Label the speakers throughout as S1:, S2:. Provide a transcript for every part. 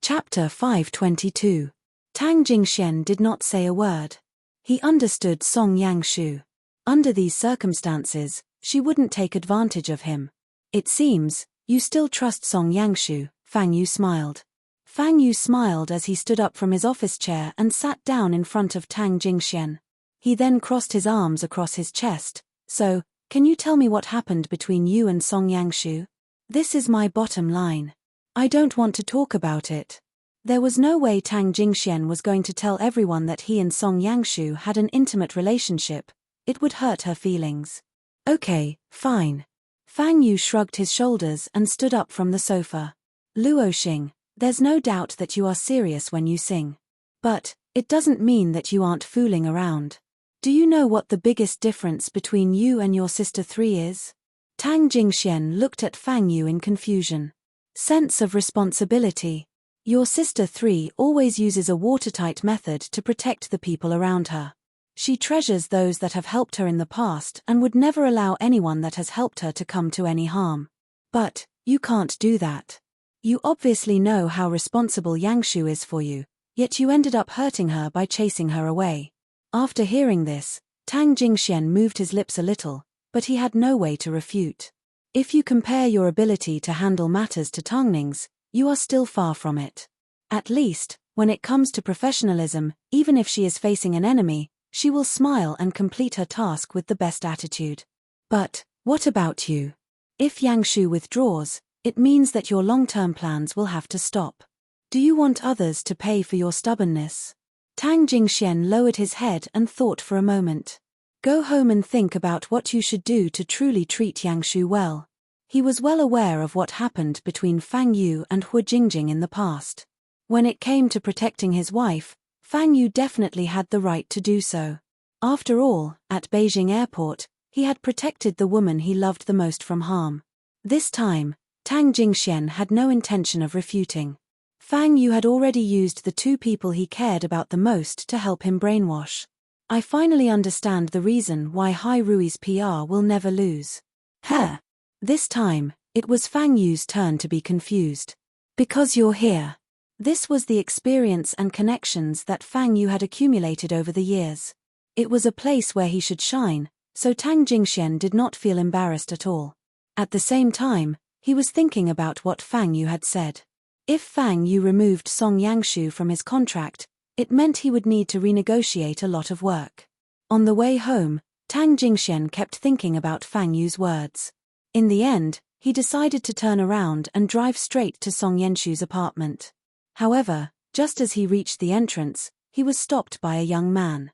S1: Chapter 522. Tang Jingxian did not say a word. He understood Song Yangshu. Under these circumstances, she wouldn't take advantage of him. It seems, you still trust Song Yangshu, Fang Yu smiled. Fang Yu smiled as he stood up from his office chair and sat down in front of Tang Jingxian. He then crossed his arms across his chest. So, can you tell me what happened between you and Song Yangshu? This is my bottom line. I don't want to talk about it. There was no way Tang Jingxian was going to tell everyone that he and Song Yangshu had an intimate relationship. It would hurt her feelings. Okay, fine. Fang Yu shrugged his shoulders and stood up from the sofa. Luo Xing, there's no doubt that you are serious when you sing. But, it doesn't mean that you aren't fooling around. Do you know what the biggest difference between you and your sister 3 is? Tang Jingxian looked at Fang Yu in confusion. Sense of responsibility. Your sister 3 always uses a watertight method to protect the people around her. She treasures those that have helped her in the past and would never allow anyone that has helped her to come to any harm. But, you can't do that. You obviously know how responsible Yangshu is for you, yet you ended up hurting her by chasing her away. After hearing this, Tang Jingxian moved his lips a little, but he had no way to refute. If you compare your ability to handle matters to Tangning's, you are still far from it. At least, when it comes to professionalism, even if she is facing an enemy, she will smile and complete her task with the best attitude. But, what about you? If Yangshu withdraws, it means that your long-term plans will have to stop. Do you want others to pay for your stubbornness? Tang Jingxian lowered his head and thought for a moment. Go home and think about what you should do to truly treat Yangshu well. He was well aware of what happened between Fang Yu and Hu Jingjing in the past. When it came to protecting his wife, Fang Yu definitely had the right to do so. After all, at Beijing Airport, he had protected the woman he loved the most from harm. This time, Tang Jingxian had no intention of refuting. Fang Yu had already used the 2 people he cared about the most to help him brainwash. I finally understand the reason why Hai Rui's PR will never lose. Huh. This time, it was Fang Yu's turn to be confused. Because you're here. This was the experience and connections that Fang Yu had accumulated over the years. It was a place where he should shine, so Tang Jingxian did not feel embarrassed at all. At the same time, he was thinking about what Fang Yu had said. If Fang Yu removed Song Yangshu from his contract, it meant he would need to renegotiate a lot of work. On the way home, Tang Jingxian kept thinking about Fang Yu's words. In the end, he decided to turn around and drive straight to Song Yangshu's apartment. However, just as he reached the entrance, he was stopped by a young man.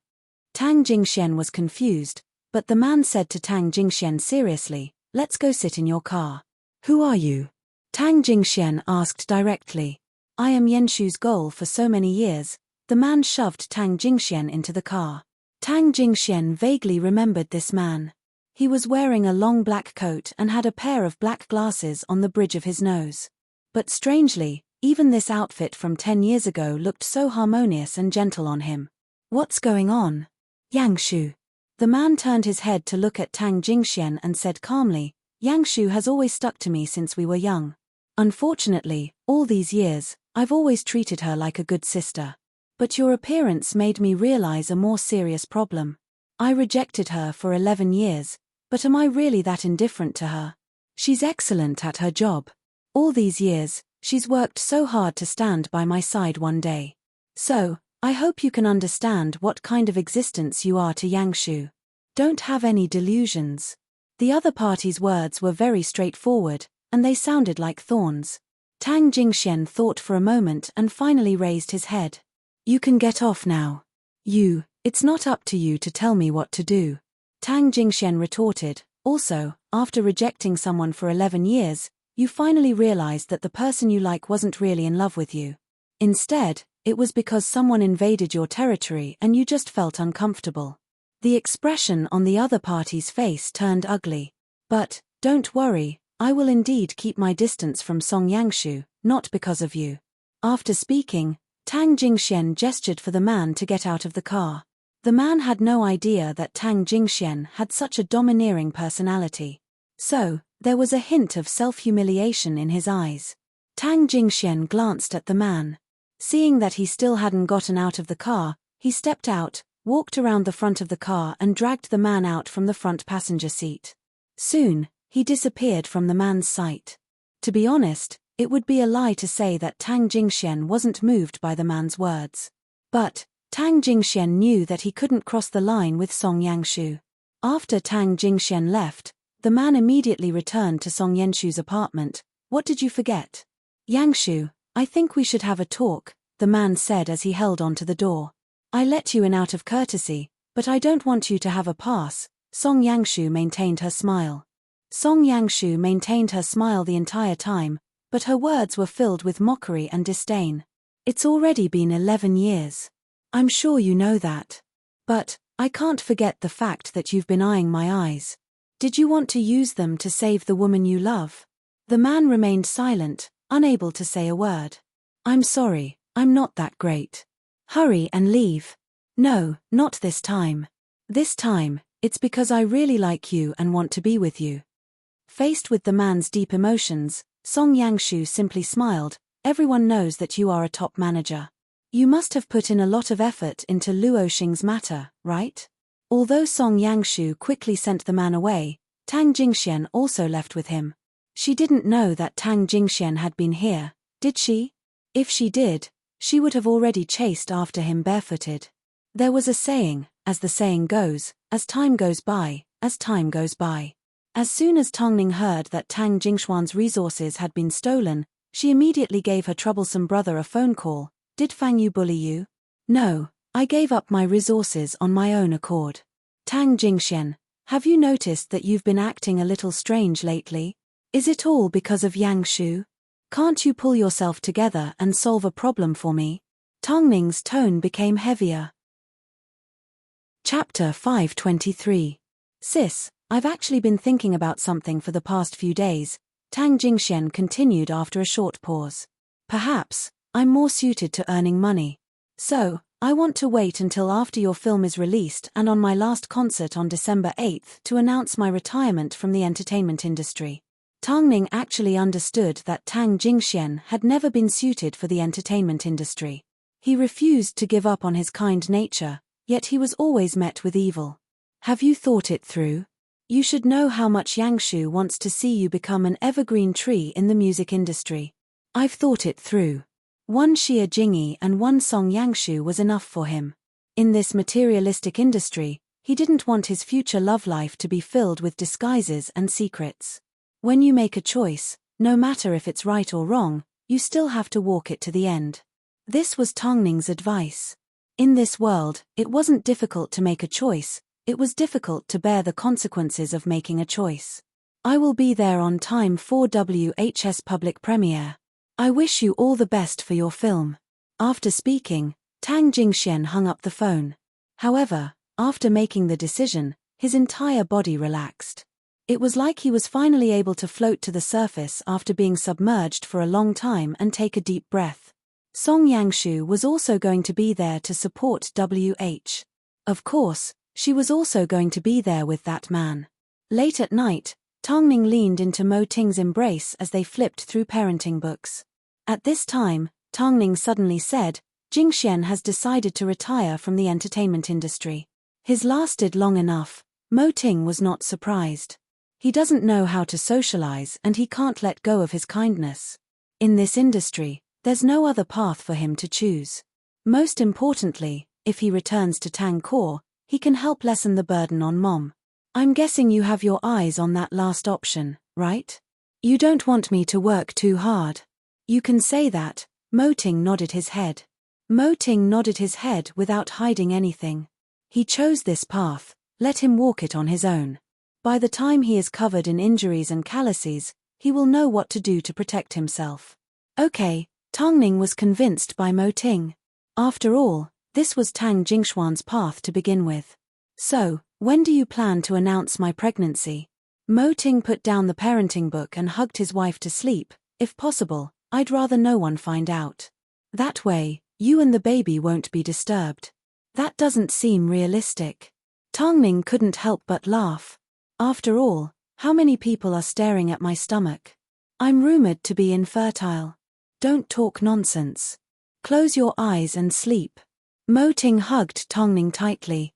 S1: Tang Jingxian was confused, but the man said to Tang Jingxian seriously, "Let's go sit in your car." "Who are you?" Tang Jingxian asked directly. "I am Yangshu's goal for so many years." The man shoved Tang Jingxian into the car. Tang Jingxian vaguely remembered this man. He was wearing a long black coat and had a pair of black glasses on the bridge of his nose. But strangely, even this outfit from 10 years ago looked so harmonious and gentle on him. What's going on? Yangshu. The man turned his head to look at Tang Jingxian and said calmly, "Yangshu has always stuck to me since we were young. Unfortunately, all these years, I've always treated her like a good sister. But your appearance made me realize a more serious problem. I rejected her for 11 years, but am I really that indifferent to her? She's excellent at her job. All these years, she's worked so hard to stand by my side one day. So, I hope you can understand what kind of existence you are to Yangshu. Don't have any delusions." The other party's words were very straightforward, and they sounded like thorns. Tang Jingxian thought for a moment and finally raised his head. "You can get off now. It's not up to you to tell me what to do." Tang Jingxian retorted, "Also, after rejecting someone for 11 years, you finally realized that the person you like wasn't really in love with you. Instead, it was because someone invaded your territory and you just felt uncomfortable." The expression on the other party's face turned ugly. "But, don't worry, I will indeed keep my distance from Song Yangshu, not because of you." After speaking, Tang Jingxian gestured for the man to get out of the car. The man had no idea that Tang Jingxian had such a domineering personality. So, there was a hint of self-humiliation in his eyes. Tang Jingxian glanced at the man. Seeing that he still hadn't gotten out of the car, he stepped out, walked around the front of the car and dragged the man out from the front passenger seat. Soon, he disappeared from the man's sight. To be honest, it would be a lie to say that Tang Jingxian wasn't moved by the man's words. But Tang Jingxian knew that he couldn't cross the line with Song Yangshu. After Tang Jingxian left, the man immediately returned to Song Yangshu's apartment. "What did you forget?" "Yangshu, I think we should have a talk," the man said as he held onto the door. "I let you in out of courtesy, but I don't want you to have a pass." Song Yangshu maintained her smile. Song Yangshu maintained her smile the entire time, but her words were filled with mockery and disdain. "It's already been 11 years. I'm sure you know that. But I can't forget the fact that you've been eyeing my eyes. Did you want to use them to save the woman you love?" The man remained silent, unable to say a word. "I'm sorry, I'm not that great. Hurry and leave." "No, not this time. This time, it's because I really like you and want to be with you." Faced with the man's deep emotions, Song Yangshu simply smiled. "Everyone knows that you are a top manager. You must have put in a lot of effort into Luo Xing's matter, right?" Although Song Yangshu quickly sent the man away, Tang Jingxian also left with him. She didn't know that Tang Jingxian had been here, did she? If she did, she would have already chased after him barefooted. There was a saying, as the saying goes, as time goes by, as time goes by. As soon as Tongning heard that Tang Jingxuan's resources had been stolen, she immediately gave her troublesome brother a phone call. "Did Fang Yu bully you?" "No, I gave up my resources on my own accord." "Tang Jingxian, have you noticed that you've been acting a little strange lately? Is it all because of Yangshu? Can't you pull yourself together and solve a problem for me?" Tongning's tone became heavier. Chapter 523. "Sis, I've actually been thinking about something for the past few days," Tang Jingxian continued after a short pause. "Perhaps I'm more suited to earning money. So, I want to wait until after your film is released and on my last concert on December 8th to announce my retirement from the entertainment industry." Tongning actually understood that Tang Jingxian had never been suited for the entertainment industry. He refused to give up on his kind nature, yet he was always met with evil. "Have you thought it through? You should know how much Yangshu wants to see you become an evergreen tree in the music industry." "I've thought it through. One Xia Jingyi and one Song Yangshu was enough for him. In this materialistic industry, he didn't want his future love life to be filled with disguises and secrets. When you make a choice, no matter if it's right or wrong, you still have to walk it to the end." This was Tongning's advice. In this world, it wasn't difficult to make a choice, it was difficult to bear the consequences of making a choice. "I will be there on time for WHS public premiere. I wish you all the best for your film." After speaking, Tang Jingxian hung up the phone. However, after making the decision, his entire body relaxed. It was like he was finally able to float to the surface after being submerged for a long time and take a deep breath. Song Yangshu was also going to be there to support WH. Of course, she was also going to be there with that man. Late at night, Tongning leaned into Mo Ting's embrace as they flipped through parenting books. At this time, Tongning suddenly said, "Jingxian has decided to retire from the entertainment industry." His lasted long enough. Mo Ting was not surprised. He doesn't know how to socialize and he can't let go of his kindness. In this industry, there's no other path for him to choose. Most importantly, if he returns to Tang Core, he can help lessen the burden on Mom. "I'm guessing you have your eyes on that last option, right? You don't want me to work too hard." "You can say that." Mo Ting nodded his head. Mo Ting nodded his head without hiding anything. He chose this path, let him walk it on his own. By the time he is covered in injuries and calluses, he will know what to do to protect himself. Okay, Tongning was convinced by Mo Ting. After all, this was Tang Jingxuan's path to begin with. "So, when do you plan to announce my pregnancy?" Mo Ting put down the parenting book and hugged his wife to sleep. "If possible, I'd rather no one find out. That way, you and the baby won't be disturbed." "That doesn't seem realistic." Tongning couldn't help but laugh. "After all, how many people are staring at my stomach? I'm rumored to be infertile. Don't talk nonsense. Close your eyes and sleep. Mo Ting hugged Tongning tightly.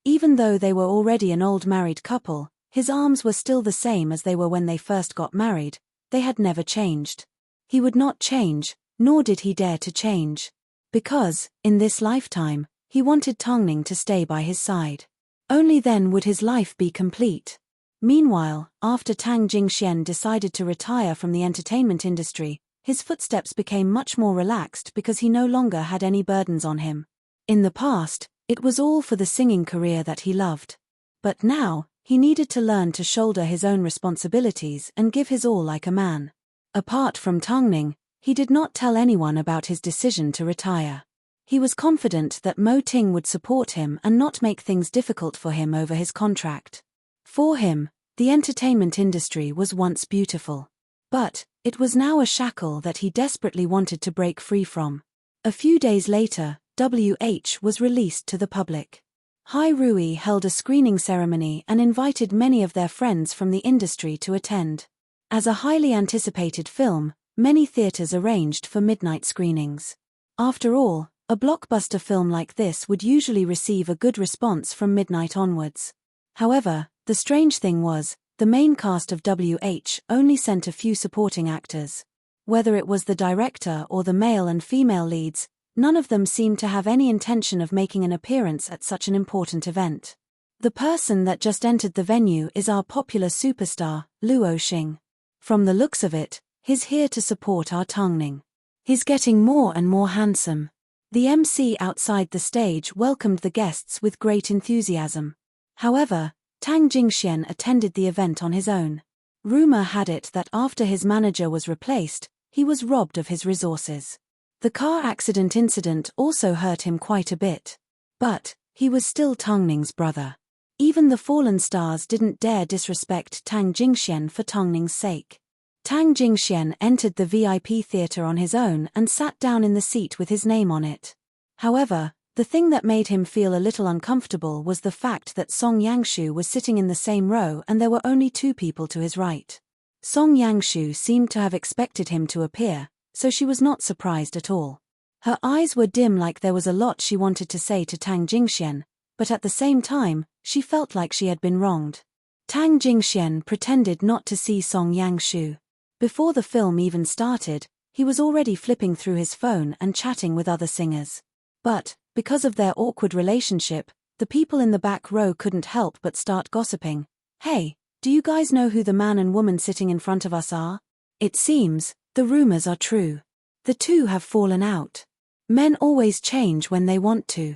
S1: Even though they were already an old married couple, his arms were still the same as they were when they first got married. They had never changed. He would not change, nor did he dare to change. Because, in this lifetime, he wanted Tongning to stay by his side. Only then would his life be complete. Meanwhile, after Tang Jingxian decided to retire from the entertainment industry, his footsteps became much more relaxed because he no longer had any burdens on him. In the past, it was all for the singing career that he loved. But now, he needed to learn to shoulder his own responsibilities and give his all like a man. Apart from Tongning, he did not tell anyone about his decision to retire. He was confident that Mo Ting would support him and not make things difficult for him over his contract. For him, the entertainment industry was once beautiful. But, it was now a shackle that he desperately wanted to break free from. A few days later, WH was released to the public. Hai Rui held a screening ceremony and invited many of their friends from the industry to attend. As a highly anticipated film, many theaters arranged for midnight screenings. After all, a blockbuster film like this would usually receive a good response from midnight onwards. However, the strange thing was, the main cast of WH only sent a few supporting actors. Whether it was the director or the male and female leads, none of them seemed to have any intention of making an appearance at such an important event. The person that just entered the venue is our popular superstar, Luo Xing. From the looks of it, he's here to support our Tongning. He's getting more and more handsome. The MC outside the stage welcomed the guests with great enthusiasm. However, Tang Jingxian attended the event on his own. Rumor had it that after his manager was replaced, he was robbed of his resources. The car accident incident also hurt him quite a bit. But, he was still Tongning's brother. Even the fallen stars didn't dare disrespect Tang Jingxian for Tongning's sake. Tang Jingxian entered the VIP theater on his own and sat down in the seat with his name on it. However, the thing that made him feel a little uncomfortable was the fact that Song Yangshu was sitting in the same row and there were only two people to his right. Song Yangshu seemed to have expected him to appear, so she was not surprised at all. Her eyes were dim like there was a lot she wanted to say to Tang Jingxian, but at the same time, she felt like she had been wronged. Tang Jingxian pretended not to see Song Yangshu. Before the film even started, he was already flipping through his phone and chatting with other singers. But, because of their awkward relationship, the people in the back row couldn't help but start gossiping. Hey, do you guys know who the man and woman sitting in front of us are? It seems, the rumors are true. The two have fallen out. Men always change when they want to.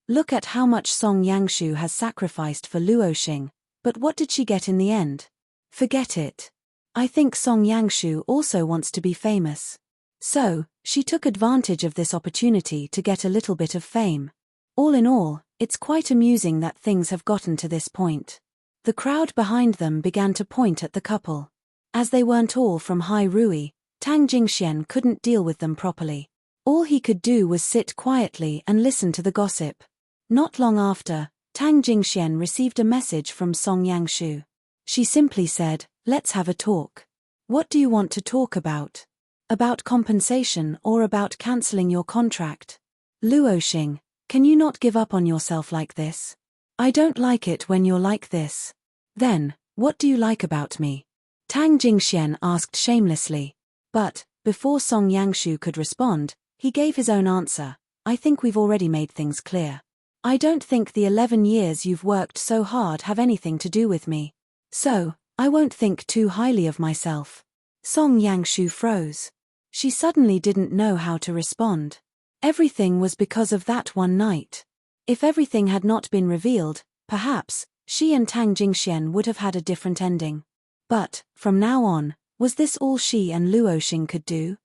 S1: Look at how much Song Yangshu has sacrificed for Luo Xing, but what did she get in the end? Forget it. I think Song Yangshu also wants to be famous. So, she took advantage of this opportunity to get a little bit of fame. All in all, it's quite amusing that things have gotten to this point. The crowd behind them began to point at the couple. As they weren't all from Hai Rui, Tang Jingxian couldn't deal with them properly. All he could do was sit quietly and listen to the gossip. Not long after, Tang Jingxian received a message from Song Yangshu. She simply said, "Let's have a talk. What do you want to talk about? About compensation or about cancelling your contract? Luo Xing, can you not give up on yourself like this? I don't like it when you're like this." "Then, what do you like about me?" Tang Jingxian asked shamelessly. But, before Song Yangshu could respond, he gave his own answer. "I think we've already made things clear. I don't think the 11 years you've worked so hard have anything to do with me. So, I won't think too highly of myself." Song Yangshu froze. She suddenly didn't know how to respond. Everything was because of that one night. If everything had not been revealed, perhaps, she and Tang Jingxian would have had a different ending. But, from now on, was this all she and Luo Xing could do?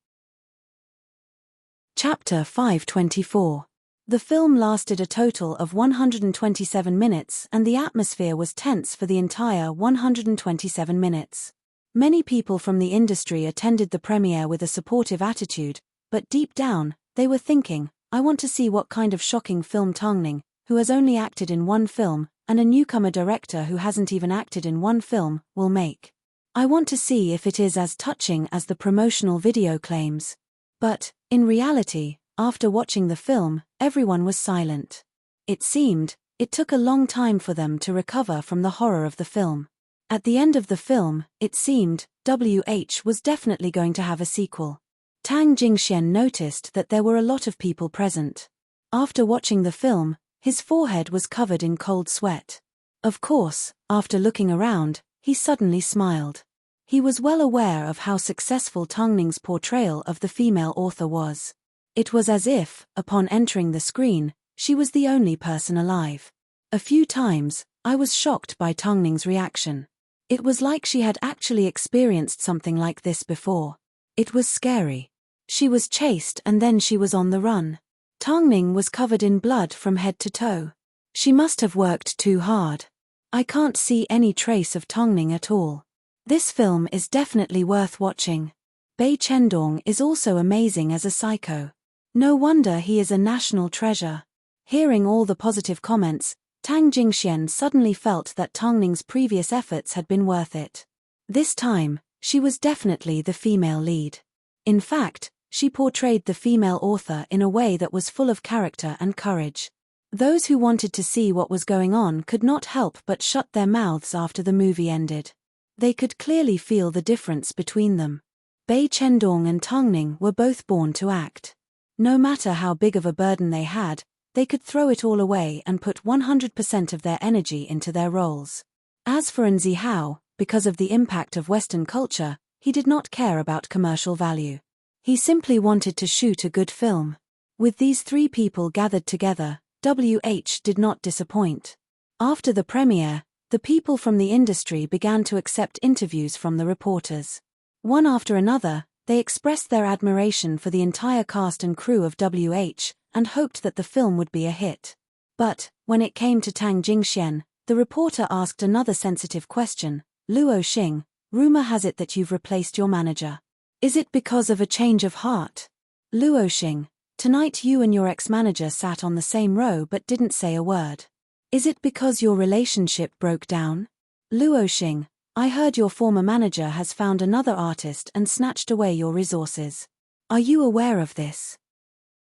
S1: Chapter 524. The film lasted a total of 127 minutes and the atmosphere was tense for the entire 127 minutes. Many people from the industry attended the premiere with a supportive attitude, but deep down, they were thinking, I want to see what kind of shocking film Tongning, who has only acted in one film, and a newcomer director who hasn't even acted in one film, will make. I want to see if it is as touching as the promotional video claims. But, in reality, after watching the film, everyone was silent. It seemed, it took a long time for them to recover from the horror of the film. At the end of the film, it seemed, WH was definitely going to have a sequel. Tang Jingxian noticed that there were a lot of people present. After watching the film, his forehead was covered in cold sweat. Of course, after looking around, he suddenly smiled. He was well aware of how successful Tang Ning's portrayal of the female author was. It was as if, upon entering the screen, she was the only person alive. A few times, I was shocked by Tang Ning's reaction. It was like she had actually experienced something like this before. It was scary. She was chased and then she was on the run. Tang Ning was covered in blood from head to toe. She must have worked too hard. I can't see any trace of Tang Ning at all. This film is definitely worth watching. Bai Chendong is also amazing as a psycho. No wonder he is a national treasure. Hearing all the positive comments, Tang Jingxian suddenly felt that Tang Ning's previous efforts had been worth it. This time, she was definitely the female lead. In fact, she portrayed the female author in a way that was full of character and courage. Those who wanted to see what was going on could not help but shut their mouths after the movie ended. They could clearly feel the difference between them. Bai Chendong and Tang Ning were both born to act. No matter how big of a burden they had, they could throw it all away and put 100% of their energy into their roles. As for An Zihao, because of the impact of Western culture, he did not care about commercial value. He simply wanted to shoot a good film. With these three people gathered together, WH did not disappoint. After the premiere, the people from the industry began to accept interviews from the reporters. One after another, they expressed their admiration for the entire cast and crew of WH, and hoped that the film would be a hit. But, when it came to Tang Jingxian, the reporter asked another sensitive question. Luo Xing, rumor has it that you've replaced your manager. Is it because of a change of heart? Luo Xing, tonight you and your ex-manager sat on the same row but didn't say a word. Is it because your relationship broke down? Luo Xing, I heard your former manager has found another artist and snatched away your resources. Are you aware of this?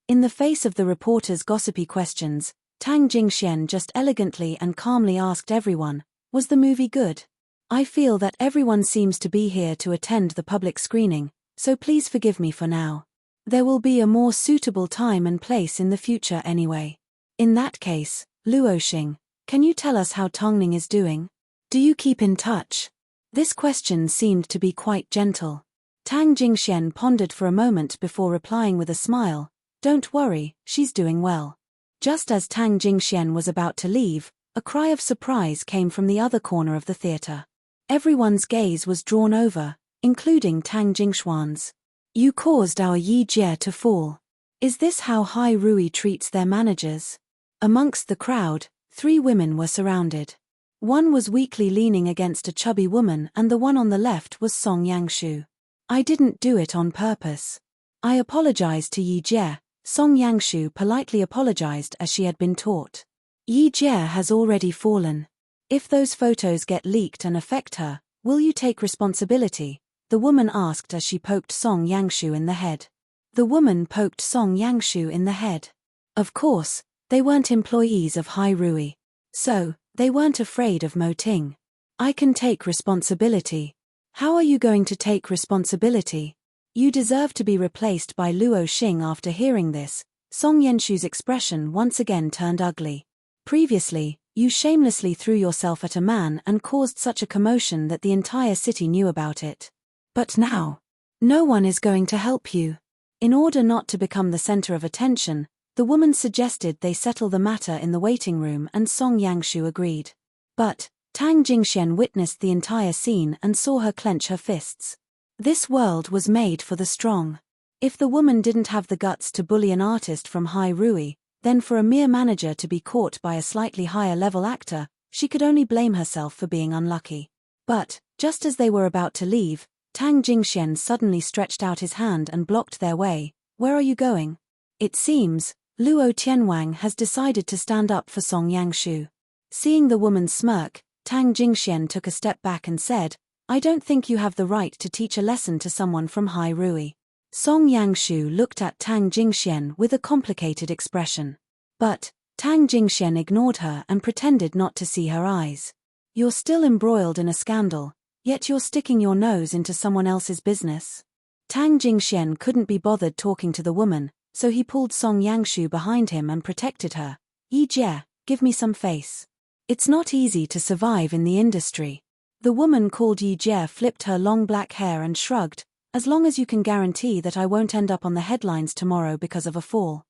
S1: In the face of the reporter's gossipy questions, Tang Jingxian just elegantly and calmly asked everyone, was the movie good? I feel that everyone seems to be here to attend the public screening, so please forgive me for now. There will be a more suitable time and place in the future anyway. In that case, Luo Xing, can you tell us how Tang Ning is doing? Do you keep in touch? This question seemed to be quite gentle. Tang Jingxian pondered for a moment before replying with a smile, don't worry, she's doing well. Just as Tang Jingxian was about to leave, a cry of surprise came from the other corner of the theater. Everyone's gaze was drawn over, including Tang Jingxuan's. You caused our Yi Jie to fall. Is this how Hai Rui treats their managers? Amongst the crowd, three women were surrounded. One was weakly leaning against a chubby woman and the one on the left was Song Yangshu. I didn't do it on purpose. I apologized to Yi Jie. Song Yangshu politely apologized as she had been taught. Yi Jie has already fallen. If those photos get leaked and affect her, will you take responsibility? The woman asked as she poked Song Yangshu in the head. The woman poked Song Yangshu in the head. Of course, they weren't employees of Hai Rui. So, they weren't afraid of Mo Ting. I can take responsibility. How are you going to take responsibility? You deserve to be replaced by Luo Xing. After hearing this, Song Yangshu's expression once again turned ugly. Previously, you shamelessly threw yourself at a man and caused such a commotion that the entire city knew about it. But now, no one is going to help you. In order not to become the center of attention, the woman suggested they settle the matter in the waiting room and Song Yangshu agreed. But, Tang Jingxian witnessed the entire scene and saw her clench her fists. This world was made for the strong. If the woman didn't have the guts to bully an artist from Hai Rui, then for a mere manager to be caught by a slightly higher level actor, she could only blame herself for being unlucky. But, just as they were about to leave, Tang Jingxian suddenly stretched out his hand and blocked their way. Where are you going? It seems, Luo Tianwang has decided to stand up for Song Yangshu. Seeing the woman smirk, Tang Jingxian took a step back and said, I don't think you have the right to teach a lesson to someone from Hai Rui. Song Yangshu looked at Tang Jingxian with a complicated expression. But Tang Jingxian ignored her and pretended not to see her eyes. You're still embroiled in a scandal, yet you're sticking your nose into someone else's business. Tang Jingxian couldn't be bothered talking to the woman, so he pulled Song Yangshu behind him and protected her. Yi Jie, give me some face. It's not easy to survive in the industry. The woman called Yi Jie flipped her long black hair and shrugged, as long as you can guarantee that I won't end up on the headlines tomorrow because of a fall.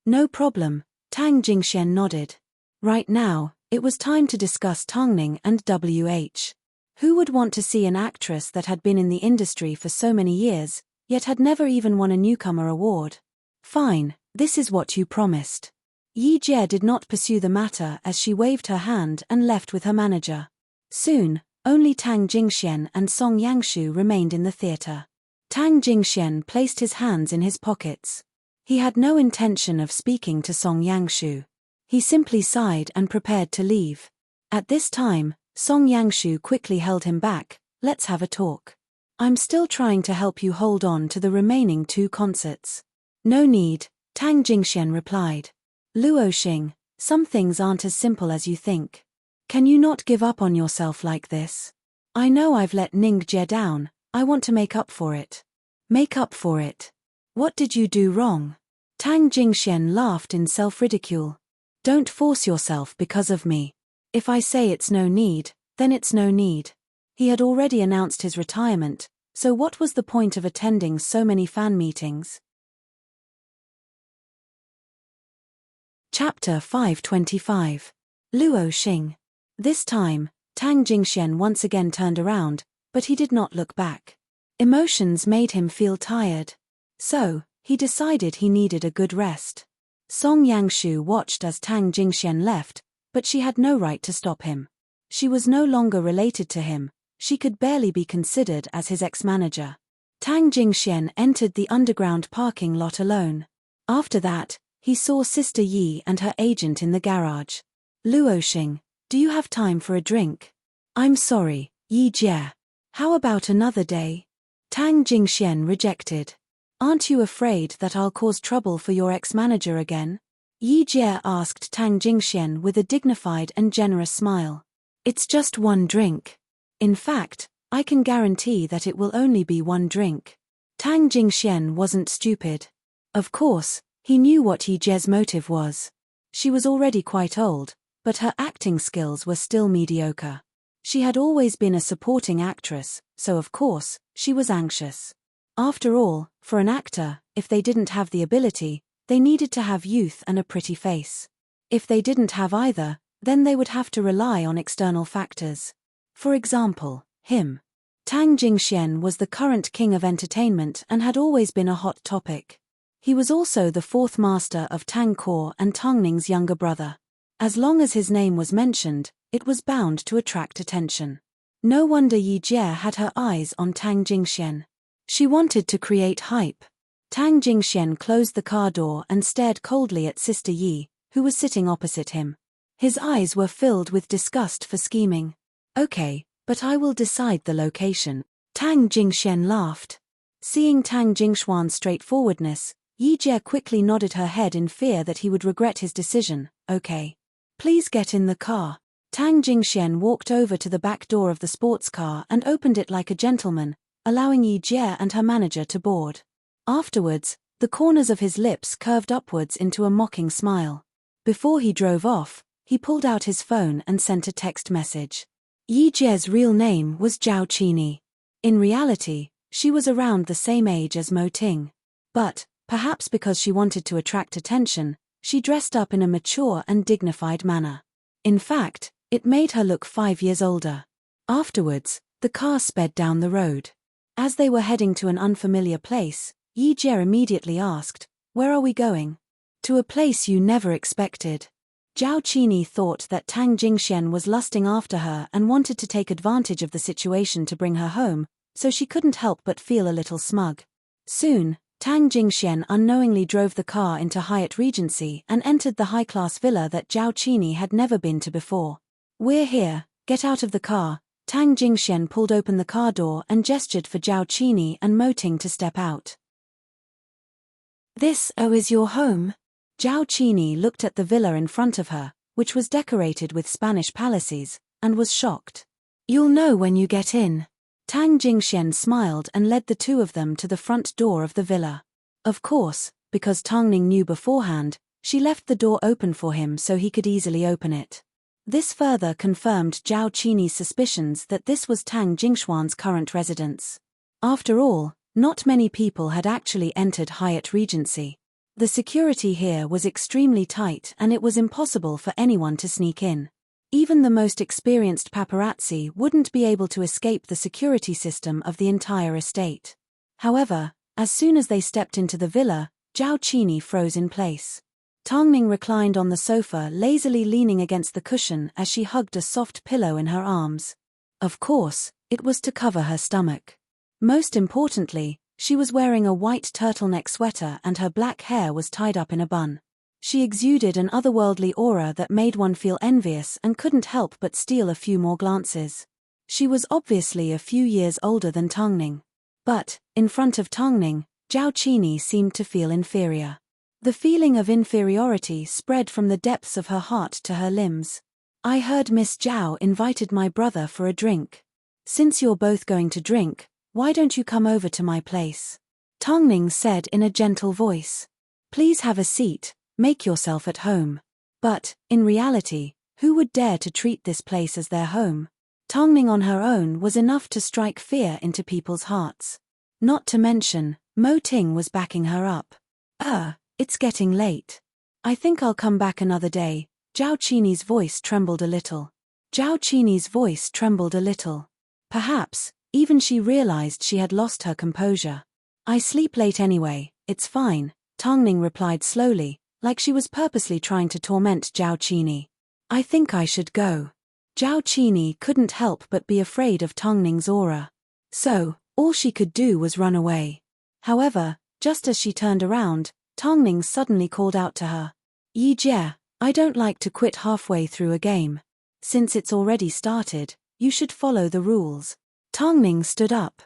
S1: No problem, Tang Jingxian nodded. Right now, it was time to discuss Tongning and WH. Who would want to see an actress that had been in the industry for so many years, yet had never even won a newcomer award? Fine, this is what you promised. Yi Jie did not pursue the matter as she waved her hand and left with her manager. Soon, only Tang Jingxian and Song Yangshu remained in the theater. Tang Jingxian placed his hands in his pockets. He had no intention of speaking to Song Yangshu. He simply sighed and prepared to leave. At this time, Song Yangshu quickly held him back. Let's have a talk. I'm still trying to help you hold on to the remaining 2 concerts. No need, Tang Jingxian replied. Luo Xing, some things aren't as simple as you think. Can you not give up on yourself like this? I know I've let Ning Jie down, I want to make up for it. Make up for it? What did you do wrong? Tang Jingxian laughed in self-ridicule. Don't force yourself because of me. If I say it's no need, then it's no need. He had already announced his retirement, so what was the point of attending so many fan meetings? Chapter 525. Luo Xing. This time, Tang Jingxian once again turned around, but he did not look back. Emotions made him feel tired. So, he decided he needed a good rest. Song Yangshu watched as Tang Jingxian left, but she had no right to stop him. She was no longer related to him, she could barely be considered as his ex-manager. Tang Jingxian entered the underground parking lot alone. After that, he saw Sister Yi and her agent in the garage. Luo Xing, do you have time for a drink? I'm sorry, Yi Jie. How about another day? Tang Jingxian rejected. Aren't you afraid that I'll cause trouble for your ex-manager again? Yi Jie asked Tang Jingxian with a dignified and generous smile. It's just 1 drink. In fact, I can guarantee that it will only be 1 drink. Tang Jingxian wasn't stupid. Of course, he knew what Yi Jie's motive was. She was already quite old, but her acting skills were still mediocre. She had always been a supporting actress, so of course, she was anxious. After all, for an actor, if they didn't have the ability, they needed to have youth and a pretty face. If they didn't have either, then they would have to rely on external factors. For example, him. Tang Jingxian was the current king of entertainment and had always been a hot topic. He was also the 4th master of Tang Core and Tongning's younger brother. As long as his name was mentioned, it was bound to attract attention. No wonder Yi Jie had her eyes on Tang Jingxian. She wanted to create hype. Tang Jingxian closed the car door and stared coldly at Sister Yi, who was sitting opposite him. His eyes were filled with disgust for scheming. Okay, but I will decide the location. Tang Jingxian laughed. Seeing Tang Jingxuan's straightforwardness, Yi Jie quickly nodded her head in fear that he would regret his decision. Okay. Please get in the car. Tang Jingxian walked over to the back door of the sports car and opened it like a gentleman, allowing Yi Jie and her manager to board. Afterwards, the corners of his lips curved upwards into a mocking smile. Before he drove off, he pulled out his phone and sent a text message. Yi Jie's real name was Zhao Qini. In reality, she was around the same age as Mo Ting. But, perhaps because she wanted to attract attention, she dressed up in a mature and dignified manner. In fact, it made her look 5 years older. Afterwards, the car sped down the road. As they were heading to an unfamiliar place, Yi Jie immediately asked, "Where are we going?" "To a place you never expected." Zhao Qini thought that Tang Jingxian was lusting after her and wanted to take advantage of the situation to bring her home, so she couldn't help but feel a little smug. Soon, Tang Jingxian unknowingly drove the car into Hyatt Regency and entered the high-class villa that Zhao Qini had never been to before. "We're here, get out of the car." Tang Jingxian pulled open the car door and gestured for Zhao Qini and Mo Ting to step out. This, is your home? Zhao Qini looked at the villa in front of her, which was decorated with Spanish palaces, and was shocked. You'll know when you get in. Tang Jingxian smiled and led the two of them to the front door of the villa. Of course, because Tongning knew beforehand, she left the door open for him so he could easily open it. This further confirmed Zhao Qini's suspicions that this was Tang Jingxuan's current residence. After all, not many people had actually entered Hyatt Regency. The security here was extremely tight and it was impossible for anyone to sneak in. Even the most experienced paparazzi wouldn't be able to escape the security system of the entire estate. However, as soon as they stepped into the villa, Zhao Qini froze in place. Tongning reclined on the sofa, lazily leaning against the cushion as she hugged a soft pillow in her arms. Of course, it was to cover her stomach. Most importantly, she was wearing a white turtleneck sweater and her black hair was tied up in a bun. She exuded an otherworldly aura that made one feel envious and couldn't help but steal a few more glances. She was obviously a few years older than Tongning. But, in front of Tongning, Zhao Qini seemed to feel inferior. The feeling of inferiority spread from the depths of her heart to her limbs. I heard Miss Zhao invited my brother for a drink. Since you're both going to drink, why don't you come over to my place? Tongning said in a gentle voice. Please have a seat, make yourself at home. But, in reality, who would dare to treat this place as their home? Tongning on her own was enough to strike fear into people's hearts. Not to mention, Mo Ting was backing her up. It's getting late. I think I'll come back another day. Zhao Qini's voice trembled a little. Perhaps, even she realized she had lost her composure. I sleep late anyway, it's fine, Tongning replied slowly, like she was purposely trying to torment Zhao Qini. I think I should go. Zhao Qini couldn't help but be afraid of Tongning's aura. So, all she could do was run away. However, just as she turned around, Tongning suddenly called out to her. Yi Jie, I don't like to quit halfway through a game. Since it's already started, you should follow the rules. Tongning stood up.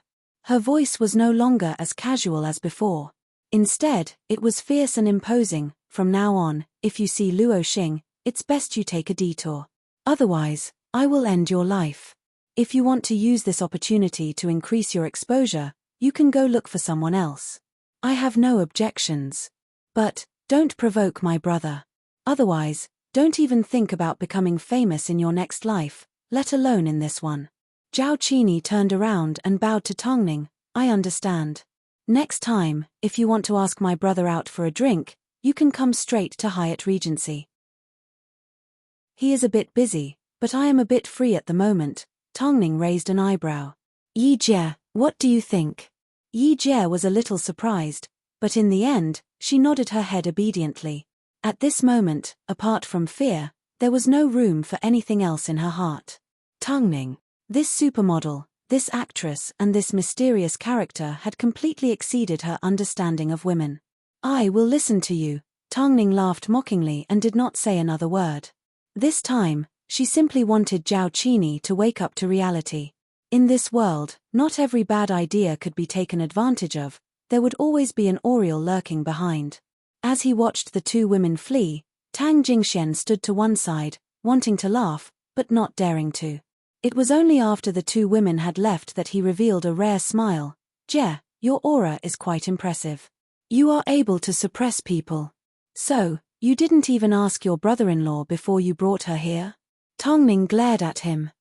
S1: Her voice was no longer as casual as before. Instead, it was fierce and imposing. From now on, if you see Luo Xing, it's best you take a detour. Otherwise, I will end your life. If you want to use this opportunity to increase your exposure, you can go look for someone else. I have no objections. But, don't provoke my brother. Otherwise, don't even think about becoming famous in your next life, let alone in this one. Zhao Qini turned around and bowed to Tongning. I understand. Next time, if you want to ask my brother out for a drink, you can come straight to Hyatt Regency. He is a bit busy, but I am a bit free at the moment. Tongning raised an eyebrow. Yi Jie, what do you think? Yi Jie was a little surprised, but in the end, she nodded her head obediently. At this moment, apart from fear, there was no room for anything else in her heart. Tongning. This supermodel, this actress and this mysterious character had completely exceeded her understanding of women. I will listen to you. Tongning laughed mockingly and did not say another word. This time, she simply wanted Zhao Qini to wake up to reality. In this world, not every bad idea could be taken advantage of, there would always be an Oriole lurking behind. As he watched the two women flee, Tang Jingxian stood to one side, wanting to laugh, but not daring to. It was only after the two women had left that he revealed a rare smile. Jie, your aura is quite impressive. You are able to suppress people. So, you didn't even ask your brother-in-law before you brought her here? Tongning glared at him.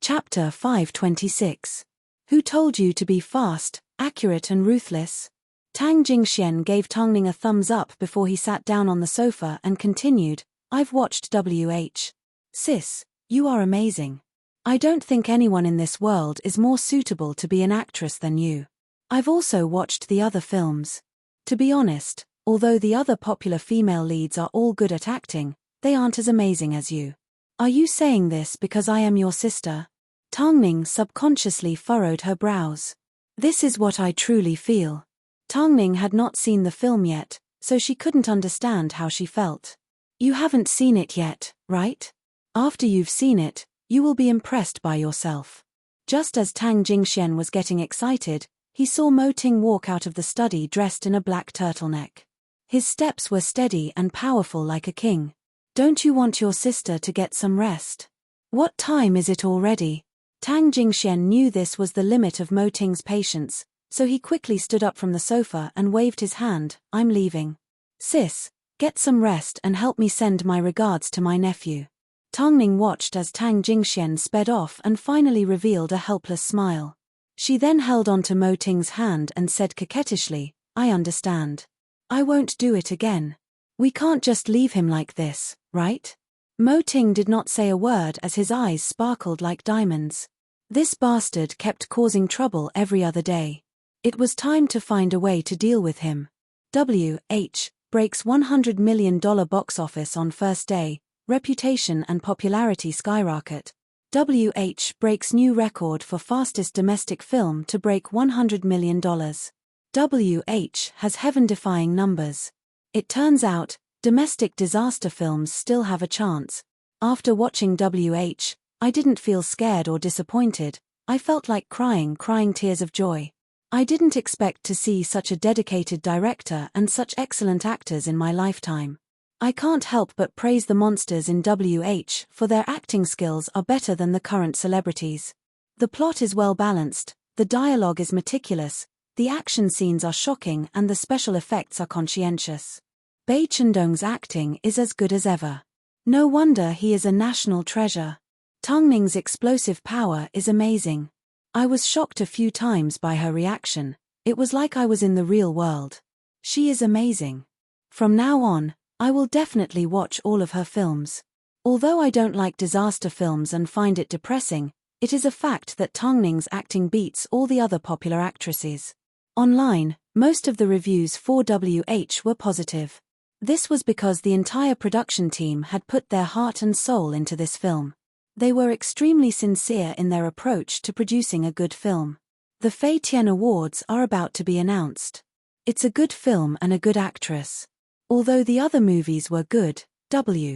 S1: Chapter 526. Who told you to be fast, accurate and ruthless? Tang Jingxian gave Tongning a thumbs up before he sat down on the sofa and continued, I've watched WH. Sis, you are amazing. I don't think anyone in this world is more suitable to be an actress than you. I've also watched the other films. To be honest, although the other popular female leads are all good at acting, they aren't as amazing as you. Are you saying this because I am your sister? Tongning subconsciously furrowed her brows. This is what I truly feel. Tongning had not seen the film yet, so she couldn't understand how she felt. You haven't seen it yet, right? After you've seen it, you will be impressed by yourself. Just as Tang Jingxian was getting excited, he saw Mo Ting walk out of the study dressed in a black turtleneck. His steps were steady and powerful like a king. "Don't you want your sister to get some rest? What time is it already?" Tang Jingxian knew this was the limit of Mo Ting's patience, so he quickly stood up from the sofa and waved his hand. "I'm leaving. Sis, get some rest and help me send my regards to my nephew." Tongning watched as Tang Jingxian sped off and finally revealed a helpless smile. She then held onto Mo Ting's hand and said coquettishly, "I understand. I won't do it again. We can't just leave him like this, right?" Mo Ting did not say a word as his eyes sparkled like diamonds. This bastard kept causing trouble every other day. It was time to find a way to deal with him. WH breaks $100 million box office on first day, reputation and popularity skyrocket. WH breaks new record for fastest domestic film to break $100 million. WH has heaven-defying numbers. It turns out, domestic disaster films still have a chance. After watching WH, I didn't feel scared or disappointed. I felt like crying tears of joy. I didn't expect to see such a dedicated director and such excellent actors in my lifetime. I can't help but praise the monsters in WH for their acting skills are better than the current celebrities. The plot is well balanced, the dialogue is meticulous, the action scenes are shocking and the special effects are conscientious. Bai Chendong's acting is as good as ever. No wonder he is a national treasure. Tongning's explosive power is amazing. I was shocked a few times by her reaction. It was like I was in the real world. She is amazing. From now on, I will definitely watch all of her films. Although I don't like disaster films and find it depressing, it is a fact that Tongning's acting beats all the other popular actresses. Online, most of the reviews for WH were positive. This was because the entire production team had put their heart and soul into this film. They were extremely sincere in their approach to producing a good film. The Fei Tian Awards are about to be announced. It's a good film and a good actress. Although the other movies were good, WH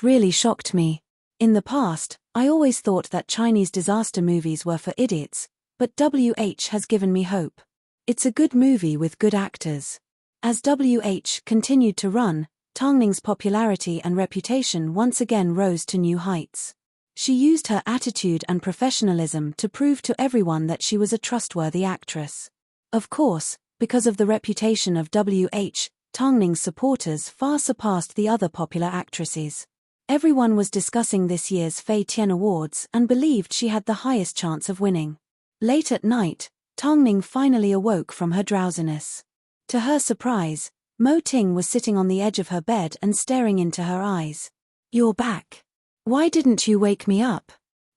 S1: really shocked me. In the past, I always thought that Chinese disaster movies were for idiots, but WH has given me hope. It's a good movie with good actors. As WH continued to run, Tongning's popularity and reputation once again rose to new heights. She used her attitude and professionalism to prove to everyone that she was a trustworthy actress. Of course, because of the reputation of WH, Tongning's supporters far surpassed the other popular actresses. Everyone was discussing this year's Fei Tian Awards and believed she had the highest chance of winning. Late at night, Tongning finally awoke from her drowsiness. To her surprise, Mo Ting was sitting on the edge of her bed and staring into her eyes. "You're back. Why didn't you wake me up?"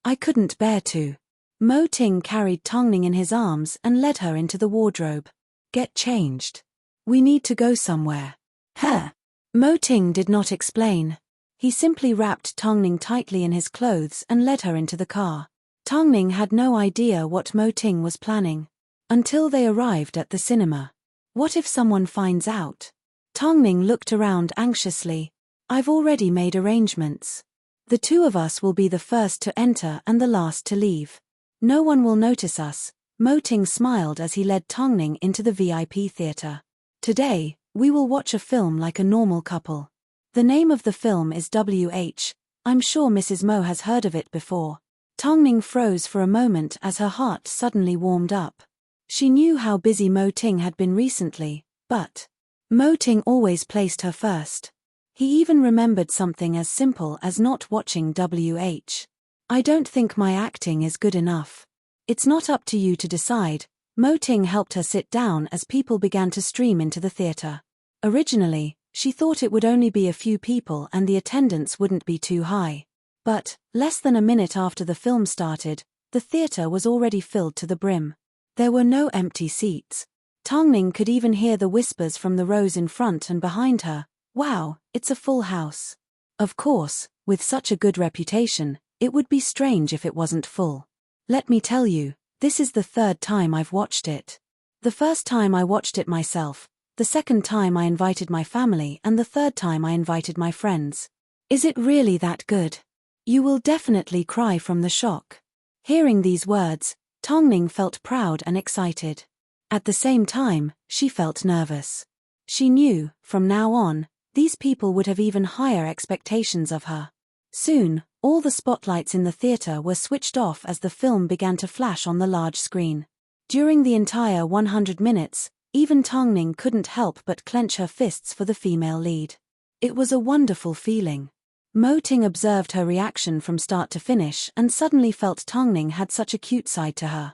S1: "I couldn't bear to." Mo Ting carried Tongning in his arms and led her into the wardrobe. "Get changed. We need to go somewhere." "Huh?" Mo Ting did not explain. He simply wrapped Tongning tightly in his clothes and led her into the car. Tongning had no idea what Mo Ting was planning. Until they arrived at the cinema. What if someone finds out? Tongning looked around anxiously. "I've already made arrangements. The two of us will be the first to enter and the last to leave. No one will notice us." Mo Ting smiled as he led Tongning into the VIP theater. "Today, we will watch a film like a normal couple. The name of the film is WH. I'm sure Mrs. Mo has heard of it before." Tongning froze for a moment as her heart suddenly warmed up. She knew how busy Mo Ting had been recently, but Mo Ting always placed her first. He even remembered something as simple as not watching WH. "I don't think my acting is good enough." "It's not up to you to decide." Mo Ting helped her sit down as people began to stream into the theater. Originally, she thought it would only be a few people and the attendance wouldn't be too high. But, less than a minute after the film started, the theater was already filled to the brim. There were no empty seats. Tongning could even hear the whispers from the rows in front and behind her. "Wow, it's a full house." Of course, with such a good reputation, it would be strange if it wasn't full. Let me tell you, this is the third time I've watched it. The first time I watched it myself, the second time I invited my family and the third time I invited my friends. Is it really that good? You will definitely cry from the shock. Hearing these words, Tongning felt proud and excited. At the same time, she felt nervous. She knew, from now on, these people would have even higher expectations of her. Soon, all the spotlights in the theater were switched off as the film began to flash on the large screen. During the entire 100 minutes, even Tongning couldn't help but clench her fists for the female lead. It was a wonderful feeling. Mo Ting observed her reaction from start to finish and suddenly felt Tongning had such a cute side to her.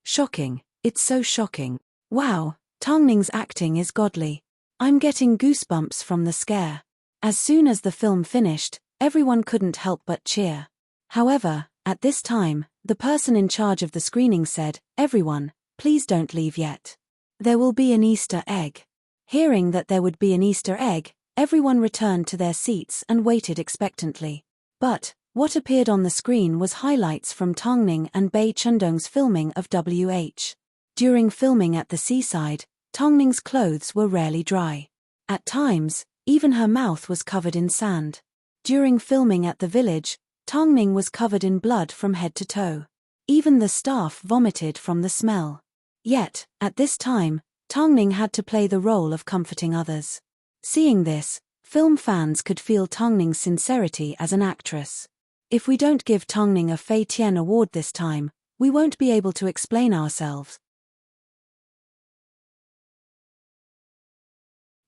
S1: Shocking, it's so shocking. Wow, Tongning's acting is godly. I'm getting goosebumps from the scare. As soon as the film finished, everyone couldn't help but cheer. However, at this time, the person in charge of the screening said, "Everyone, please don't leave yet. There will be an Easter egg." Hearing that there would be an Easter egg, everyone returned to their seats and waited expectantly. But what appeared on the screen was highlights from Tongning and Bai Chundong's filming of WH. During filming at the seaside, Tongning's clothes were rarely dry. At times, even her mouth was covered in sand. During filming at the village, Tongning was covered in blood from head to toe. Even the staff vomited from the smell. Yet, at this time, Tongning had to play the role of comforting others. Seeing this, film fans could feel Tongning's sincerity as an actress. If we don't give Tongning a Fei Tian award this time, we won't be able to explain ourselves.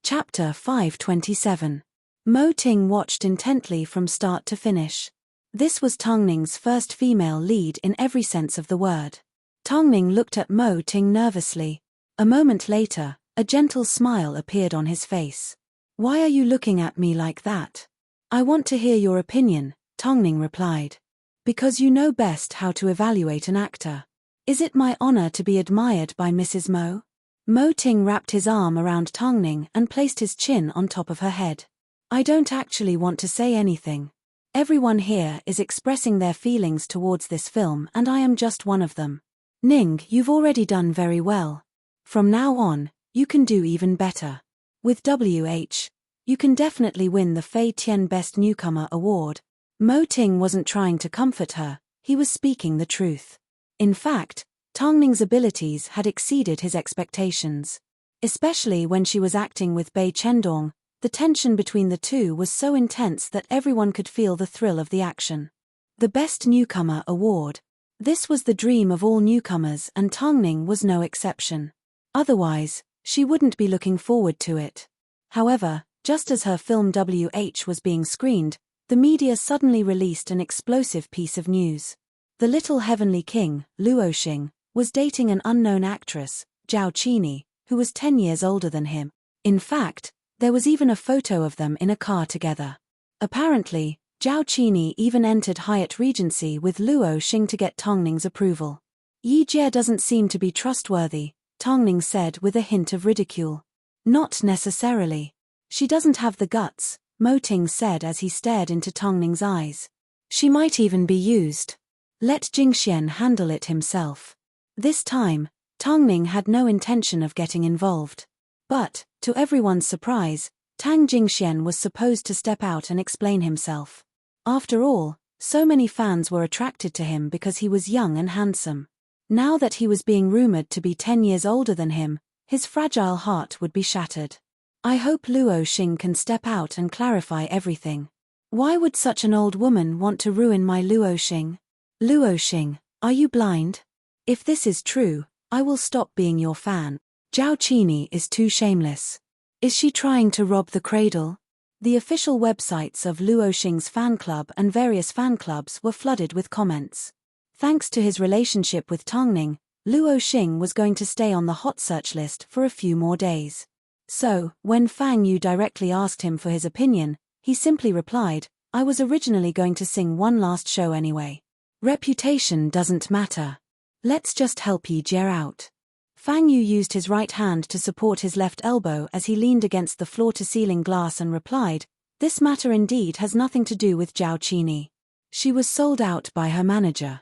S1: Chapter 527. Mo Ting watched intently from start to finish. This was Tongning's first female lead in every sense of the word. Tongning looked at Mo Ting nervously. A moment later, a gentle smile appeared on his face. "Why are you looking at me like that?" "I want to hear your opinion," Tongning replied. "Because you know best how to evaluate an actor. Is it my honor to be admired by Mrs. Mo?" Mo Ting wrapped his arm around Tongning and placed his chin on top of her head. "I don't actually want to say anything. Everyone here is expressing their feelings towards this film and I am just one of them. Ning, you've already done very well. From now on, you can do even better. With WH, you can definitely win the Fei Tian Best Newcomer Award." Mo Ting wasn't trying to comfort her, he was speaking the truth. In fact, Tongning's abilities had exceeded his expectations. Especially when she was acting with Bai Chendong, the tension between the two was so intense that everyone could feel the thrill of the action. The Best Newcomer Award. This was the dream of all newcomers and Tongning was no exception. Otherwise, she wouldn't be looking forward to it. However, just as her film WH was being screened, the media suddenly released an explosive piece of news. The little heavenly king, Luo Xing, was dating an unknown actress, Zhao Qini, who was 10 years older than him. In fact, there was even a photo of them in a car together. Apparently, Zhao Qini even entered Hyatt Regency with Luo Xing to get Tongning's approval. "Yi Jie doesn't seem to be trustworthy," Tongning said with a hint of ridicule. "Not necessarily. She doesn't have the guts," Mo Ting said as he stared into Tongning's eyes. "She might even be used. Let Jingxian handle it himself." This time, Tongning had no intention of getting involved. But, to everyone's surprise, Tang Jingxian was supposed to step out and explain himself. After all, so many fans were attracted to him because he was young and handsome. Now that he was being rumored to be 10 years older than him, his fragile heart would be shattered. "I hope Luo Xing can step out and clarify everything. Why would such an old woman want to ruin my Luo Xing? Luo Xing, are you blind? If this is true, I will stop being your fan. Zhao Qini is too shameless. Is she trying to rob the cradle?" The official websites of Luo Xing's fan club and various fan clubs were flooded with comments. Thanks to his relationship with Tongning, Luo Xing was going to stay on the hot search list for a few more days. So, when Fang Yu directly asked him for his opinion, he simply replied, "I was originally going to sing one last show anyway. Reputation doesn't matter. Let's just help Yi Jie out." Fang Yu used his right hand to support his left elbow as he leaned against the floor-to-ceiling glass and replied, "This matter indeed has nothing to do with Zhao Qini. She was sold out by her manager.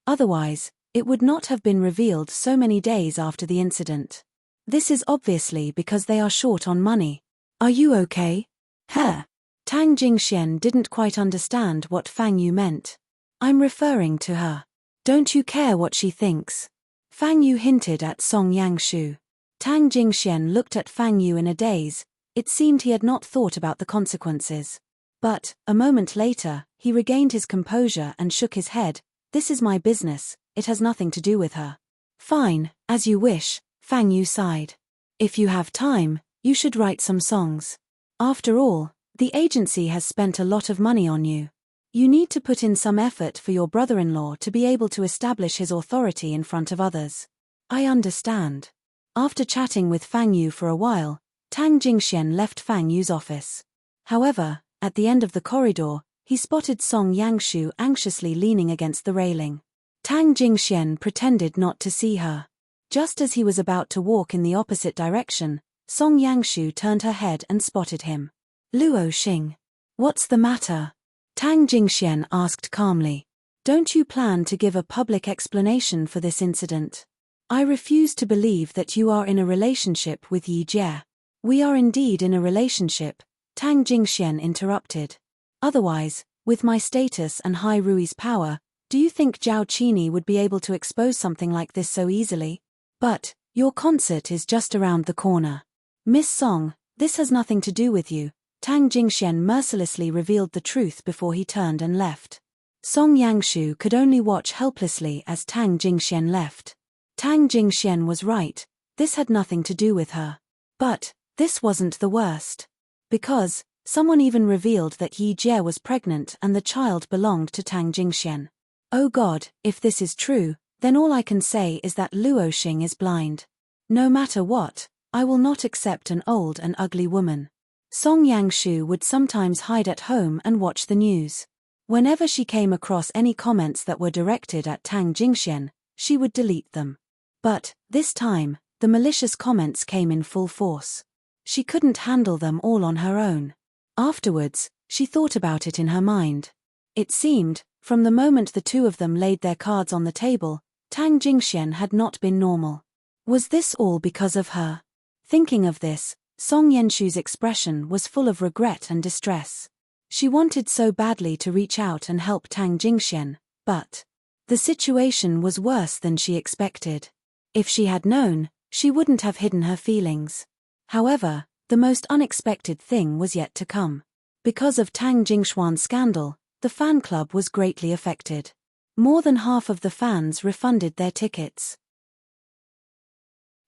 S1: Otherwise, it would not have been revealed so many days after the incident. This is obviously because they are short on money. Are you okay?" Tang Jingxian didn't quite understand what Fang Yu meant. I'm referring to her. Don't you care what she thinks? Fang Yu hinted at Song Yangshu. Tang Jingxian looked at Fang Yu in a daze. It seemed he had not thought about the consequences. But, a moment later, he regained his composure and shook his head. This is my business, it has nothing to do with her. Fine, as you wish, Fang Yu sighed. If you have time, you should write some songs. After all, the agency has spent a lot of money on you. You need to put in some effort for your brother-in-law to be able to establish his authority in front of others. I understand. After chatting with Fang Yu for a while, Tang Jingxian left Fang Yu's office. However, at the end of the corridor, he spotted Song Yangshu anxiously leaning against the railing. Tang Jingxian pretended not to see her. Just as he was about to walk in the opposite direction, Song Yangshu turned her head and spotted him. Luo Xing. What's the matter? Tang Jingxian asked calmly. Don't you plan to give a public explanation for this incident? I refuse to believe that you are in a relationship with Yi Jie. We are indeed in a relationship, Tang Jingxian interrupted. Otherwise, with my status and Hai Rui's power, do you think Zhao Qini would be able to expose something like this so easily? But, your concert is just around the corner. Miss Song, this has nothing to do with you. Tang Jingxian mercilessly revealed the truth before he turned and left. Song Yangshu could only watch helplessly as Tang Jingxian left. Tang Jingxian was right, this had nothing to do with her. But, this wasn't the worst. Because, someone even revealed that Yi Jie was pregnant and the child belonged to Tang Jingxian. Oh God, if this is true, then all I can say is that Luo Xing is blind. No matter what, I will not accept an old and ugly woman. Song Yangshu would sometimes hide at home and watch the news. Whenever she came across any comments that were directed at Tang Jingxian, she would delete them. But, this time, the malicious comments came in full force. She couldn't handle them all on her own. Afterwards, she thought about it in her mind. It seemed, from the moment the two of them laid their cards on the table, Tang Jingxian had not been normal. Was this all because of her? Thinking of this, Song Yangshu's expression was full of regret and distress. She wanted so badly to reach out and help Tang Jingxian, but the situation was worse than she expected. If she had known, she wouldn't have hidden her feelings. However, the most unexpected thing was yet to come. Because of Tang Jingxuan's scandal, the fan club was greatly affected. More than half of the fans refunded their tickets.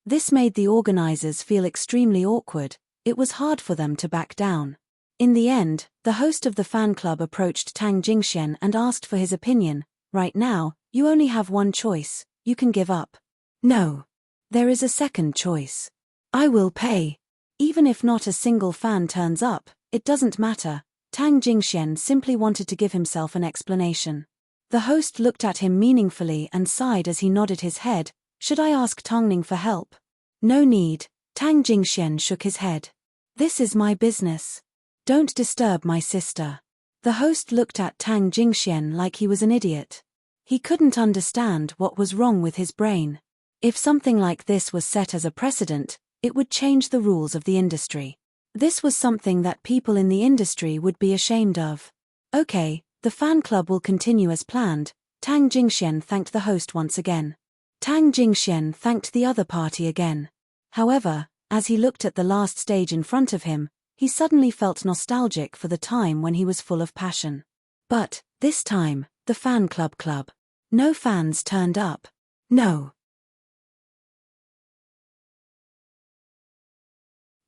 S1: This made the organizers feel extremely awkward. It was hard for them to back down. In the end, the host of the fan club approached Tang Jingxian and asked for his opinion. Right now, you only have one choice, you can give up. No. There is a second choice. I will pay. Even if not a single fan turns up, it doesn't matter. Tang Jingxian simply wanted to give himself an explanation. The host looked at him meaningfully and sighed as he nodded his head. Should I ask Tongning for help? No need, Tang Jingxian shook his head. This is my business. Don't disturb my sister. The host looked at Tang Jingxian like he was an idiot. He couldn't understand what was wrong with his brain. If something like this was set as a precedent, it would change the rules of the industry. This was something that people in the industry would be ashamed of. Okay, the fan club will continue as planned. Tang Jingxian thanked the host once again. Tang Jingxian thanked the other party again. However, as he looked at the last stage in front of him, he suddenly felt nostalgic for the time when he was full of passion. But, this time, the fan club. No fans turned up. No.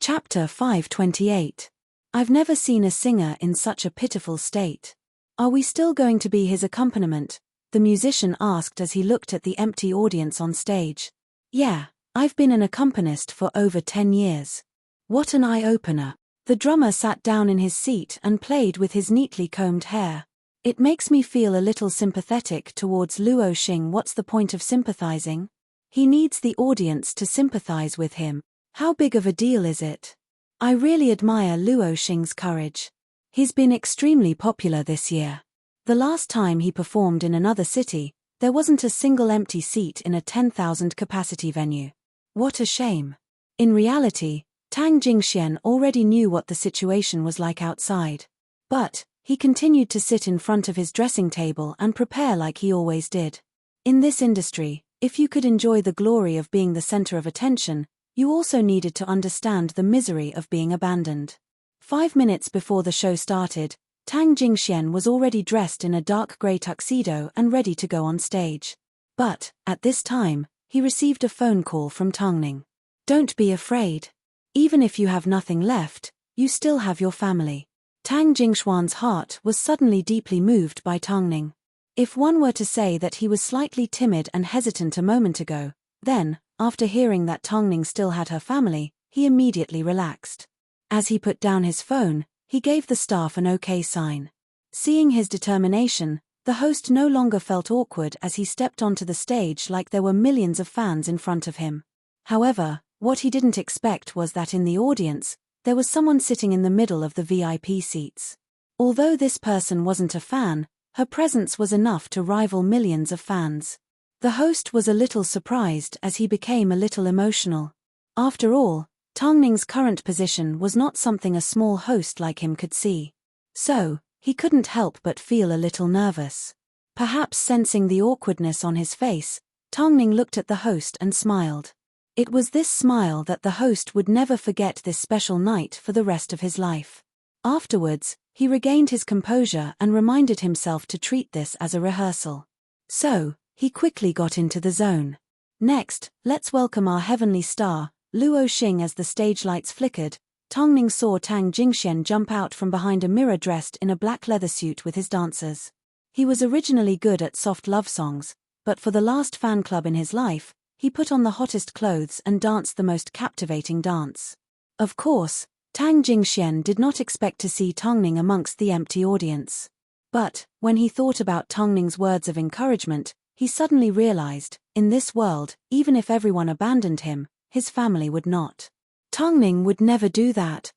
S1: Chapter 528. I've never seen a singer in such a pitiful state. Are we still going to be his accompaniment? The musician asked as he looked at the empty audience on stage. Yeah, I've been an accompanist for over 10 years. What an eye-opener. The drummer sat down in his seat and played with his neatly combed hair. It makes me feel a little sympathetic towards Luo Xing. What's the point of sympathizing? He needs the audience to sympathize with him. How big of a deal is it? I really admire Luo Xing's courage. He's been extremely popular this year. The last time he performed in another city, there wasn't a single empty seat in a 10,000 capacity venue. What a shame. In reality, Tang Jingxian already knew what the situation was like outside. But, He continued to sit in front of his dressing table and prepare like he always did. In this industry, if you could enjoy the glory of being the center of attention, you also needed to understand the misery of being abandoned. 5 minutes before the show started, Tang Jingxian was already dressed in a dark gray tuxedo and ready to go on stage. But, at this time, he received a phone call from Tongning. Don't be afraid. Even if you have nothing left, you still have your family. Tang Jingxuan's heart was suddenly deeply moved by Tongning. If one were to say that he was slightly timid and hesitant a moment ago, then, after hearing that Tongning still had her family, he immediately relaxed. As he put down his phone, he gave the staff an okay sign. Seeing his determination, the host no longer felt awkward as he stepped onto the stage like there were millions of fans in front of him. However, what he didn't expect was that in the audience, there was someone sitting in the middle of the VIP seats. Although this person wasn't a fan, her presence was enough to rival millions of fans. The host was a little surprised as he became a little emotional. After all, Tongning's current position was not something a small host like him could see. So, he couldn't help but feel a little nervous. Perhaps sensing the awkwardness on his face, Tongning looked at the host and smiled. It was this smile that the host would never forget this special night for the rest of his life. Afterwards, he regained his composure and reminded himself to treat this as a rehearsal. So, he quickly got into the zone. Next, let's welcome our heavenly star, Luo Xing. As the stage lights flickered, Tongning saw Tang Jingxian jump out from behind a mirror dressed in a black leather suit with his dancers. He was originally good at soft love songs, but for the last fan club in his life, he put on the hottest clothes and danced the most captivating dance. Of course, Tang Jingxian did not expect to see Tongning amongst the empty audience. But, when he thought about Tongning's words of encouragement, he suddenly realized, in this world, even if everyone abandoned him, his family would not. Tongning would never do that.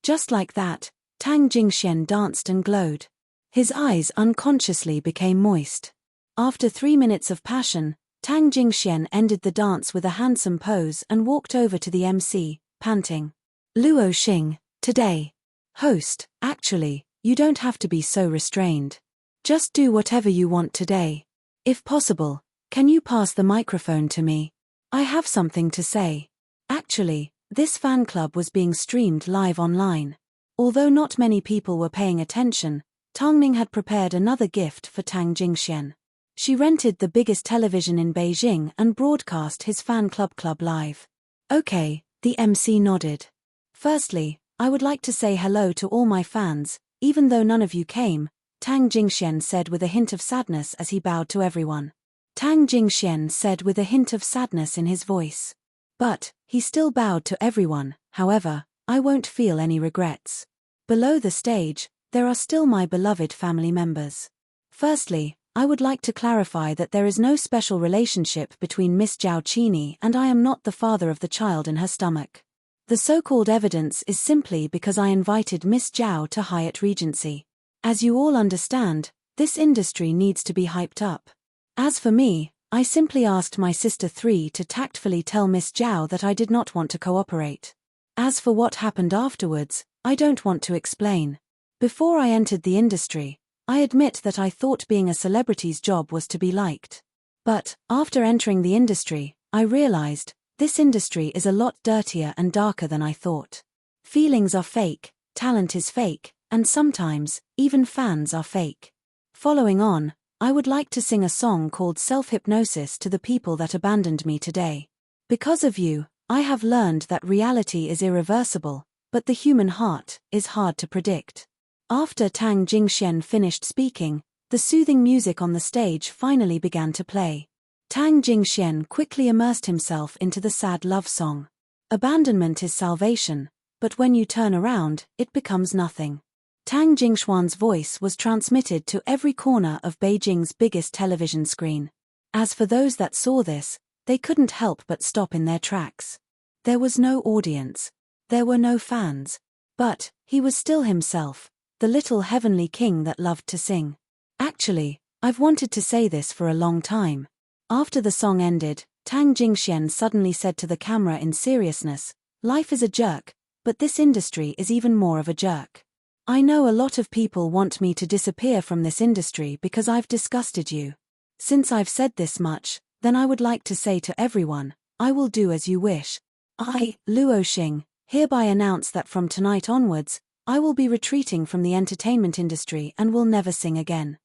S1: Just like that, Tang Jingxian danced and glowed. His eyes unconsciously became moist. After 3 minutes of passion, Tang Jingxian ended the dance with a handsome pose and walked over to the MC, panting. Luo Xing, today. Host, actually, you don't have to be so restrained. Just do whatever you want today. If possible, can you pass the microphone to me? I have something to say. Actually, this fan club was being streamed live online. Although not many people were paying attention, Tongning had prepared another gift for Tang Jingxian. She rented the biggest television in Beijing and broadcast his fan club live. Okay, the MC nodded. Firstly, I would like to say hello to all my fans, even though none of you came, Tang Jingxian said with a hint of sadness as he bowed to everyone. Tang Jingxian said with a hint of sadness in his voice. But, he still bowed to everyone. However, I won't feel any regrets. Below the stage, there are still my beloved family members. Firstly, I would like to clarify that there is no special relationship between Miss Zhao Qini and I am not the father of the child in her stomach. The so-called evidence is simply because I invited Miss Zhao to Hyatt Regency. As you all understand, this industry needs to be hyped up. As for me, I simply asked my sister 3 to tactfully tell Miss Zhao that I did not want to cooperate. As for what happened afterwards, I don't want to explain. Before I entered the industry, I admit that I thought being a celebrity's job was to be liked. But, after entering the industry, I realized, this industry is a lot dirtier and darker than I thought. Feelings are fake, talent is fake, and sometimes, even fans are fake. Following on, I would like to sing a song called Self-Hypnosis to the people that abandoned me today. Because of you, I have learned that reality is irreversible, but the human heart is hard to predict. After Tang Jingxian finished speaking, the soothing music on the stage finally began to play. Tang Jingxian quickly immersed himself into the sad love song. Abandonment is salvation, but when you turn around, it becomes nothing. Tang Jingxuan's voice was transmitted to every corner of Beijing's biggest television screen. As for those that saw this, they couldn't help but stop in their tracks. There was no audience. There were no fans. But, he was still himself, the little heavenly king that loved to sing. Actually, I've wanted to say this for a long time. After the song ended, Tang Jingxian suddenly said to the camera in seriousness, "Life is a jerk, but this industry is even more of a jerk. I know a lot of people want me to disappear from this industry because I've disgusted you. Since I've said this much, then I would like to say to everyone, I will do as you wish. I, Luo Xing, hereby announce that from tonight onwards, I will be retreating from the entertainment industry and will never sing again.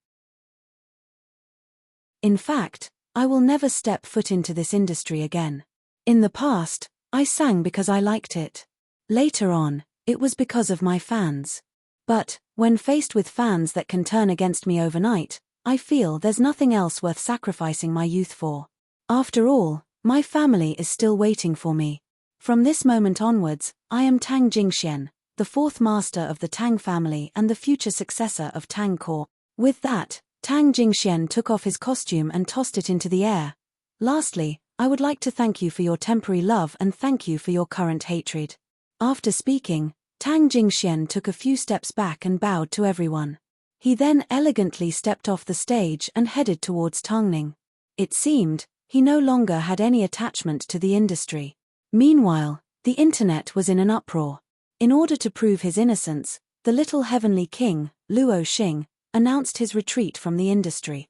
S1: In fact, I will never step foot into this industry again. In the past, I sang because I liked it. Later on, it was because of my fans. But, when faced with fans that can turn against me overnight, I feel there's nothing else worth sacrificing my youth for. After all, my family is still waiting for me. From this moment onwards, I am Tang Jingxian, the fourth master of the Tang family and the future successor of Tang Court. With that, Tang Jingxian took off his costume and tossed it into the air. Lastly, I would like to thank you for your temporary love and thank you for your current hatred. After speaking, Tang Jingxian took a few steps back and bowed to everyone. He then elegantly stepped off the stage and headed towards Tongning. It seemed, he no longer had any attachment to the industry. Meanwhile, the internet was in an uproar. In order to prove his innocence, the little heavenly king, Luo Xing, announced his retreat from the industry.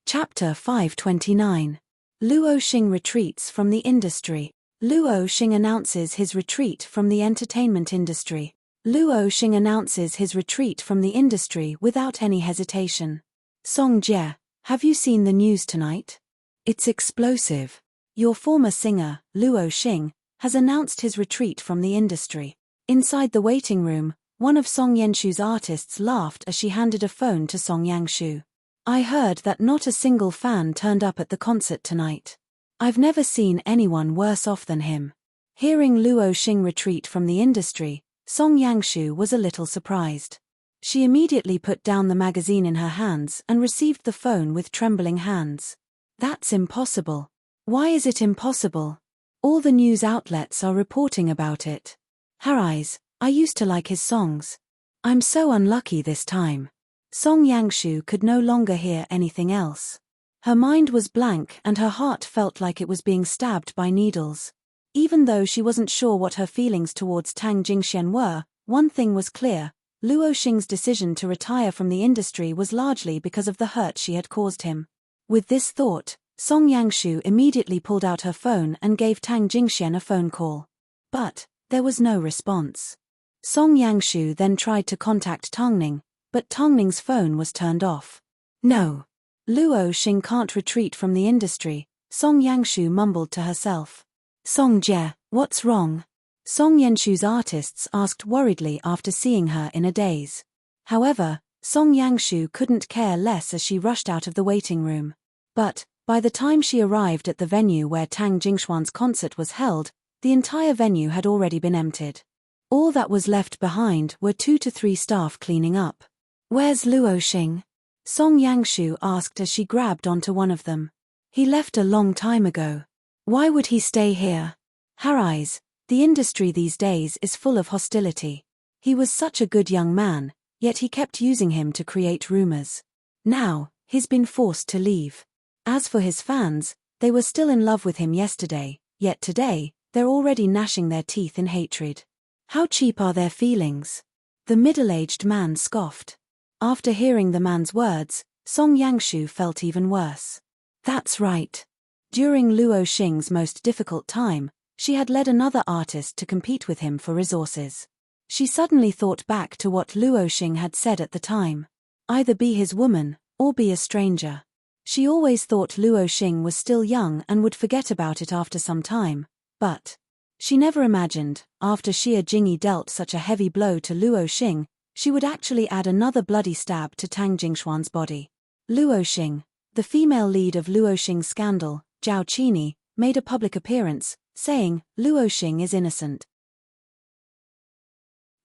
S1: Chapter 529. Luo Xing retreats from the industry. Luo Xing announces his retreat from the entertainment industry. Luo Xing announces his retreat from the industry without any hesitation. Song Jie, have you seen the news tonight? It's explosive. Your former singer, Luo Xing, has announced his retreat from the industry. Inside the waiting room, one of Song Yanshu's artists laughed as she handed a phone to Song Yangshu. I heard that not a single fan turned up at the concert tonight. I've never seen anyone worse off than him. Hearing Luo Xing retreat from the industry, Song Yangshu was a little surprised. She immediately put down the magazine in her hands and received the phone with trembling hands. That's impossible. Why is it impossible? All the news outlets are reporting about it. Harais, I used to like his songs. I'm so unlucky this time. Song Yangshu could no longer hear anything else. Her mind was blank and her heart felt like it was being stabbed by needles. Even though she wasn't sure what her feelings towards Tang Jingxian were, one thing was clear: Luo Xing's decision to retire from the industry was largely because of the hurt she had caused him. With this thought, Song Yangshu immediately pulled out her phone and gave Tang Jingxian a phone call. But there was no response. Song Yangshu then tried to contact Tongning, but Tongning's phone was turned off. No. Luo Xing can't retreat from the industry, Song Yangshu mumbled to herself. Song Jie, what's wrong? Song Yanshu's artists asked worriedly after seeing her in a daze. However, Song Yangshu couldn't care less as she rushed out of the waiting room. But, by the time she arrived at the venue where Tang Jingxuan's concert was held, the entire venue had already been emptied. All that was left behind were 2 to 3 staff cleaning up. Where's Luo Xing? Song Yangshu asked as she grabbed onto one of them. He left a long time ago. Why would he stay here? Harais, the industry these days is full of hostility. He was such a good young man, yet he kept using him to create rumors. Now, he's been forced to leave. As for his fans, they were still in love with him yesterday, yet today, they're already gnashing their teeth in hatred. How cheap are their feelings? The middle-aged man scoffed. After hearing the man's words, Song Yangshu felt even worse. That's right. During Luo Xing's most difficult time, she had led another artist to compete with him for resources. She suddenly thought back to what Luo Xing had said at the time. Either be his woman, or be a stranger. She always thought Luo Xing was still young and would forget about it after some time, but she never imagined, after Xia Jingyi dealt such a heavy blow to Luo Xing, she would actually add another bloody stab to Tang Jingxuan's body. Luo Xing, the female lead of Luo Xing's scandal, Zhao Qini, made a public appearance, saying, Luo Xing is innocent.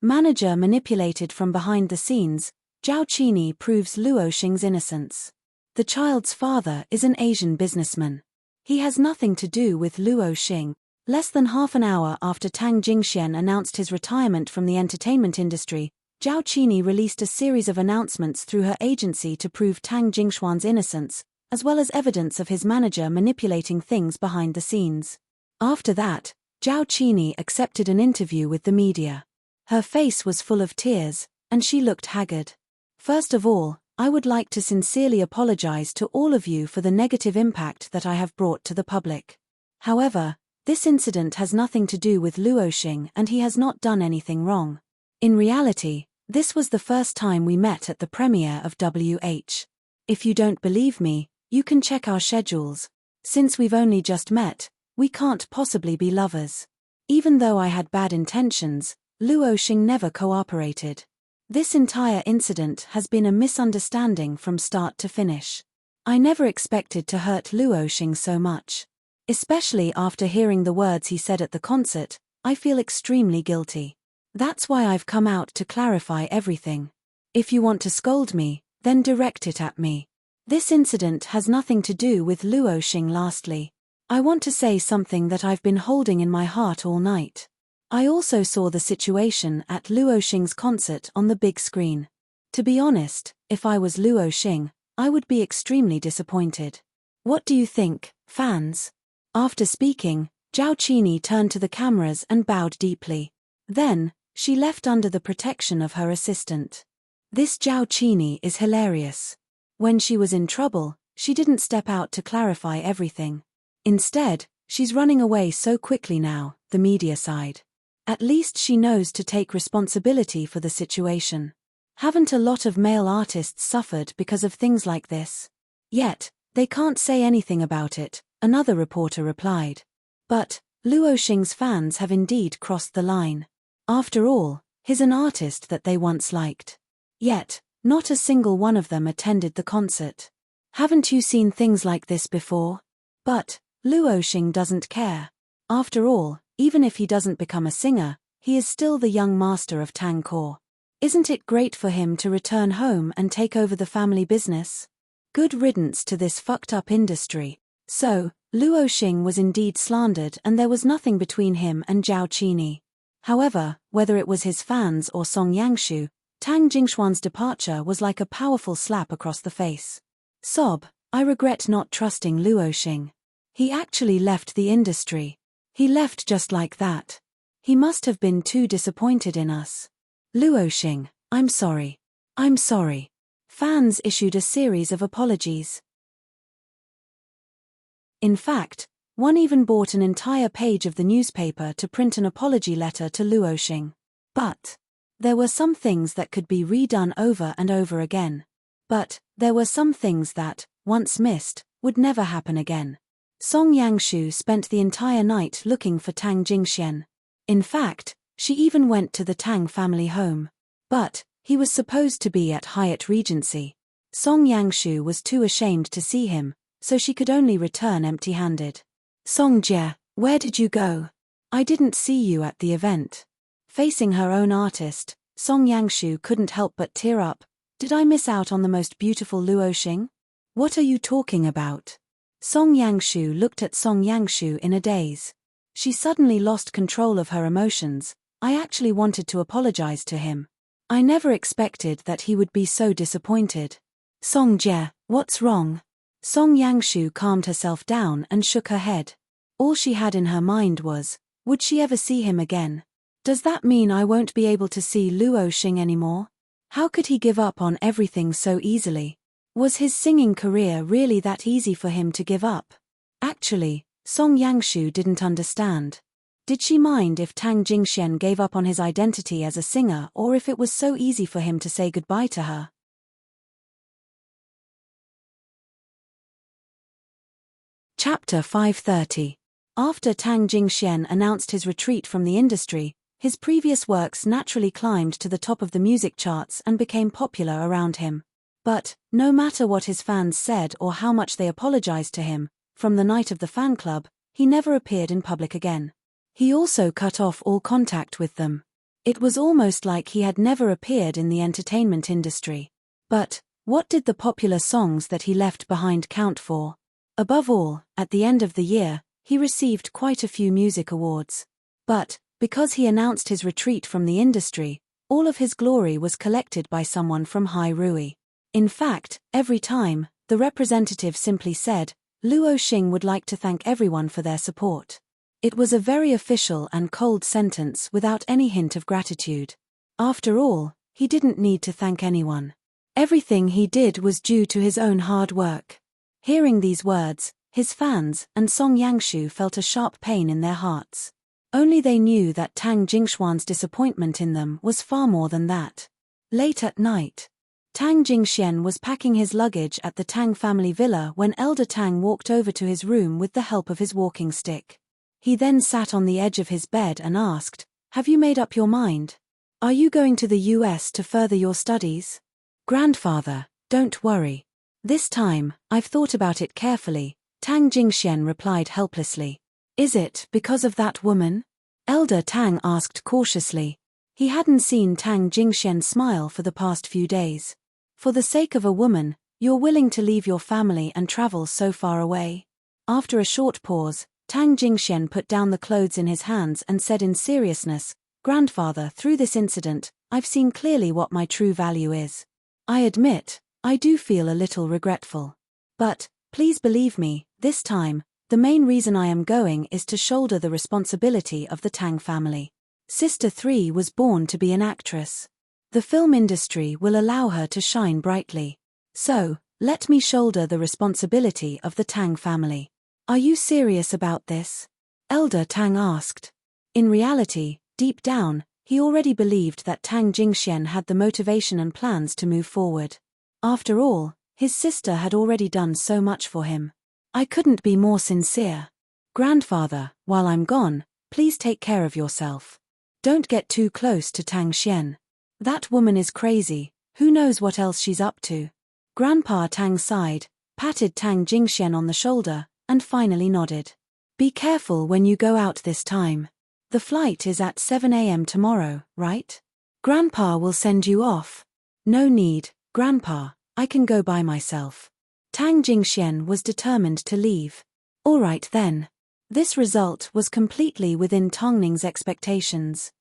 S1: Manager manipulated from behind the scenes, Zhao Qini proves Luo Xing's innocence. The child's father is an Asian businessman. He has nothing to do with Luo Xing. Less than half an hour after Tang Jingxian announced his retirement from the entertainment industry, Zhao Qini released a series of announcements through her agency to prove Tang Jingxuan's innocence, as well as evidence of his manager manipulating things behind the scenes. After that, Zhao Qini accepted an interview with the media. Her face was full of tears, and she looked haggard. First of all, I would like to sincerely apologize to all of you for the negative impact that I have brought to the public. However, this incident has nothing to do with Luoxing and he has not done anything wrong. In reality, this was the first time we met at the premiere of WH. If you don't believe me, you can check our schedules. Since we've only just met, we can't possibly be lovers. Even though I had bad intentions, Luoxing never cooperated. This entire incident has been a misunderstanding from start to finish. I never expected to hurt Luoxing so much. Especially after hearing the words he said at the concert, I feel extremely guilty. That's why I've come out to clarify everything. If you want to scold me, then direct it at me. This incident has nothing to do with Luoxing. Lastly, I want to say something that I've been holding in my heart all night. I also saw the situation at Luoxing's concert on the big screen. To be honest, if I was Luoxing, I would be extremely disappointed. What do you think, fans? After speaking, Zhao Qini turned to the cameras and bowed deeply. Then, she left under the protection of her assistant. This Zhao Qini is hilarious. When she was in trouble, she didn't step out to clarify everything. Instead, she's running away so quickly now, the media side. At least she knows to take responsibility for the situation. Haven't a lot of male artists suffered because of things like this? Yet, they can't say anything about it, another reporter replied. But, Luoxing's fans have indeed crossed the line. After all, he's an artist that they once liked. Yet, not a single one of them attended the concert. Haven't you seen things like this before? But, Luoxing doesn't care. After all, even if he doesn't become a singer, he is still the young master of Tang Core. Isn't it great for him to return home and take over the family business? Good riddance to this fucked up industry. So, Luoxing was indeed slandered and there was nothing between him and Zhao Qini. However, whether it was his fans or Song Yangshu, Tang Jingxuan's departure was like a powerful slap across the face. Sob, I regret not trusting Luoxing. He actually left the industry. He left just like that. He must have been too disappointed in us. Luoxing, I'm sorry. I'm sorry. Fans issued a series of apologies. In fact, one even bought an entire page of the newspaper to print an apology letter to Luoxing. But there were some things that could be redone over and over again. But there were some things that, once missed, would never happen again. Song Yangshu spent the entire night looking for Tang Jingxian. In fact, she even went to the Tang family home. But he was supposed to be at Hyatt Regency. Song Yangshu was too ashamed to see him, so she could only return empty-handed. Song Jie, where did you go? I didn't see you at the event. Facing her own artist, Song Yangshu couldn't help but tear up. Did I miss out on the most beautiful Luoxing? What are you talking about? Song Yangshu looked at Song Yangshu in a daze. She suddenly lost control of her emotions. I actually wanted to apologize to him. I never expected that he would be so disappointed. Song Jie, what's wrong? Song Yangshu calmed herself down and shook her head. All she had in her mind was, would she ever see him again? Does that mean I won't be able to see Luoxing anymore? How could he give up on everything so easily? Was his singing career really that easy for him to give up? Actually, Song Yangshu didn't understand. Did she mind if Tang Jingxian gave up on his identity as a singer or if it was so easy for him to say goodbye to her? Chapter 530. After Tang Jingxian announced his retreat from the industry, his previous works naturally climbed to the top of the music charts and became popular around him. But, no matter what his fans said or how much they apologized to him, from the night of the fan club, he never appeared in public again. He also cut off all contact with them. It was almost like he had never appeared in the entertainment industry. But, what did the popular songs that he left behind count for? Above all, at the end of the year, he received quite a few music awards. But, because he announced his retreat from the industry, all of his glory was collected by someone from Hai Rui. In fact, every time, the representative simply said, Luoxing would like to thank everyone for their support. It was a very official and cold sentence without any hint of gratitude. After all, he didn't need to thank anyone. Everything he did was due to his own hard work. Hearing these words, his fans and Song Yangshu felt a sharp pain in their hearts. Only they knew that Tang Jingxuan's disappointment in them was far more than that. Late at night, Tang Jingxian was packing his luggage at the Tang family villa when Elder Tang walked over to his room with the help of his walking stick. He then sat on the edge of his bed and asked, "Have you made up your mind? Are you going to the US to further your studies?" "Grandfather, don't worry. This time, I've thought about it carefully," Tang Jingxian replied helplessly. "Is it because of that woman?" Elder Tang asked cautiously. He hadn't seen Tang Jingxian smile for the past few days. "For the sake of a woman, you're willing to leave your family and travel so far away?" After a short pause, Tang Jingxian put down the clothes in his hands and said in seriousness, "Grandfather, through this incident, I've seen clearly what my true value is. I admit, I do feel a little regretful. But, please believe me, this time, the main reason I am going is to shoulder the responsibility of the Tang family. Sister 3 was born to be an actress. The film industry will allow her to shine brightly. So, let me shoulder the responsibility of the Tang family." "Are you serious about this?" Elder Tang asked. In reality, deep down, he already believed that Tang Jingxian had the motivation and plans to move forward. After all, his sister had already done so much for him. "I couldn't be more sincere. Grandfather, while I'm gone, please take care of yourself. Don't get too close to Tang Xian. That woman is crazy, who knows what else she's up to." Grandpa Tang sighed, patted Tang Jingxian on the shoulder, and finally nodded. "Be careful when you go out this time. The flight is at 7 a.m. tomorrow, right? Grandpa will send you off." "No need, Grandpa, I can go by myself." Tang Jingxian was determined to leave. "All right then." This result was completely within Tongning's expectations.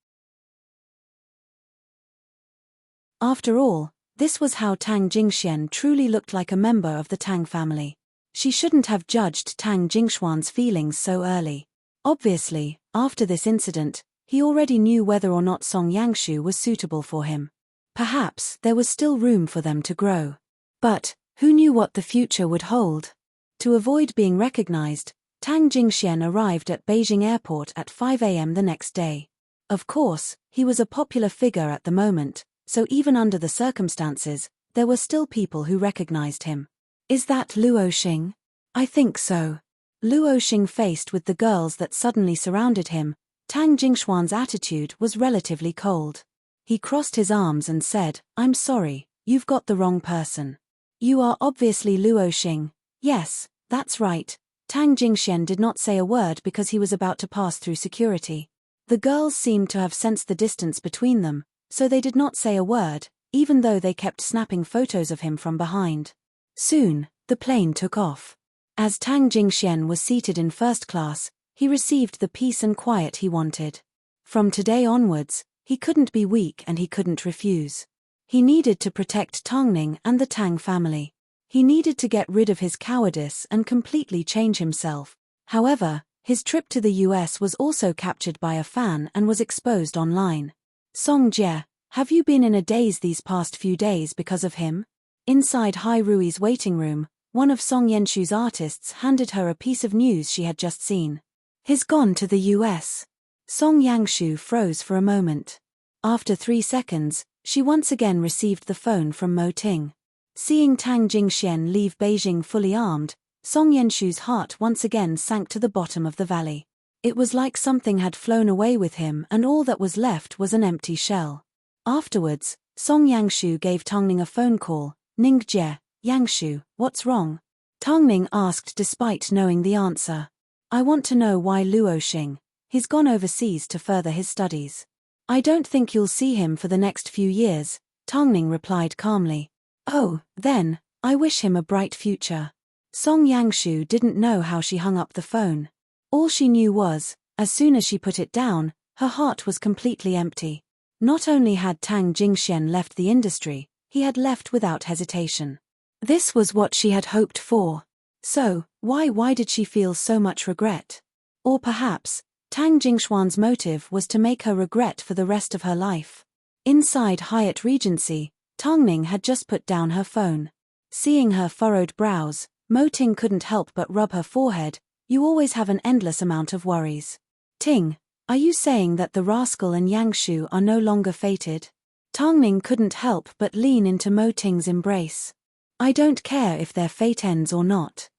S1: After all, this was how Tang Jingxian truly looked like a member of the Tang family. She shouldn't have judged Tang Jingxuan's feelings so early. Obviously, after this incident, he already knew whether or not Song Yangshu was suitable for him. Perhaps there was still room for them to grow. But, who knew what the future would hold? To avoid being recognized, Tang Jingxian arrived at Beijing Airport at 5 a.m. the next day. Of course, he was a popular figure at the moment, so even under the circumstances, there were still people who recognized him. "Is that Luo Xing?" "I think so." Luo Xing faced with the girls that suddenly surrounded him, Tang Jingxuan's attitude was relatively cold. He crossed his arms and said, "I'm sorry, you've got the wrong person. You are obviously Luo Xing." "Yes, that's right." Tang Jingxian did not say a word because he was about to pass through security. The girls seemed to have sensed the distance between them, so they did not say a word, even though they kept snapping photos of him from behind. Soon, the plane took off. As Tang Jingxian was seated in first class, he received the peace and quiet he wanted. From today onwards, he couldn't be weak and he couldn't refuse. He needed to protect Tongning and the Tang family. He needed to get rid of his cowardice and completely change himself. However, his trip to the US was also captured by a fan and was exposed online. "Song Jie, have you been in a daze these past few days because of him?" Inside Hai Rui's waiting room, one of Song Yenshu's artists handed her a piece of news she had just seen. "He's gone to the US." Song Yangshu froze for a moment. After 3 seconds, she once again received the phone from Mo Ting. Seeing Tang Jingxian leave Beijing fully armed, Song Yenshu's heart once again sank to the bottom of the valley. It was like something had flown away with him and all that was left was an empty shell. Afterwards, Song Yangshu gave Tongning a phone call. "Ning Jie, Yangshu, what's wrong?" Tongning asked despite knowing the answer. "I want to know why Luo Xing. He's gone overseas to further his studies. I don't think you'll see him for the next few years," Tongning replied calmly. "Oh, then, I wish him a bright future." Song Yangshu didn't know how she hung up the phone. All she knew was, as soon as she put it down, her heart was completely empty. Not only had Tang Jingxian left the industry, he had left without hesitation. This was what she had hoped for. So, why did she feel so much regret? Or perhaps, Tang Jingxuan's motive was to make her regret for the rest of her life. Inside Hyatt Regency, Tongning had just put down her phone. Seeing her furrowed brows, Mo Ting couldn't help but rub her forehead. You always have an endless amount of worries. Ting, are you saying that the rascal and Yangshu are no longer fated? Tongning couldn't help but lean into Mo Ting's embrace. I don't care if their fate ends or not.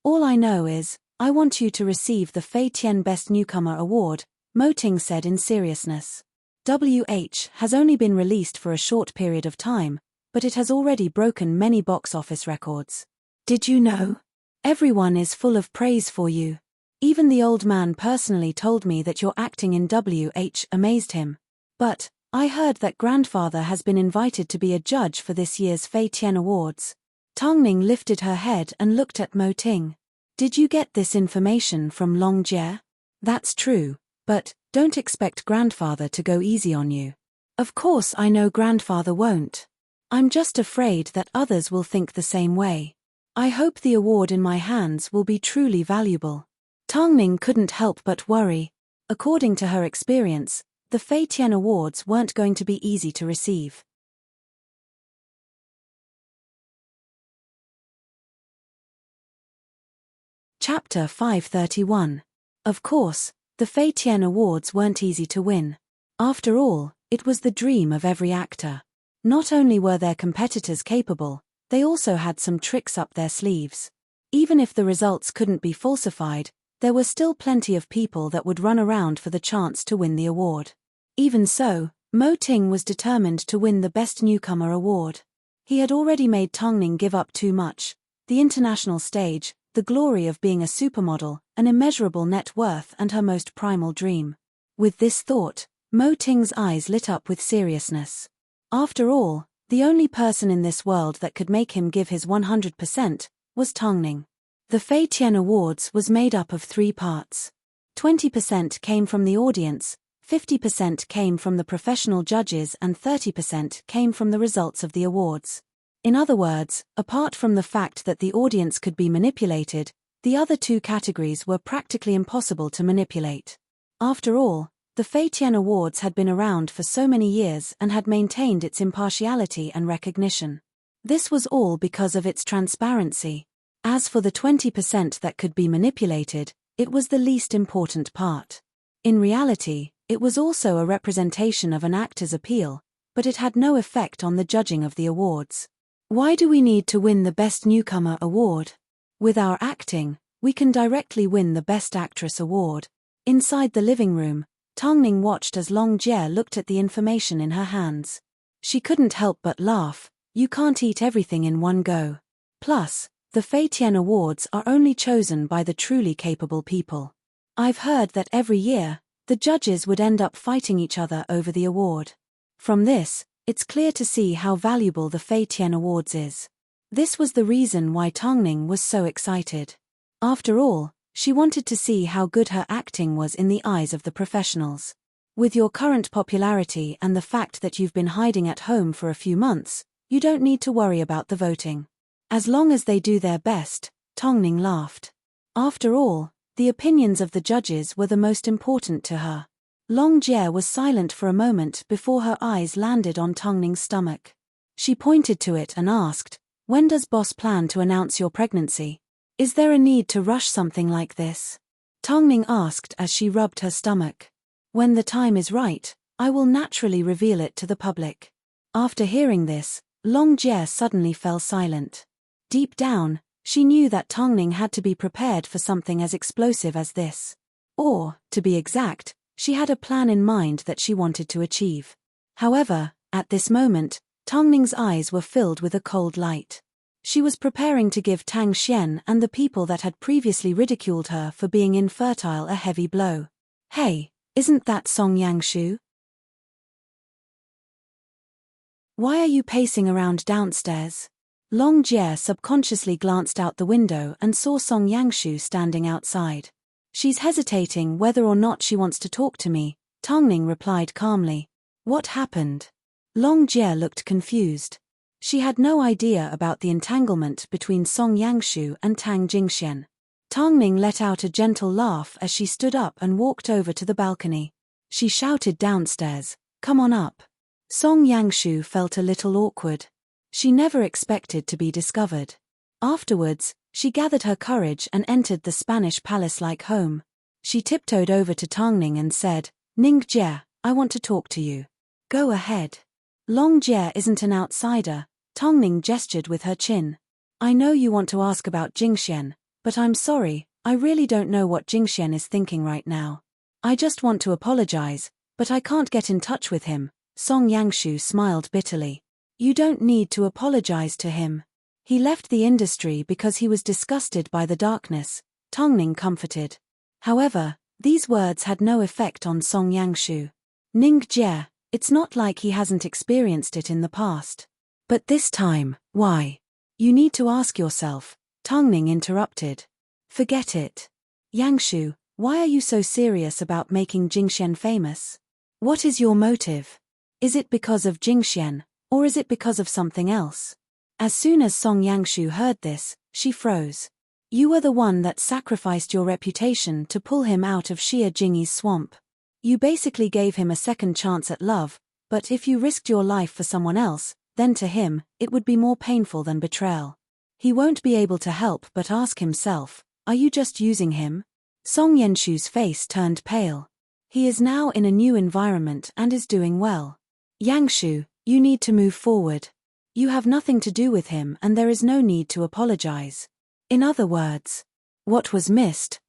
S1: All I know is, I want you to receive the Fei Tian Best Newcomer Award, Mo Ting said in seriousness. WH has only been released for a short period of time, but it has already broken many box office records. Did you know? Everyone is full of praise for you. Even the old man personally told me that your acting in WH amazed him. But, I heard that grandfather has been invited to be a judge for this year's Fei Tian Awards. Tongning lifted her head and looked at Mo Ting. Did you get this information from Long Jie? That's true, but don't expect grandfather to go easy on you. Of course I know grandfather won't. I'm just afraid that others will think the same way. I hope the award in my hands will be truly valuable. Tongning couldn't help but worry. According to her experience, the Fei Tian Awards weren't going to be easy to receive. Chapter 531. Of course, the Fei Tian Awards weren't easy to win. After all, it was the dream of every actor. Not only were their competitors capable, they also had some tricks up their sleeves. Even if the results couldn't be falsified, there were still plenty of people that would run around for the chance to win the award. Even so, Mo Ting was determined to win the Best Newcomer Award. He had already made Tongning give up too much: the international stage, the glory of being a supermodel, an immeasurable net worth, and her most primal dream. With this thought, Mo Ting's eyes lit up with seriousness. After all, the only person in this world that could make him give his 100% was Tongning. The Fei Tian Awards was made up of 3 parts. 20% came from the audience, 50% came from the professional judges, and 30% came from the results of the awards. In other words, apart from the fact that the audience could be manipulated, the other 2 categories were practically impossible to manipulate. After all, the Fei Tian Awards had been around for so many years and had maintained its impartiality and recognition. This was all because of its transparency. As for the 20% that could be manipulated, it was the least important part. In reality, it was also a representation of an actor's appeal, but it had no effect on the judging of the awards. Why do we need to win the Best Newcomer Award? With our acting, we can directly win the Best Actress Award. Inside the living room, Tongning watched as Long Jie looked at the information in her hands. She couldn't help but laugh. You can't eat everything in one go. Plus, the Fei Tian Awards are only chosen by the truly capable people. I've heard that every year, the judges would end up fighting each other over the award. From this, it's clear to see how valuable the Fei Tian Awards is. This was the reason why Tongning was so excited. After all, she wanted to see how good her acting was in the eyes of the professionals. With your current popularity and the fact that you've been hiding at home for a few months, you don't need to worry about the voting. As long as they do their best, Tongning laughed. After all, the opinions of the judges were the most important to her. Long Jie was silent for a moment before her eyes landed on Tongning's stomach. She pointed to it and asked, "When does boss plan to announce your pregnancy? Is there a need to rush something like this?" Tongning asked as she rubbed her stomach. "When the time is right, I will naturally reveal it to the public." After hearing this, Long Jie suddenly fell silent. Deep down, she knew that Tongning had to be prepared for something as explosive as this. Or, to be exact, she had a plan in mind that she wanted to achieve. However, at this moment, Tongning's eyes were filled with a cold light. She was preparing to give Tang Xian and the people that had previously ridiculed her for being infertile a heavy blow. "Hey, isn't that Song Yangshu? Why are you pacing around downstairs?" Long Jie subconsciously glanced out the window and saw Song Yangshu standing outside. "She's hesitating whether or not she wants to talk to me," Tongning replied calmly. "What happened?" Long Jie looked confused. She had no idea about the entanglement between Song Yangshu and Tang Jingxian. Tang Ning let out a gentle laugh as she stood up and walked over to the balcony. She shouted downstairs, "Come on up." Song Yangshu felt a little awkward. She never expected to be discovered. Afterwards, she gathered her courage and entered the Spanish palace-like home. She tiptoed over to Tang Ning and said, "Ning Jie, I want to talk to you." "Go ahead." "Long Jie isn't an outsider," Tang Ning gestured with her chin. "I know you want to ask about Jingxian, but I'm sorry, I really don't know what Jingxian is thinking right now. I just want to apologize, but I can't get in touch with him." Song Yangshu smiled bitterly. "You don't need to apologize to him. He left the industry because he was disgusted by the darkness," Tang Ning comforted. However, these words had no effect on Song Yangshu. "Ning Jie, it's not like he hasn't experienced it in the past. But this time, why? You need to ask yourself," Tang Ning interrupted. "Forget it. Yangshu, why are you so serious about making Jingxian famous? What is your motive? Is it because of Jingxian, or is it because of something else?" As soon as Song Yangshu heard this, she froze. "You were the one that sacrificed your reputation to pull him out of Xia Jingyi's swamp. You basically gave him a second chance at love, but if you risked your life for someone else, then to him, it would be more painful than betrayal. He won't be able to help but ask himself, are you just using him?" Song Yangshu's face turned pale. He is now in a new environment and is doing well. "Yangshu, you need to move forward. You have nothing to do with him and there is no need to apologize. In other words, what was missed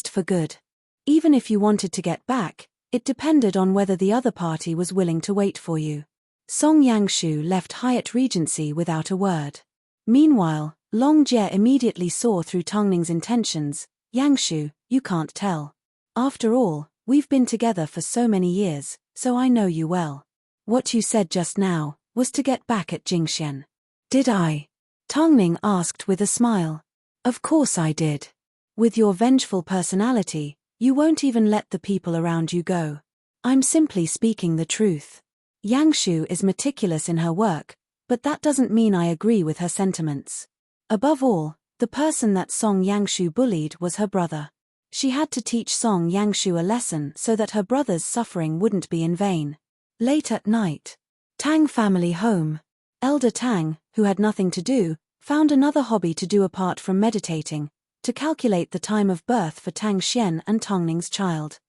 S1: for good. Even if you wanted to get back, it depended on whether the other party was willing to wait for you." Song Yangshu left Hyatt Regency without a word. Meanwhile, Long Jie immediately saw through Tang Ning's intentions. "Yangshu, you can't tell. After all, we've been together for so many years, so I know you well. What you said just now was to get back at Jingxian." "Did I?" Tang Ning asked with a smile. "Of course I did. With your vengeful personality, you won't even let the people around you go. I'm simply speaking the truth. Yangshu is meticulous in her work, but that doesn't mean I agree with her sentiments. Above all, the person that Song Yangshu bullied was her brother. She had to teach Song Yangshu a lesson so that her brother's suffering wouldn't be in vain." Late at night. Tang family home. Elder Tang, who had nothing to do, found another hobby to do apart from meditating, to calculate the time of birth for Tang Xian and Tang Ning's child.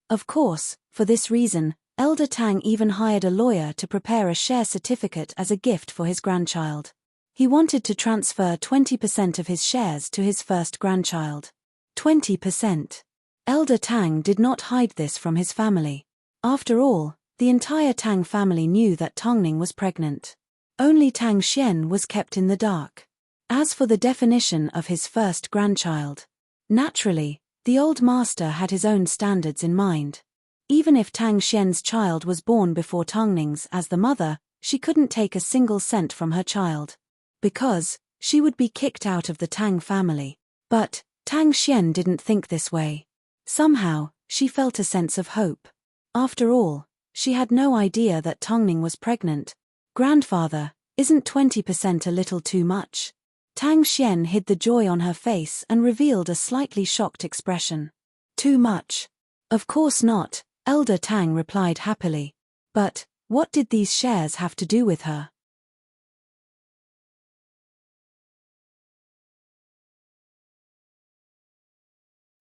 S1: Of course, for this reason, Elder Tang even hired a lawyer to prepare a share certificate as a gift for his grandchild. He wanted to transfer 20% of his shares to his first grandchild. 20%. Elder Tang did not hide this from his family. After all, the entire Tang family knew that Tang Ning was pregnant. Only Tang Xian was kept in the dark. As for the definition of his first grandchild, naturally, the old master had his own standards in mind. Even if Tang Xian's child was born before Tang Ning's as the mother, she couldn't take a single cent from her child. Because, she would be kicked out of the Tang family. But, Tang Xian didn't think this way. Somehow, she felt a sense of hope. After all, she had no idea that Tang Ning was pregnant. "Grandfather, isn't 20% a little too much?" Tang Xian hid the joy on her face and revealed a slightly shocked expression. "Too much? Of course not," Elder Tang replied happily. "But, what did these shares have to do with her?"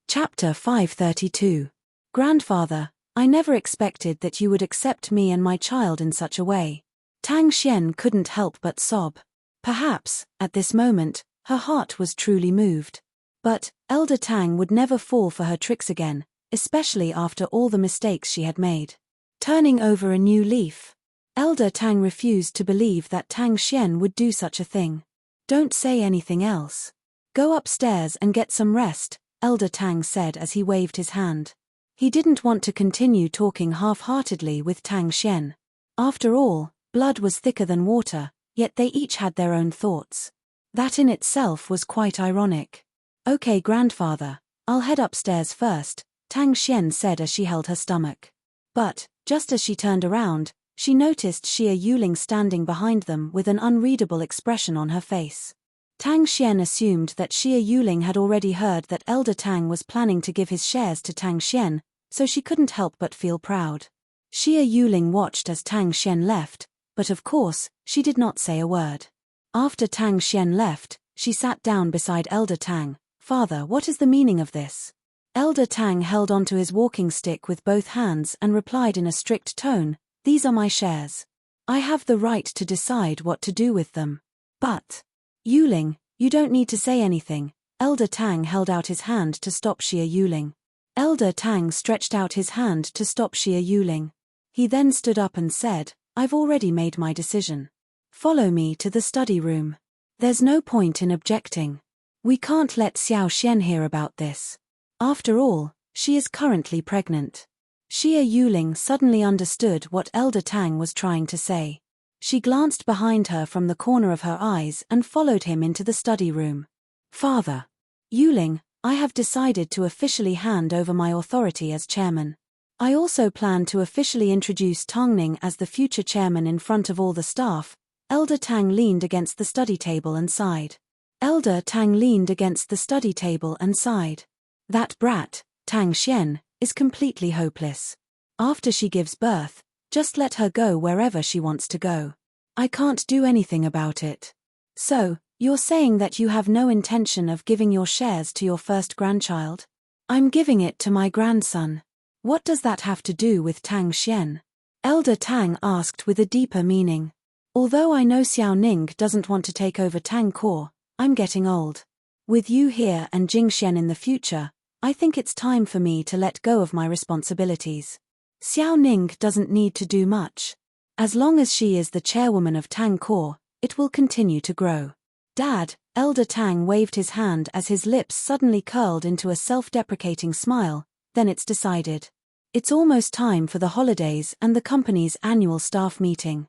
S1: Chapter 532. Grandfather, I never expected that you would accept me and my child in such a way. Tang Xian couldn't help but sob. Perhaps, at this moment, her heart was truly moved. But, Elder Tang would never fall for her tricks again, especially after all the mistakes she had made. Turning over a new leaf. Elder Tang refused to believe that Tang Xian would do such a thing. "Don't say anything else. Go upstairs and get some rest," Elder Tang said as he waved his hand. He didn't want to continue talking half-heartedly with Tang Xian. After all, blood was thicker than water, yet they each had their own thoughts. That in itself was quite ironic. "Okay, grandfather, I'll head upstairs first," Tang Xian said as she held her stomach. But, just as she turned around, she noticed Xia Yuling standing behind them with an unreadable expression on her face. Tang Xian assumed that Xie Yuling had already heard that Elder Tang was planning to give his shares to Tang Xian, so she couldn't help but feel proud. Xie Yuling watched as Tang Xian left, but of course, she did not say a word. After Tang Xian left, she sat down beside Elder Tang. "Father, what is the meaning of this?" Elder Tang held onto his walking stick with both hands and replied in a strict tone, "These are my shares. I have the right to decide what to do with them." "But, Yuling, you don't need to say anything." Elder Tang held out his hand to stop Xie Yuling. Elder Tang stretched out his hand to stop Xie Yuling. He then stood up and said, "I've already made my decision. Follow me to the study room. There's no point in objecting. We can't let Xiao Xian hear about this. After all, she is currently pregnant." Xie Yuling suddenly understood what Elder Tang was trying to say. She glanced behind her from the corner of her eyes and followed him into the study room. "Father. Yuling, I have decided to officially hand over my authority as chairman. I also plan to officially introduce Tongning as the future chairman in front of all the staff." Elder Tang leaned against the study table and sighed. Elder Tang leaned against the study table and sighed. "That brat, Tang Xian, is completely hopeless. After she gives birth, just let her go wherever she wants to go. I can't do anything about it." "So, you're saying that you have no intention of giving your shares to your first grandchild?" "I'm giving it to my grandson." "What does that have to do with Tang Xian?" Elder Tang asked with a deeper meaning. "Although I know Xiao Ning doesn't want to take over Tang Core, I'm getting old. With you here and Jing Xian in the future, I think it's time for me to let go of my responsibilities. Xiao Ning doesn't need to do much. As long as she is the chairwoman of Tang Core, it will continue to grow." "Dad," Elder Tang waved his hand as his lips suddenly curled into a self-deprecating smile. "Then it's decided. It's almost time for the holidays and the company's annual staff meeting.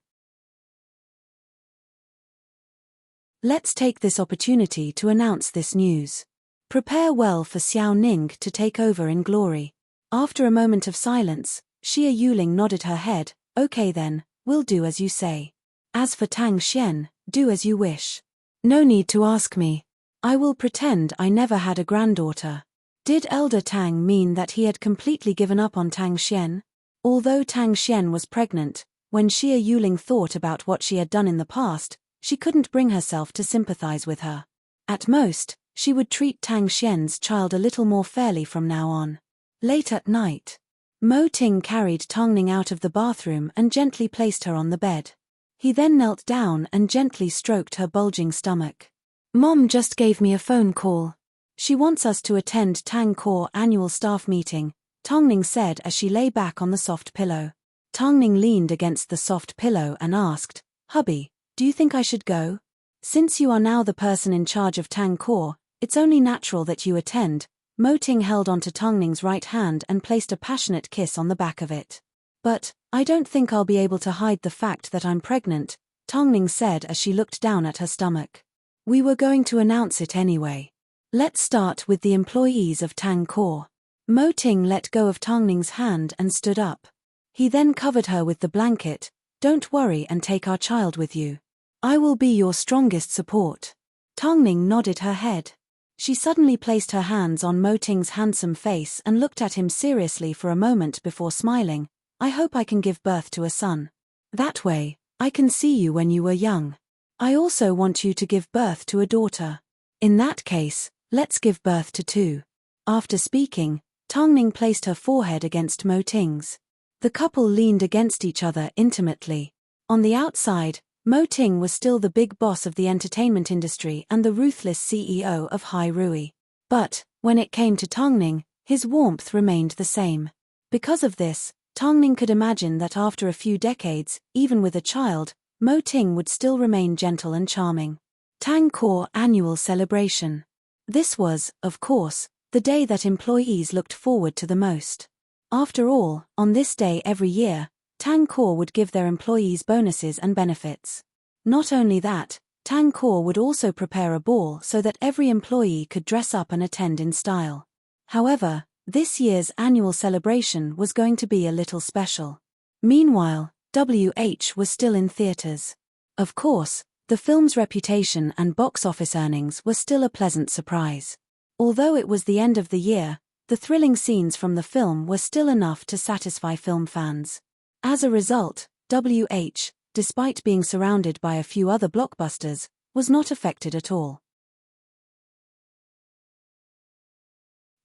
S1: Let's take this opportunity to announce this news. Prepare well for Xiao Ning to take over in glory." After a moment of silence, Xie Yuling nodded her head. "Okay then, we'll do as you say. As for Tang Xian, do as you wish. No need to ask me. I will pretend I never had a granddaughter." Did Elder Tang mean that he had completely given up on Tang Xian? Although Tang Xian was pregnant, when Xie Yuling thought about what she had done in the past, she couldn't bring herself to sympathize with her. At most, she would treat Tang Xian's child a little more fairly from now on. Late at night, Mo Ting carried Tongning out of the bathroom and gently placed her on the bed. He then knelt down and gently stroked her bulging stomach. "Mom just gave me a phone call. She wants us to attend Tang Core annual staff meeting," Tongning said as she lay back on the soft pillow. Tongning leaned against the soft pillow and asked, "Hubby, do you think I should go? Since you are now the person in charge of Tang Core, it's only natural that you attend." Mo Ting held onto Tongning's right hand and placed a passionate kiss on the back of it. "But, I don't think I'll be able to hide the fact that I'm pregnant," Tongning said as she looked down at her stomach. "We were going to announce it anyway. Let's start with the employees of Tang Core." Mo Ting let go of Tongning's hand and stood up. He then covered her with the blanket. "Don't worry and take our child with you. I will be your strongest support." Tongning nodded her head. She suddenly placed her hands on Mo Ting's handsome face and looked at him seriously for a moment before smiling. "I hope I can give birth to a son. That way, I can see you when you were young. I also want you to give birth to a daughter. In that case, let's give birth to two." After speaking, Tongning placed her forehead against Mo Ting's. The couple leaned against each other intimately. On the outside, Mo Ting was still the big boss of the entertainment industry and the ruthless CEO of Hai Rui. But, when it came to Tongning, his warmth remained the same. Because of this, Tongning could imagine that after a few decades, even with a child, Mo Ting would still remain gentle and charming. Tang Core annual celebration. This was, of course, the day that employees looked forward to the most. After all, on this day every year, Tang Core would give their employees bonuses and benefits. Not only that, Tang Core would also prepare a ball so that every employee could dress up and attend in style. However, this year's annual celebration was going to be a little special. Meanwhile, WH was still in theaters. Of course, The film's reputation and box office earnings were still a pleasant surprise. Although it was the end of the year, the thrilling scenes from the film were still enough to satisfy film fans. As a result, WH, despite being surrounded by a few other blockbusters, was not affected at all.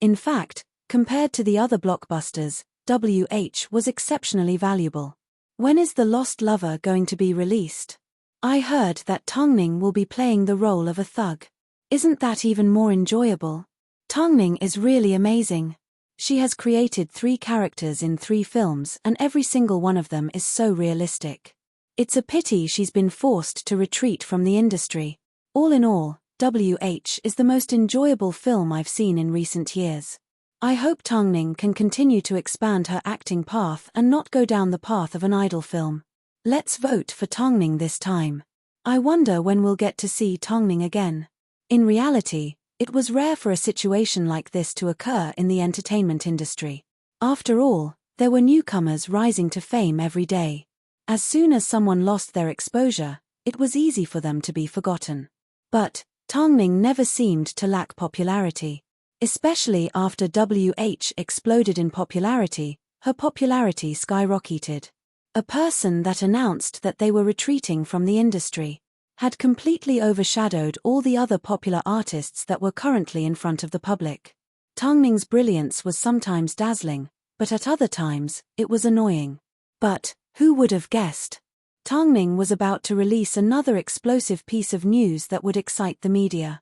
S1: In fact, compared to the other blockbusters, WH was exceptionally valuable. When is The Lost Lover going to be released? I heard that Tongning will be playing the role of a thug. Isn't that even more enjoyable? Tongning is really amazing. She has created 3 characters in 3 films and every single one of them is so realistic. It's a pity she's been forced to retreat from the industry. All in all, WH is the most enjoyable film I've seen in recent years. I hope Tongning can continue to expand her acting path and not go down the path of an idol film. Let's vote for Tongning this time. I wonder when we'll get to see Tongning again. In reality, it was rare for a situation like this to occur in the entertainment industry. After all, there were newcomers rising to fame every day. As soon as someone lost their exposure, it was easy for them to be forgotten. But Tongning never seemed to lack popularity. Especially after WH exploded in popularity, her popularity skyrocketed. A person that announced that they were retreating from the industry had completely overshadowed all the other popular artists that were currently in front of the public. Tongning's brilliance was sometimes dazzling, but at other times, it was annoying. But who would have guessed? Tongning was about to release another explosive piece of news that would excite the media.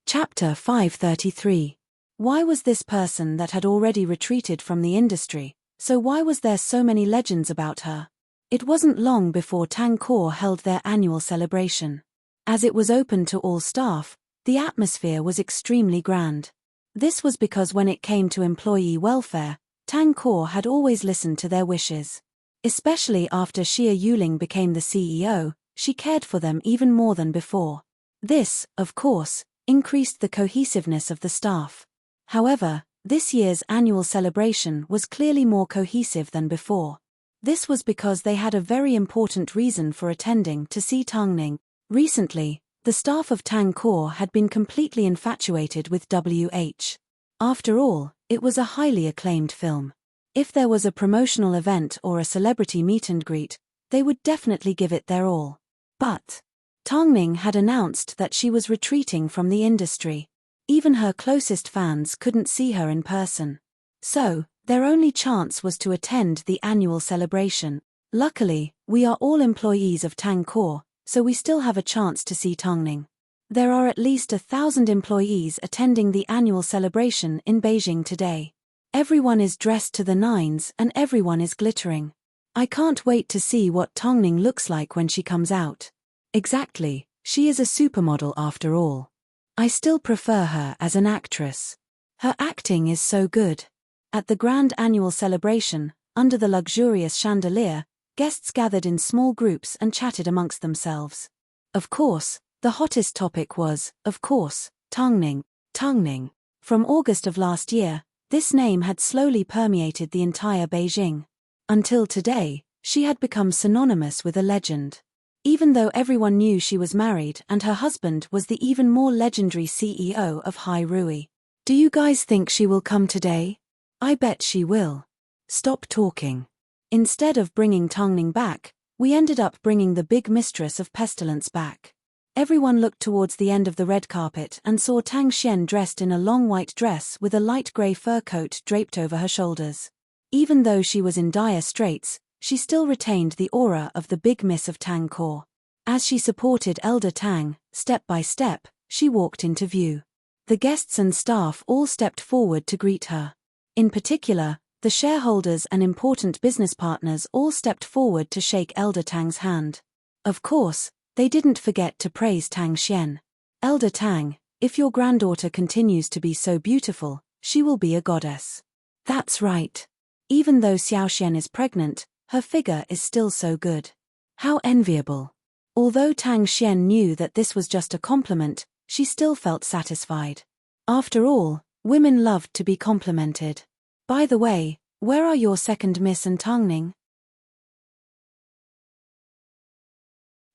S1: Chapter 533. Why was this person that had already retreated from the industry, so why was there so many legends about her? It wasn't long before Tang Core held their annual celebration. As it was open to all staff, the atmosphere was extremely grand. This was because when it came to employee welfare, Tang Core had always listened to their wishes. Especially after Xia Yuling became the CEO, she cared for them even more than before. This, of course, increased the cohesiveness of the staff. However, this year's annual celebration was clearly more cohesive than before. This was because they had a very important reason for attending to see Tongning. Recently, the staff of Tang Core had been completely infatuated with WH. After all, it was a highly acclaimed film. If there was a promotional event or a celebrity meet and greet, they would definitely give it their all. But Tongning had announced that she was retreating from the industry. Even her closest fans couldn't see her in person. So, their only chance was to attend the annual celebration. Luckily, we are all employees of Tang Core, so we still have a chance to see Tongning. There are at least 1,000 employees attending the annual celebration in Beijing today. Everyone is dressed to the nines and everyone is glittering. I can't wait to see what Tongning looks like when she comes out. Exactly, she is a supermodel after all. I still prefer her as an actress. Her acting is so good. At the grand annual celebration, under the luxurious chandelier, guests gathered in small groups and chatted amongst themselves. Of course, the hottest topic was, of course, Tongning. Tongning. From August of last year, this name had slowly permeated the entire Beijing. Until today, she had become synonymous with a legend. Even though everyone knew she was married and her husband was the even more legendary CEO of Hai Rui. Do you guys think she will come today? I bet she will. Stop talking. Instead of bringing Tongning back, we ended up bringing the big mistress of pestilence back. Everyone looked towards the end of the red carpet and saw Tang Xian dressed in a long white dress with a light grey fur coat draped over her shoulders. Even though she was in dire straits, she still retained the aura of the big miss of Tang Core. As she supported Elder Tang, step by step, she walked into view. The guests and staff all stepped forward to greet her. In particular, the shareholders and important business partners all stepped forward to shake Elder Tang's hand. Of course, they didn't forget to praise Tang Xian. Elder Tang, if your granddaughter continues to be so beautiful, she will be a goddess. That's right. Even though Xiao Xian is pregnant, her figure is still so good. How enviable. Although Tang Xian knew that this was just a compliment, she still felt satisfied. After all, women loved to be complimented. By the way, where are your second Miss and Tangning?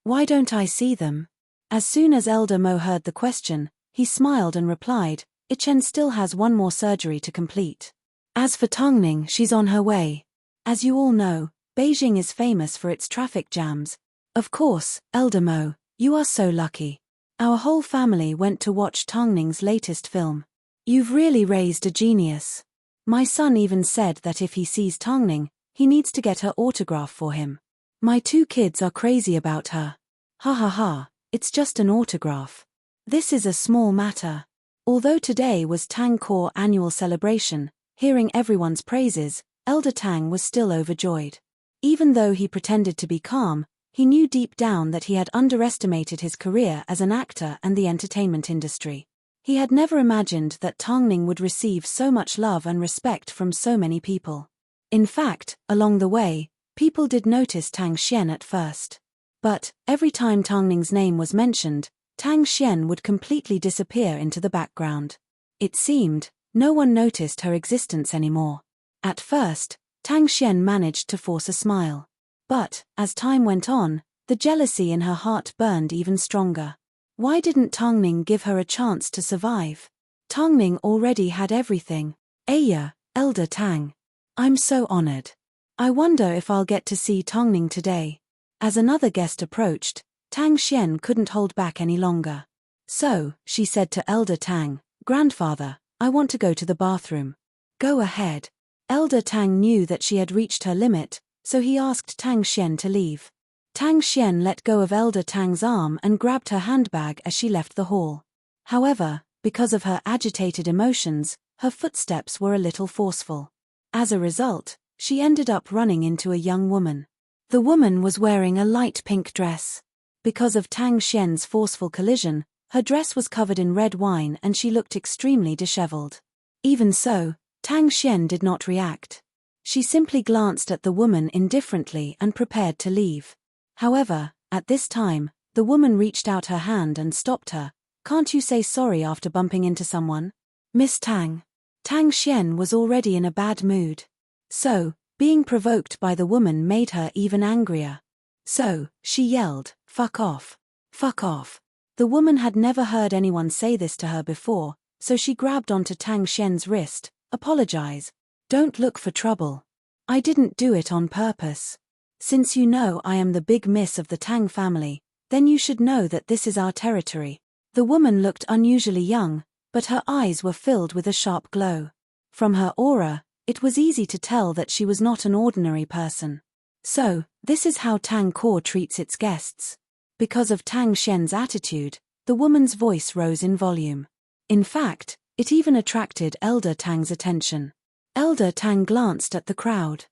S1: Why don't I see them? As soon as Elder Mo heard the question, he smiled and replied, Ichen still has one more surgery to complete. As for Tangning, she's on her way. As you all know, Beijing is famous for its traffic jams. Of course, Elder Mo, you are so lucky. Our whole family went to watch Tangning's latest film. You've really raised a genius. My son even said that if he sees Tangning, he needs to get her autograph for him. My 2 kids are crazy about her. Ha ha ha, it's just an autograph. This is a small matter. Although today was Tang Core annual celebration, hearing everyone's praises, Elder Tang was still overjoyed. Even though he pretended to be calm, he knew deep down that he had underestimated his career as an actor and the entertainment industry. He had never imagined that Tangning would receive so much love and respect from so many people. In fact, along the way, people did notice Tang Xian at first. But, every time Tangning's name was mentioned, Tang Xian would completely disappear into the background. It seemed, no one noticed her existence anymore. At first, Tang Xian managed to force a smile. But, as time went on, the jealousy in her heart burned even stronger. Why didn't Tangning give her a chance to survive? Tangning already had everything. Aya, Elder Tang. I'm so honored. I wonder if I'll get to see Tangning today. As another guest approached, Tang Xian couldn't hold back any longer. So, she said to Elder Tang, Grandfather, I want to go to the bathroom. Go ahead. Elder Tang knew that she had reached her limit, so he asked Tang Xian to leave. Tang Xian let go of Elder Tang's arm and grabbed her handbag as she left the hall. However, because of her agitated emotions, her footsteps were a little forceful. As a result, she ended up running into a young woman. The woman was wearing a light pink dress. Because of Tang Xian's forceful collision, her dress was covered in red wine and she looked extremely disheveled. Even so, Tang Xian did not react. She simply glanced at the woman indifferently and prepared to leave. However, at this time, the woman reached out her hand and stopped her. Can't you say sorry after bumping into someone? Miss Tang. Tang Xian was already in a bad mood. So, being provoked by the woman made her even angrier. So, she yelled, Fuck off. Fuck off. The woman had never heard anyone say this to her before, so she grabbed onto Tang Xian's wrist. Apologize. Don't look for trouble. I didn't do it on purpose. Since you know I am the big miss of the Tang family, then you should know that this is our territory. The woman looked unusually young, but her eyes were filled with a sharp glow. From her aura, it was easy to tell that she was not an ordinary person. So, this is how Tang Core treats its guests. Because of Tang Xian's attitude, the woman's voice rose in volume. In fact, it even attracted Elder Tang's attention. Elder Tang glanced at the crowd.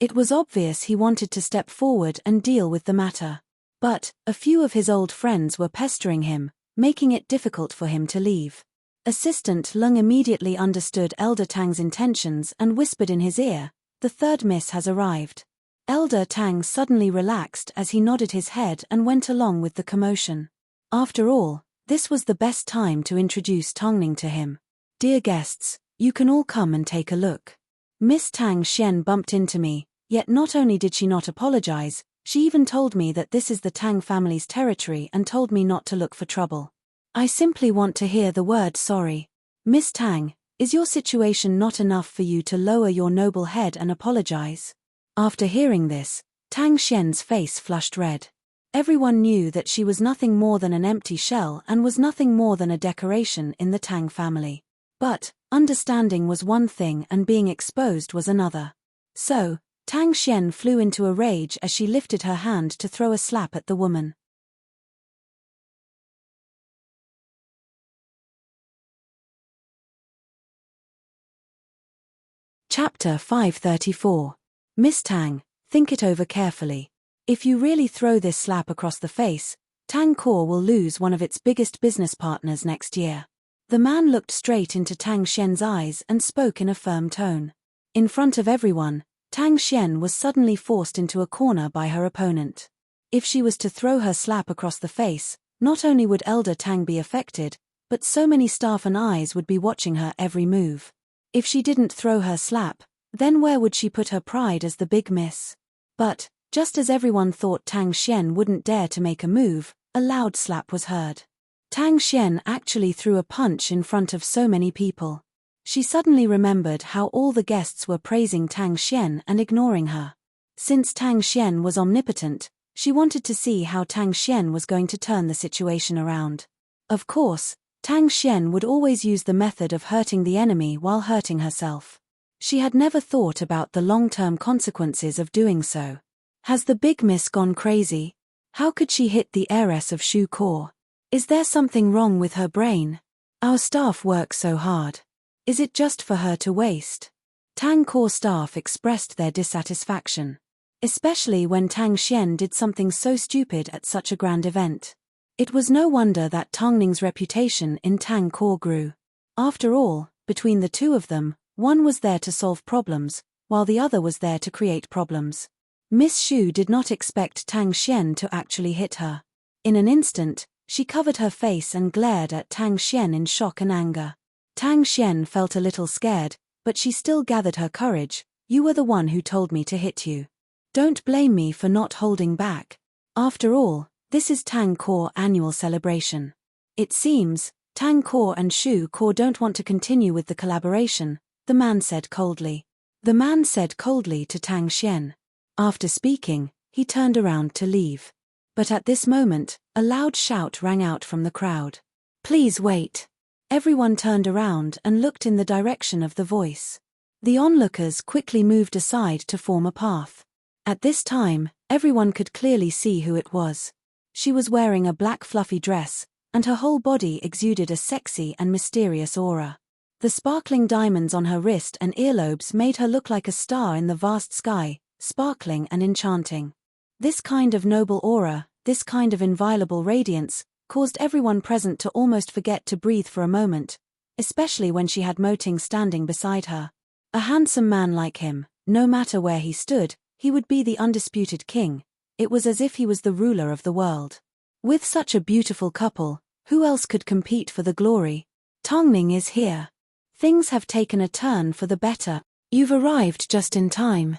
S1: It was obvious he wanted to step forward and deal with the matter. But, a few of his old friends were pestering him, making it difficult for him to leave. Assistant Lung immediately understood Elder Tang's intentions and whispered in his ear, The third miss has arrived. Elder Tang suddenly relaxed as he nodded his head and went along with the commotion. After all, this was the best time to introduce Tangning to him. Dear guests, you can all come and take a look. Miss Tang Xian bumped into me, yet not only did she not apologize, she even told me that this is the Tang family's territory and told me not to look for trouble. I simply want to hear the word sorry. Miss Tang, is your situation not enough for you to lower your noble head and apologize? After hearing this, Tang Xian's face flushed red. Everyone knew that she was nothing more than an empty shell and was nothing more than a decoration in the Tang family. But, understanding was one thing and being exposed was another. So, Tang Xian flew into a rage as she lifted her hand to throw a slap at the woman. Chapter 534. Miss Tang, think it over carefully. If you really throw this slap across the face, Tang Core will lose one of its biggest business partners next year. The man looked straight into Tang Xian's eyes and spoke in a firm tone. In front of everyone, Tang Xian was suddenly forced into a corner by her opponent. If she was to throw her slap across the face, not only would Elder Tang be affected, but so many staff and eyes would be watching her every move. If she didn't throw her slap, then where would she put her pride as the big miss? But, just as everyone thought Tang Xian wouldn't dare to make a move, a loud slap was heard. Tang Xian actually threw a punch in front of so many people. She suddenly remembered how all the guests were praising Tang Xian and ignoring her. Since Tang Xian was omnipotent, she wanted to see how Tang Xian was going to turn the situation around. Of course, Tang Xian would always use the method of hurting the enemy while hurting herself. She had never thought about the long-term consequences of doing so. Has the big miss gone crazy? How could she hit the heiress of Shu Core? Is there something wrong with her brain? Our staff works so hard. Is it just for her to waste? Tang Core staff expressed their dissatisfaction. Especially when Tang Xian did something so stupid at such a grand event. It was no wonder that Tongning's reputation in Tang Core grew. After all, between the two of them, one was there to solve problems, while the other was there to create problems. Miss Shu did not expect Tang Xian to actually hit her. In an instant, she covered her face and glared at Tang Xian in shock and anger. Tang Xian felt a little scared, but she still gathered her courage. You were the one who told me to hit you. Don't blame me for not holding back. After all, this is Tang Core annual celebration. It seems, Tang Core and Shu Core don't want to continue with the collaboration, the man said coldly. The man said coldly to Tang Xian. After speaking, he turned around to leave. But at this moment, a loud shout rang out from the crowd. Please wait. Everyone turned around and looked in the direction of the voice. The onlookers quickly moved aside to form a path. At this time, everyone could clearly see who it was. She was wearing a black fluffy dress, and her whole body exuded a sexy and mysterious aura. The sparkling diamonds on her wrist and earlobes made her look like a star in the vast sky, sparkling and enchanting. This kind of noble aura, this kind of inviolable radiance, caused everyone present to almost forget to breathe for a moment, especially when she had Mo Ting standing beside her. A handsome man like him, no matter where he stood, he would be the undisputed king. It was as if he was the ruler of the world. With such a beautiful couple, who else could compete for the glory? Tongning is here. Things have taken a turn for the better. You've arrived just in time.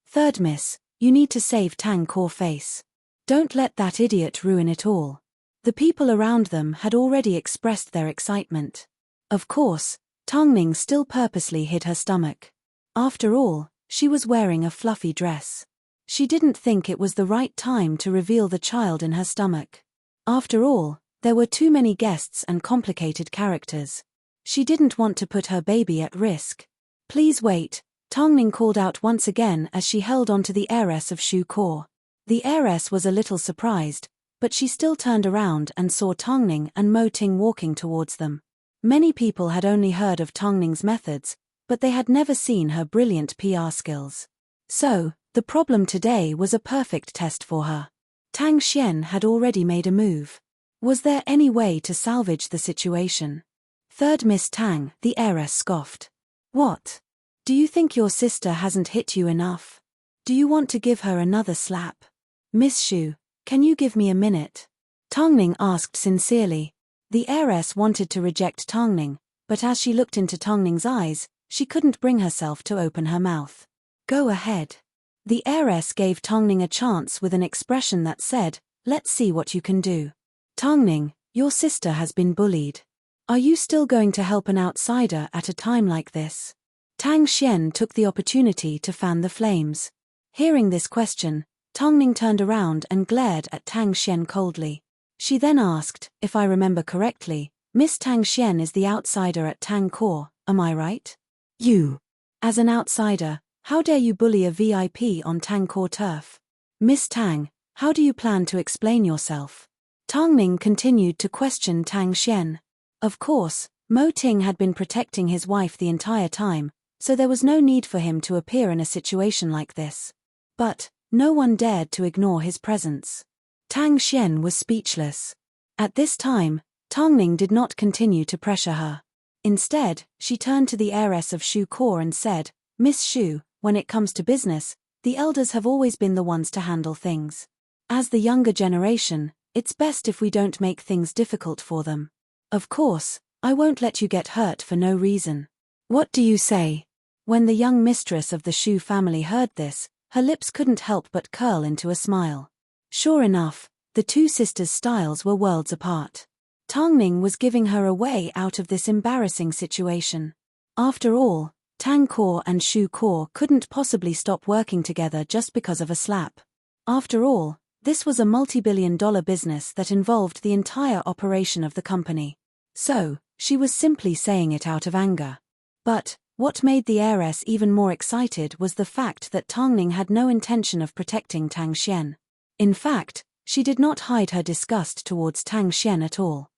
S1: Third miss, you need to save Tang Core face. Don't let that idiot ruin it all. The people around them had already expressed their excitement. Of course, Tongning still purposely hid her stomach. After all, she was wearing a fluffy dress. She didn't think it was the right time to reveal the child in her stomach. After all, there were too many guests and complicated characters. She didn't want to put her baby at risk. Please wait, Tongning called out once again as she held onto the heiress of Shu Core. The heiress was a little surprised, but she still turned around and saw Tongning and Mo Ting walking towards them. Many people had only heard of Tongning's methods, but they had never seen her brilliant PR skills. So, the problem today was a perfect test for her. Tang Xian had already made a move. Was there any way to salvage the situation? Third Miss Tang, the heiress scoffed. What? Do you think your sister hasn't hit you enough? Do you want to give her another slap? Miss Shu, can you give me a minute? Tongning asked sincerely. The heiress wanted to reject Tongning, but as she looked into Tongning's eyes, she couldn't bring herself to open her mouth. Go ahead. The heiress gave Tongning a chance with an expression that said, let's see what you can do. Tongning, your sister has been bullied. Are you still going to help an outsider at a time like this? Tang Xian took the opportunity to fan the flames. Hearing this question, Tongning turned around and glared at Tang Xian coldly. She then asked, if I remember correctly, Miss Tang Xian is the outsider at Tang Core, am I right? You. As an outsider, how dare you bully a VIP on Tang Core turf? Miss Tang, how do you plan to explain yourself? Tongning continued to question Tang Xian. Of course, Mo Ting had been protecting his wife the entire time, so there was no need for him to appear in a situation like this. But, no one dared to ignore his presence. Tang Xian was speechless. At this time, Tongning did not continue to pressure her. Instead, she turned to the heiress of Shu Core and said, Miss Shu, when it comes to business, the elders have always been the ones to handle things. As the younger generation, it's best if we don't make things difficult for them. Of course, I won't let you get hurt for no reason. What do you say? When the young mistress of the Shu family heard this, her lips couldn't help but curl into a smile. Sure enough, the two sisters' styles were worlds apart. Tangning was giving her a way out of this embarrassing situation. After all, Tang Core and Shu Core couldn't possibly stop working together just because of a slap. After all, this was a multi-billion-dollar business that involved the entire operation of the company. So, she was simply saying it out of anger. But what made the heiress even more excited was the fact that Tangning had no intention of protecting Tang Xian. In fact, she did not hide her disgust towards Tang Xian at all.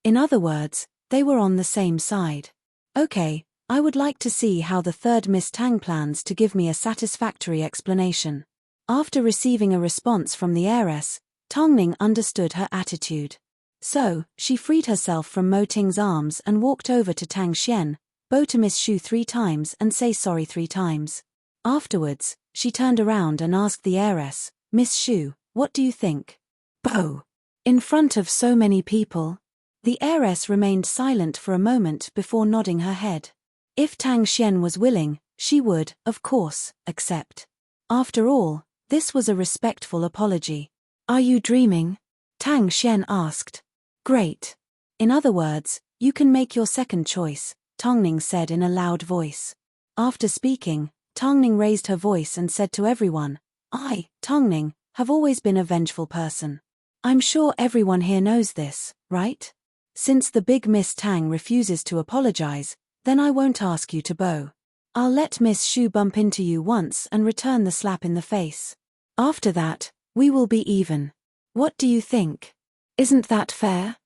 S1: In other words, they were on the same side. Okay, I would like to see how the third Miss Tang plans to give me a satisfactory explanation. After receiving a response from the heiress, Tangning understood her attitude. So, she freed herself from Mo Ting's arms and walked over to Tang Xian, bow to Miss Shu 3 times and say sorry 3 times. Afterwards, she turned around and asked the heiress, Miss Shu, what do you think? Bow. In front of so many people? The heiress remained silent for a moment before nodding her head. If Tang Xian was willing, she would, of course, accept. After all, this was a respectful apology. Are you dreaming? Tang Xian asked. Great. In other words, you can make your second choice, Tangning said in a loud voice. After speaking, Tangning raised her voice and said to everyone, I, Tangning, have always been a vengeful person. I'm sure everyone here knows this, right? Since the big Miss Tang refuses to apologize, then I won't ask you to bow. I'll let Miss Shu bump into you once and return the slap in the face. After that, we will be even. What do you think? Isn't that fair?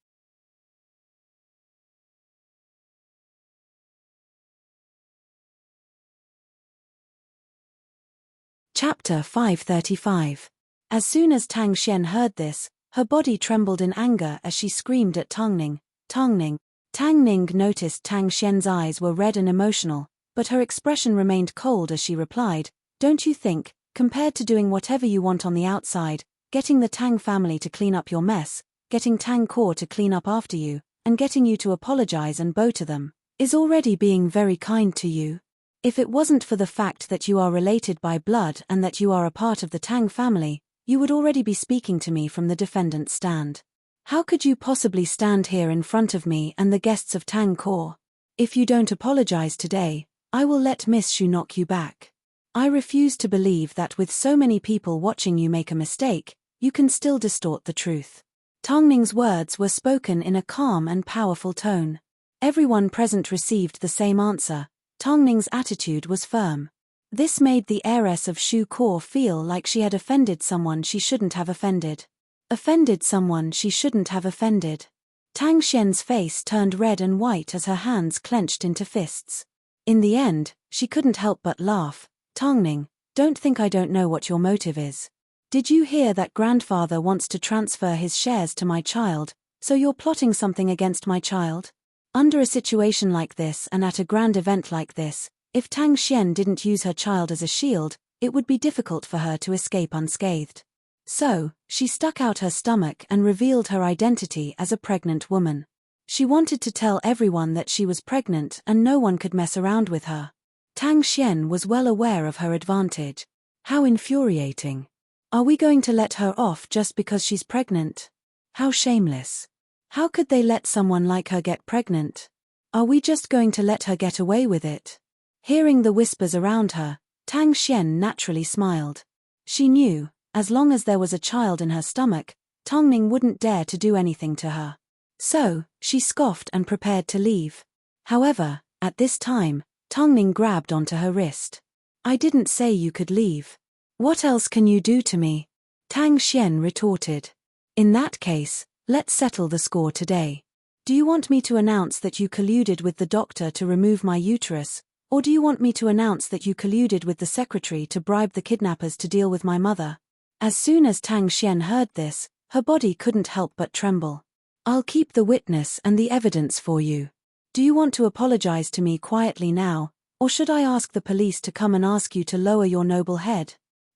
S1: Chapter 535. As soon as Tang Xian heard this, her body trembled in anger as she screamed at Tangning, Tangning. Tangning noticed Tang Xian's eyes were red and emotional, but her expression remained cold as she replied, Don't you think, compared to doing whatever you want on the outside, getting the Tang family to clean up your mess, getting Tang Core to clean up after you, and getting you to apologize and bow to them, is already being very kind to you? If it wasn't for the fact that you are related by blood and that you are a part of the Tang family, you would already be speaking to me from the defendant's stand. How could you possibly stand here in front of me and the guests of Tang Core? If you don't apologize today, I will let Miss Shu knock you back. I refuse to believe that with so many people watching you make a mistake, you can still distort the truth. Tangning's words were spoken in a calm and powerful tone. Everyone present received the same answer. Tangning's attitude was firm. This made the heiress of Shu Core feel like she had offended someone she shouldn't have offended. Offended someone she shouldn't have offended. Tang Xian's face turned red and white as her hands clenched into fists. In the end, she couldn't help but laugh. Tangning, don't think I don't know what your motive is. Did you hear that grandfather wants to transfer his shares to my child, so you're plotting something against my child? Under a situation like this and at a grand event like this, if Tang Xian didn't use her child as a shield, it would be difficult for her to escape unscathed. So, she stuck out her stomach and revealed her identity as a pregnant woman. She wanted to tell everyone that she was pregnant and no one could mess around with her. Tang Xian was well aware of her advantage. How infuriating. Are we going to let her off just because she's pregnant? How shameless. How could they let someone like her get pregnant? Are we just going to let her get away with it? Hearing the whispers around her, Tang Xian naturally smiled. She knew, as long as there was a child in her stomach, Tangning wouldn't dare to do anything to her. So, she scoffed and prepared to leave. However, at this time, Tangning grabbed onto her wrist. I didn't say you could leave. What else can you do to me? Tang Xian retorted. In that case, let's settle the score today. Do you want me to announce that you colluded with the doctor to remove my uterus, or do you want me to announce that you colluded with the secretary to bribe the kidnappers to deal with my mother? As soon as Tang Xian heard this, her body couldn't help but tremble. I'll keep the witness and the evidence for you. Do you want to apologize to me quietly now, or should I ask the police to come and ask you to lower your noble head?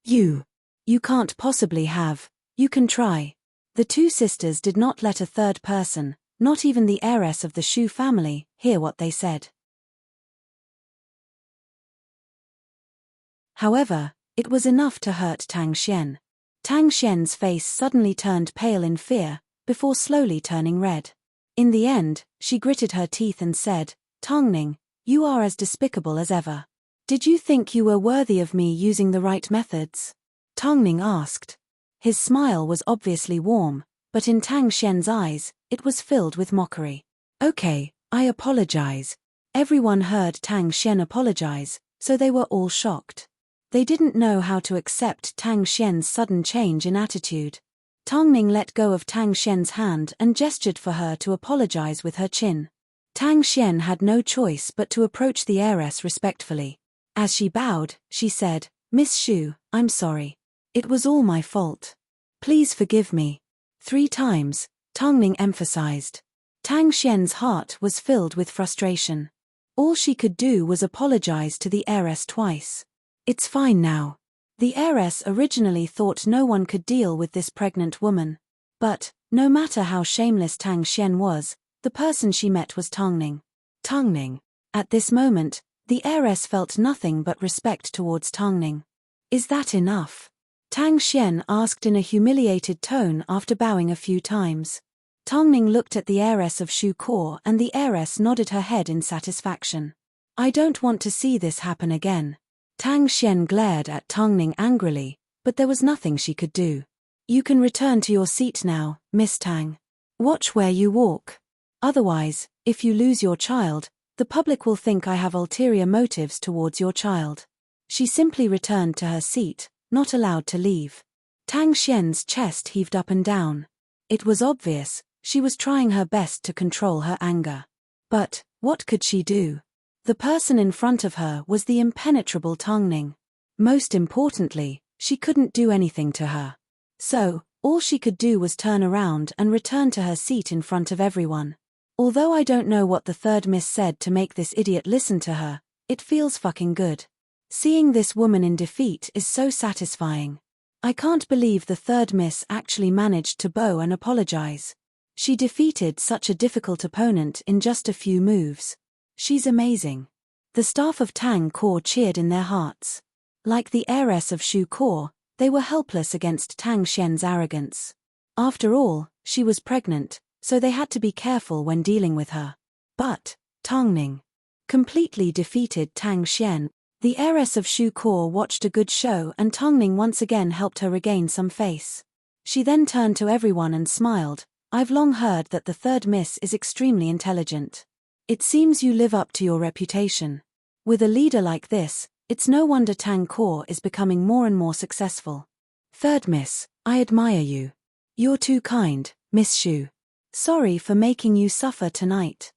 S1: You can't possibly have. You can try. The two sisters did not let a third person, not even the heiress of the Shu family, hear what they said. However, it was enough to hurt Tang Xian. Tang Xian's face suddenly turned pale in fear, before slowly turning red. In the end, she gritted her teeth and said, "Tongning, you are as despicable as ever. Did you think you were worthy of me using the right methods?" Tongning asked. His smile was obviously warm, but in Tang Xian's eyes, it was filled with mockery. "Okay, I apologize." Everyone heard Tang Xian apologize, so they were all shocked. They didn't know how to accept Tang Xian's sudden change in attitude. Tongning let go of Tang Xian's hand and gestured for her to apologize with her chin. Tang Xian had no choice but to approach the heiress respectfully. As she bowed, she said, "Miss Shu, I'm sorry. It was all my fault. Please forgive me." 3 times, Tongning emphasized. Tang Xian's heart was filled with frustration. All she could do was apologize to the heiress twice. "It's fine now." The heiress originally thought no one could deal with this pregnant woman. But, no matter how shameless Tang Xian was, the person she met was Tongning. Tongning. At this moment, the heiress felt nothing but respect towards Tongning. "Is that enough?" Tang Xian asked in a humiliated tone after bowing a few times. Tongning looked at the heiress of Shu Core and the heiress nodded her head in satisfaction. "I don't want to see this happen again." Tang Xian glared at Tongning angrily, but there was nothing she could do. "You can return to your seat now, Miss Tang. Watch where you walk. Otherwise, if you lose your child, the public will think I have ulterior motives towards your child." She simply returned to her seat, not allowed to leave. Tang Xian's chest heaved up and down. It was obvious, she was trying her best to control her anger. But, what could she do? The person in front of her was the impenetrable Tongning. Most importantly, she couldn't do anything to her. So, all she could do was turn around and return to her seat in front of everyone. Although I don't know what the third miss said to make this idiot listen to her, it feels fucking good. Seeing this woman in defeat is so satisfying. I can't believe the third miss actually managed to bow and apologize. She defeated such a difficult opponent in just a few moves. She's amazing. The staff of Tang Core cheered in their hearts. Like the heiress of Shu Core, they were helpless against Tang Xian's arrogance. After all, she was pregnant, so they had to be careful when dealing with her. But, Tongning completely defeated Tang Xian. The heiress of Shu Core watched a good show and Tongning once again helped her regain some face. She then turned to everyone and smiled. "I've long heard that the third miss is extremely intelligent. It seems you live up to your reputation. With a leader like this, it's no wonder Tang Core is becoming more and more successful. Third miss, I admire you. You're too kind, Miss Shu. Sorry for making you suffer tonight."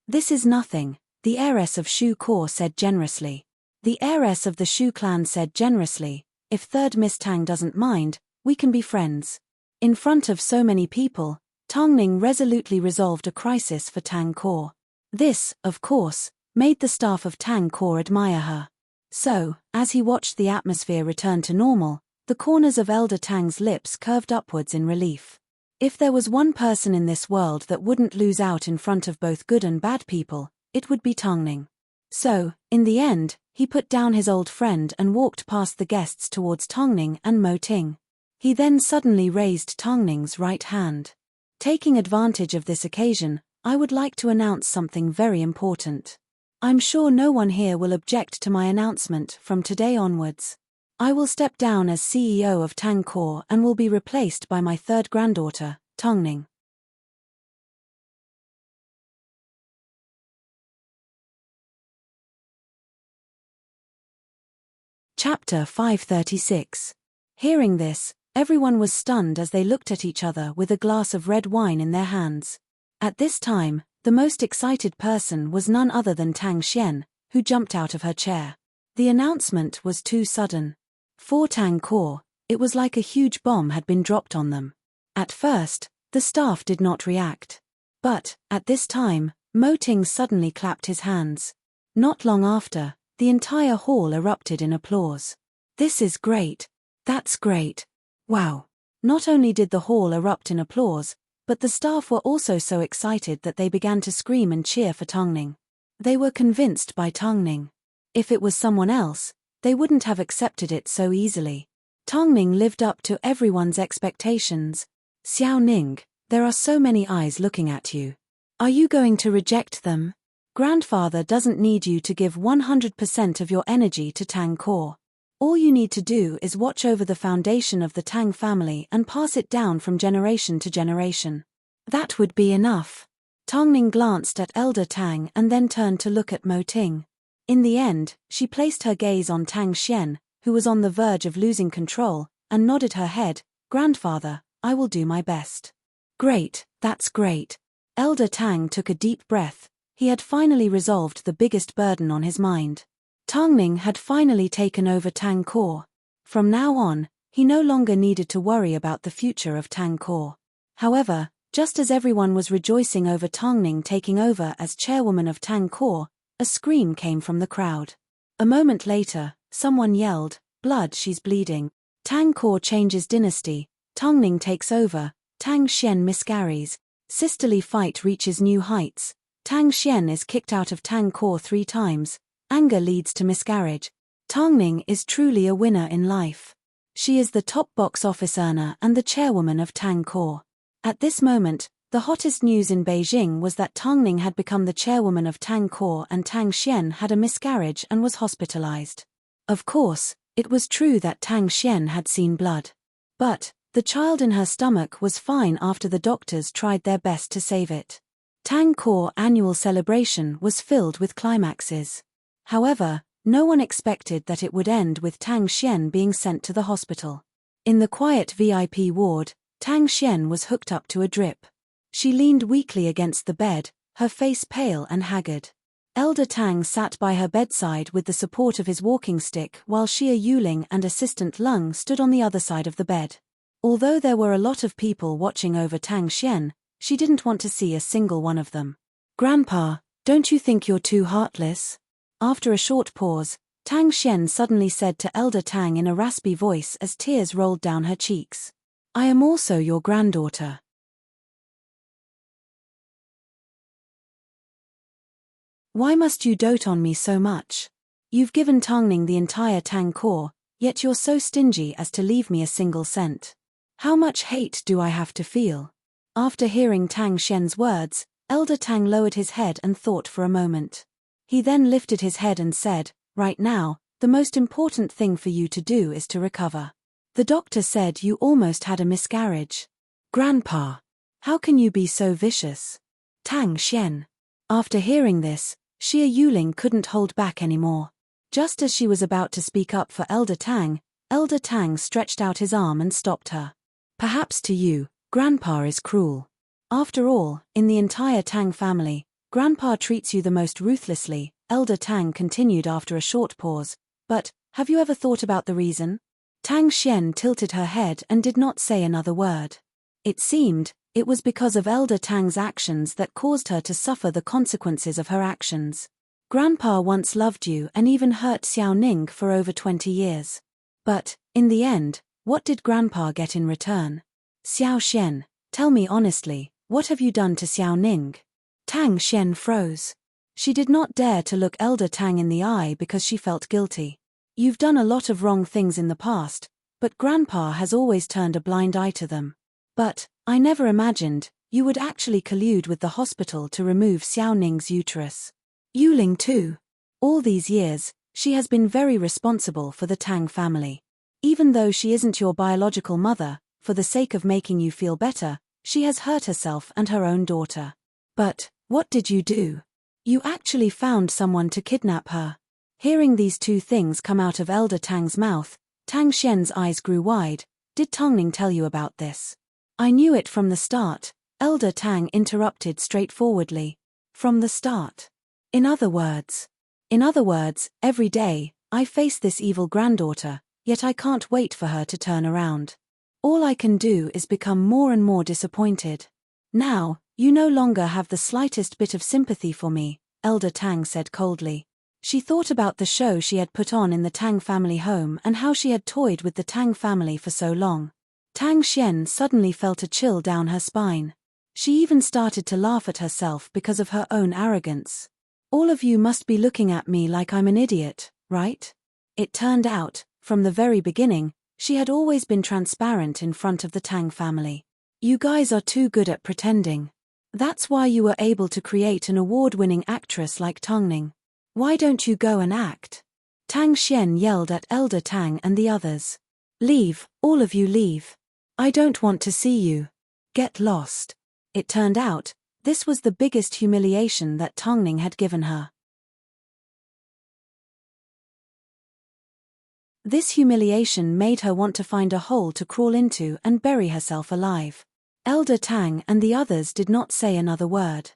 S1: "This is nothing," the heiress of Shu Core said generously. The heiress of the Shu clan said generously, "If third Miss Tang doesn't mind, we can be friends." In front of so many people, Tongning resolutely resolved a crisis for Tang Core. This, of course, made the staff of Tang Core admire her. So, as he watched the atmosphere return to normal, the corners of Elder Tang's lips curved upwards in relief. If there was one person in this world that wouldn't lose out in front of both good and bad people, it would be Tongning. So, in the end, he put down his old friend and walked past the guests towards Tongning and Mo Ting. He then suddenly raised Tongning's right hand. "Taking advantage of this occasion, I would like to announce something very important. I'm sure no one here will object to my announcement from today onwards. I will step down as CEO of Tang Core and will be replaced by my third granddaughter, Tongning." Chapter 536. Hearing this, everyone was stunned as they looked at each other with a glass of red wine in their hands. At this time, the most excited person was none other than Tang Xian, who jumped out of her chair. The announcement was too sudden. For Tang Core, it was like a huge bomb had been dropped on them. At first, the staff did not react. But, at this time, Mo Ting suddenly clapped his hands. Not long after, The entire hall erupted in applause. "This is great. That's great. Wow." Not only did the hall erupt in applause, but the staff were also so excited that they began to scream and cheer for Tongning. They were convinced by Tongning. If it was someone else, they wouldn't have accepted it so easily. Tongning lived up to everyone's expectations. "Xiao Ning, there are so many eyes looking at you. Are you going to reject them? Grandfather doesn't need you to give 100% of your energy to Tang Core. All you need to do is watch over the foundation of the Tang family and pass it down from generation to generation. That would be enough." Tongning glanced at Elder Tang and then turned to look at Mo Ting. In the end, she placed her gaze on Tang Xian, who was on the verge of losing control, and nodded her head. "Grandfather, I will do my best." "Great, that's great." Elder Tang took a deep breath. He had finally resolved the biggest burden on his mind. Tongning had finally taken over Tang Core. From now on, he no longer needed to worry about the future of Tang Core. However, just as everyone was rejoicing over Tongning taking over as chairwoman of Tang Core, a scream came from the crowd. A moment later, someone yelled, "Blood, she's bleeding." Tang Core changes dynasty, Tongning takes over, Tang Xian miscarries, sisterly fight reaches new heights, Tang Xian is kicked out of Tang Core 3 times, anger leads to miscarriage. Tongning is truly a winner in life. She is the top box office earner and the chairwoman of Tang Core. At this moment, the hottest news in Beijing was that Tongning had become the chairwoman of Tang Core and Tang Xian had a miscarriage and was hospitalized. Of course, it was true that Tang Xian had seen blood. But the child in her stomach was fine after the doctors tried their best to save it. Tang Core annual celebration was filled with climaxes. However, no one expected that it would end with Tang Xian being sent to the hospital. In the quiet VIP ward, Tang Xian was hooked up to a drip. She leaned weakly against the bed, her face pale and haggard. Elder Tang sat by her bedside with the support of his walking stick while Xia Yuling and Assistant Lung stood on the other side of the bed. Although there were a lot of people watching over Tang Xian, she didn't want to see a single one of them. "Grandpa, don't you think you're too heartless?" After a short pause, Tang Xian suddenly said to Elder Tang in a raspy voice as tears rolled down her cheeks. "I am also your granddaughter. Why must you dote on me so much? You've given Tongning the entire Tang Core, yet you're so stingy as to leave me a single cent. How much hate do I have to feel?" After hearing Tang Xian's words, Elder Tang lowered his head and thought for a moment. He then lifted his head and said, "Right now, the most important thing for you to do is to recover. The doctor said you almost had a miscarriage." "Grandpa, how can you be so vicious?" "Tang Xian." After hearing this, Xia Yuling couldn't hold back anymore. Just as she was about to speak up for Elder Tang stretched out his arm and stopped her. "Perhaps to you, Grandpa is cruel. After all, in the entire Tang family, Grandpa treats you the most ruthlessly," Elder Tang continued after a short pause. "But, have you ever thought about the reason?" Tang Xian tilted her head and did not say another word. It seemed, it was because of Elder Tang's actions that caused her to suffer the consequences of her actions. "Grandpa once loved you and even hurt Xiao Ning for over 20 years. But, in the end, what did Grandpa get in return? Xiao Xian, tell me honestly, what have you done to Xiao Ning?" Tang Xian froze. She did not dare to look Elder Tang in the eye because she felt guilty. "You've done a lot of wrong things in the past, but Grandpa has always turned a blind eye to them. But, I never imagined, you would actually collude with the hospital to remove Xiao Ning's uterus. Yuling too. All these years, she has been very responsible for the Tang family. Even though she isn't your biological mother, for the sake of making you feel better, she has hurt herself and her own daughter. But, what did you do? You actually found someone to kidnap her." Hearing these two things come out of Elder Tang's mouth, Tang Xian's eyes grew wide. "Did Tongning tell you about this?" "I knew it from the start," Elder Tang interrupted straightforwardly. "From the start. In other words, every day, I face this evil granddaughter, yet I can't wait for her to turn around. All I can do is become more and more disappointed. Now, you no longer have the slightest bit of sympathy for me," Elder Tang said coldly. She thought about the show she had put on in the Tang family home and how she had toyed with the Tang family for so long. Tang Xian suddenly felt a chill down her spine. She even started to laugh at herself because of her own arrogance. All of you must be looking at me like I'm an idiot, right? It turned out, from the very beginning, she had always been transparent in front of the Tang family. You guys are too good at pretending. That's why you were able to create an award-winning actress like Tongning. Why don't you go and act? Tang Xian yelled at Elder Tang and the others. Leave, all of you leave. I don't want to see you. Get lost. It turned out, this was the biggest humiliation that Tongning had given her. This humiliation made her want to find a hole to crawl into and bury herself alive. Elder Tang and the others did not say another word.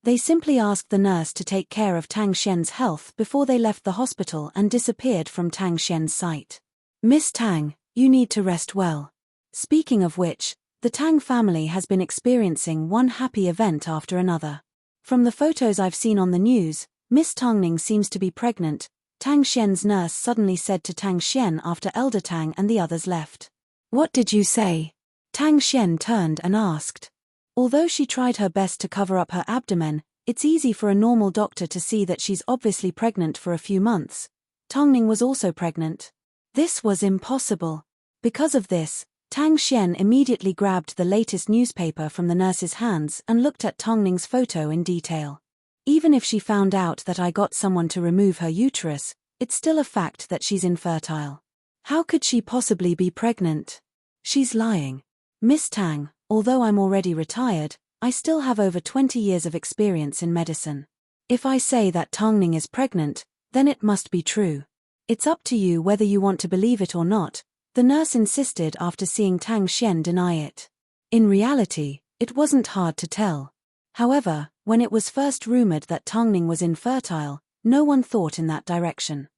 S1: They simply asked the nurse to take care of Tang Xian's health before they left the hospital and disappeared from Tang Xian's sight. Miss Tang, you need to rest well. Speaking of which, the Tang family has been experiencing one happy event after another. From the photos I've seen on the news, Miss Tongning seems to be pregnant, Tang Xian's nurse suddenly said to Tang Xian after Elder Tang and the others left. What did you say? Tang Xian turned and asked. Although she tried her best to cover up her abdomen, it's easy for a normal doctor to see that she's obviously pregnant for a few months. Tongning was also pregnant. This was impossible. Because of this, Tang Xian immediately grabbed the latest newspaper from the nurse's hands and looked at Tongning's photo in detail. Even if she found out that I got someone to remove her uterus, it's still a fact that she's infertile. How could she possibly be pregnant? She's lying. Miss Tang, although I'm already retired, I still have over 20 years of experience in medicine. If I say that Tongning is pregnant, then it must be true. It's up to you whether you want to believe it or not, the nurse insisted after seeing Tang Xian deny it. In reality, it wasn't hard to tell. However, when it was first rumored that Tongning was infertile, no one thought in that direction.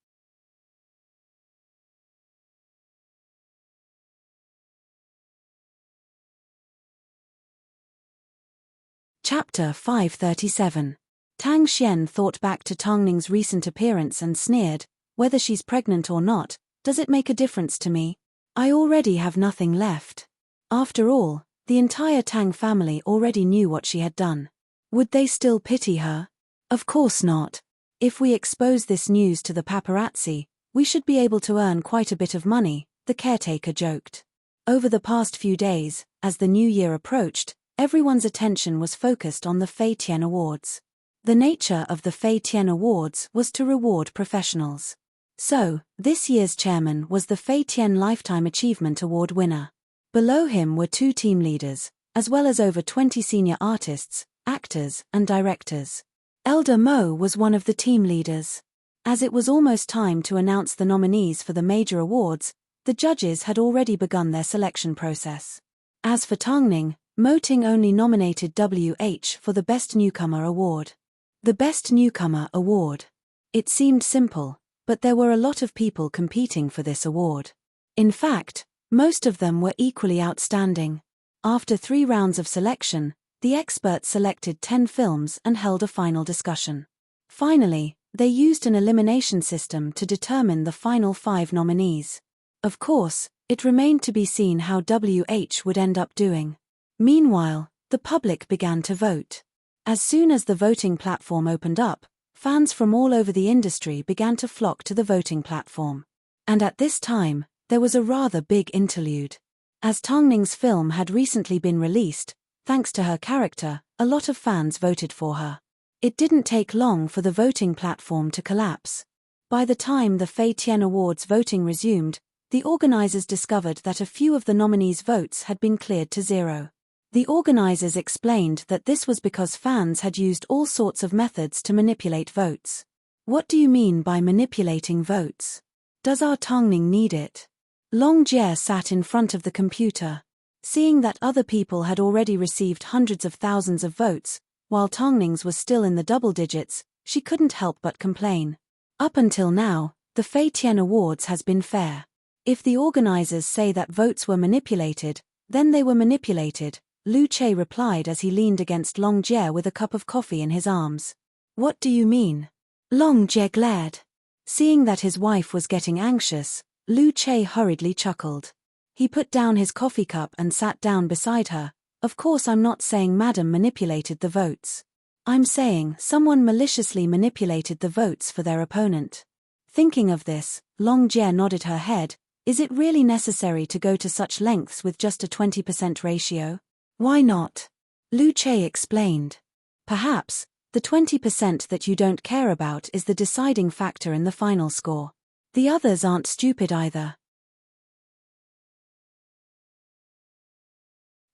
S1: Chapter 537. Tang Xian thought back to Tongning's recent appearance and sneered, whether she's pregnant or not, does it make a difference to me? I already have nothing left. After all, the entire Tang family already knew what she had done. Would they still pity her? Of course not. If we expose this news to the paparazzi, we should be able to earn quite a bit of money, the caretaker joked. Over the past few days, as the new year approached, everyone's attention was focused on the Fei Tian Awards. The nature of the Fei Tian Awards was to reward professionals. So, this year's chairman was the Fei Tian Lifetime Achievement Award winner. Below him were 2 team leaders, as well as over 20 senior artists, actors, and directors. Elder Mo was one of the team leaders. As it was almost time to announce the nominees for the major awards, the judges had already begun their selection process. As for Tongning, Mo Ting only nominated WH for the Best Newcomer Award. The Best Newcomer Award. It seemed simple, but there were a lot of people competing for this award. In fact, most of them were equally outstanding. After 3 rounds of selection, the experts selected 10 films and held a final discussion. Finally, they used an elimination system to determine the final 5 nominees. Of course, it remained to be seen how WH would end up doing. Meanwhile, the public began to vote. As soon as the voting platform opened up, fans from all over the industry began to flock to the voting platform. And at this time, there was a rather big interlude. As Tongning's film had recently been released, thanks to her character, a lot of fans voted for her. It didn't take long for the voting platform to collapse. By the time the Fei Tian Awards voting resumed, the organizers discovered that a few of the nominees' votes had been cleared to 0. The organizers explained that this was because fans had used all sorts of methods to manipulate votes. What do you mean by manipulating votes? Does our Tongning need it? Long Jie sat in front of the computer. Seeing that other people had already received hundreds of thousands of votes, while Tongning's was still in the double digits, she couldn't help but complain. Up until now, the Fei Tian Awards has been fair. If the organizers say that votes were manipulated, then they were manipulated, Lu Che replied as he leaned against Long Jie with a cup of coffee in his arms. What do you mean? Long Jie glared. Seeing that his wife was getting anxious, Lu Che hurriedly chuckled. He put down his coffee cup and sat down beside her. Of course, I'm not saying Madam manipulated the votes. I'm saying someone maliciously manipulated the votes for their opponent. Thinking of this, Long Jie nodded her head. Is it really necessary to go to such lengths with just a 20% ratio? Why not? Lu Che explained. Perhaps the 20% that you don't care about is the deciding factor in the final score. The others aren't stupid either.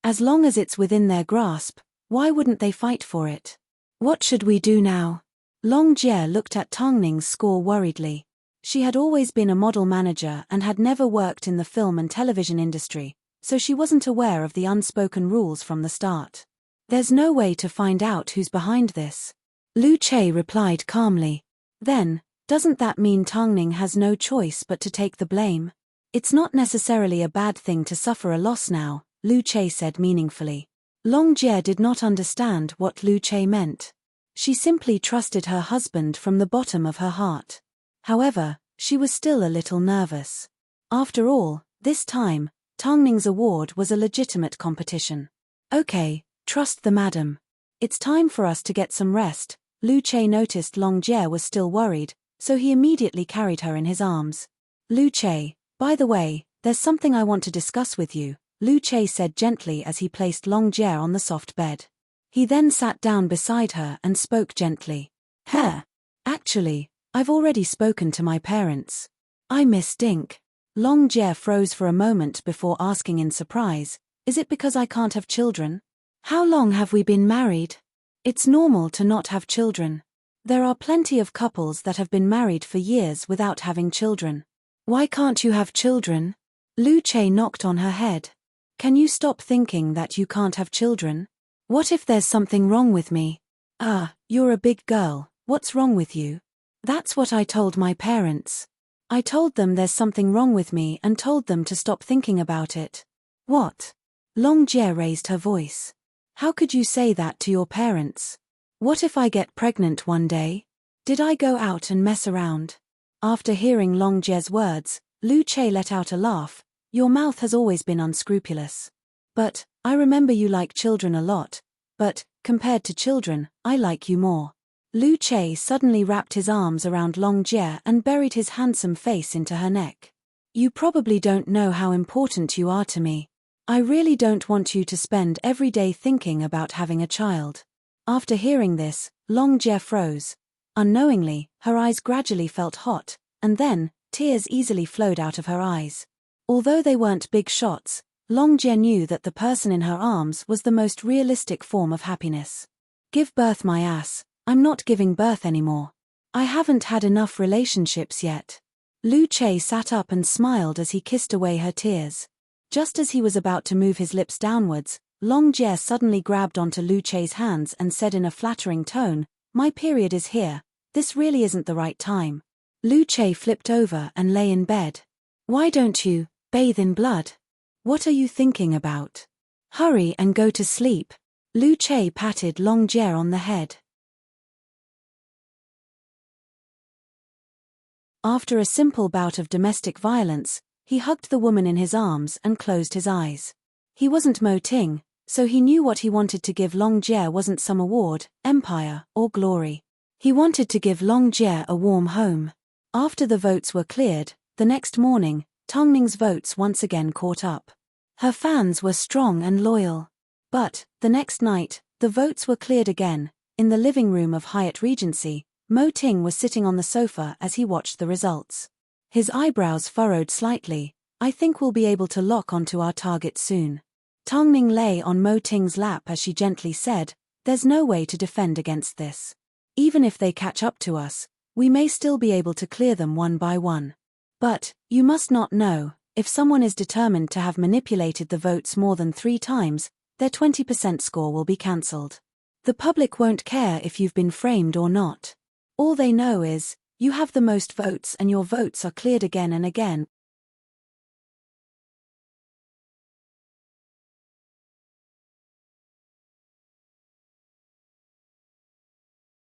S1: As long as it's within their grasp, why wouldn't they fight for it? What should we do now? Long Jie looked at Tang Ning's score worriedly. She had always been a model manager and had never worked in the film and television industry, so she wasn't aware of the unspoken rules from the start. There's no way to find out who's behind this. Lu Che replied calmly. Then, doesn't that mean Tang Ning has no choice but to take the blame? It's not necessarily a bad thing to suffer a loss now, Lu Che said meaningfully. Long Jie did not understand what Lu Che meant. She simply trusted her husband from the bottom of her heart. However, she was still a little nervous. After all, this time, Tang Ning's award was a legitimate competition. Okay, trust the madam. It's time for us to get some rest. Lu Che noticed Long Jie was still worried, so he immediately carried her in his arms. Lu Che, by the way, there's something I want to discuss with you, Lu Che said gently as he placed Long Jie on the soft bed. He then sat down beside her and spoke gently. Actually, I've already spoken to my parents. I miss Dink. Long Jie froze for a moment before asking in surprise, is it because I can't have children? How long have we been married? It's normal to not have children. There are plenty of couples that have been married for years without having children. Why can't you have children? Lu Che knocked on her head. Can you stop thinking that you can't have children? What if there's something wrong with me? You're a big girl, what's wrong with you? That's what I told my parents. I told them there's something wrong with me and told them to stop thinking about it. What? Long Jie raised her voice. How could you say that to your parents? What if I get pregnant one day? Did I go out and mess around? After hearing Long Jie's words, Lu Che let out a laugh. Your mouth has always been unscrupulous. But, I remember you like children a lot. But, compared to children, I like you more. Lu Che suddenly wrapped his arms around Long Jie and buried his handsome face into her neck. You probably don't know how important you are to me. I really don't want you to spend every day thinking about having a child. After hearing this, Long Jie froze. Unknowingly, her eyes gradually felt hot, and then, tears easily flowed out of her eyes. Although they weren't big shots, Long Jie knew that the person in her arms was the most realistic form of happiness. Give birth, my ass. I'm not giving birth anymore. I haven't had enough relationships yet. Lu Che sat up and smiled as he kissed away her tears. Just as he was about to move his lips downwards, Long Jie suddenly grabbed onto Lu Che's hands and said in a flattering tone, my period is here. This really isn't the right time. Lu Che flipped over and lay in bed. Why don't you bathe in blood? What are you thinking about? Hurry and go to sleep. Lu Che patted Long Jie on the head. After a simple bout of domestic violence, he hugged the woman in his arms and closed his eyes. He wasn't Mo Ting, so he knew what he wanted to give Long Jie wasn't some award, empire, or glory. He wanted to give Long Jie a warm home. After the votes were cleared, the next morning, Tang Ning's votes once again caught up. Her fans were strong and loyal. But, the next night, the votes were cleared again. In the living room of Hyatt Regency, Mo Ting was sitting on the sofa as he watched the results. His eyebrows furrowed slightly. I think we'll be able to lock onto our target soon. Tang Ning lay on Mo Ting's lap as she gently said, there's no way to defend against this. Even if they catch up to us, we may still be able to clear them one by one. But, you must not know, if someone is determined to have manipulated the votes more than 3 times, their 20% score will be cancelled. The public won't care if you've been framed or not. All they know is, you have the most votes and your votes are cleared again and again.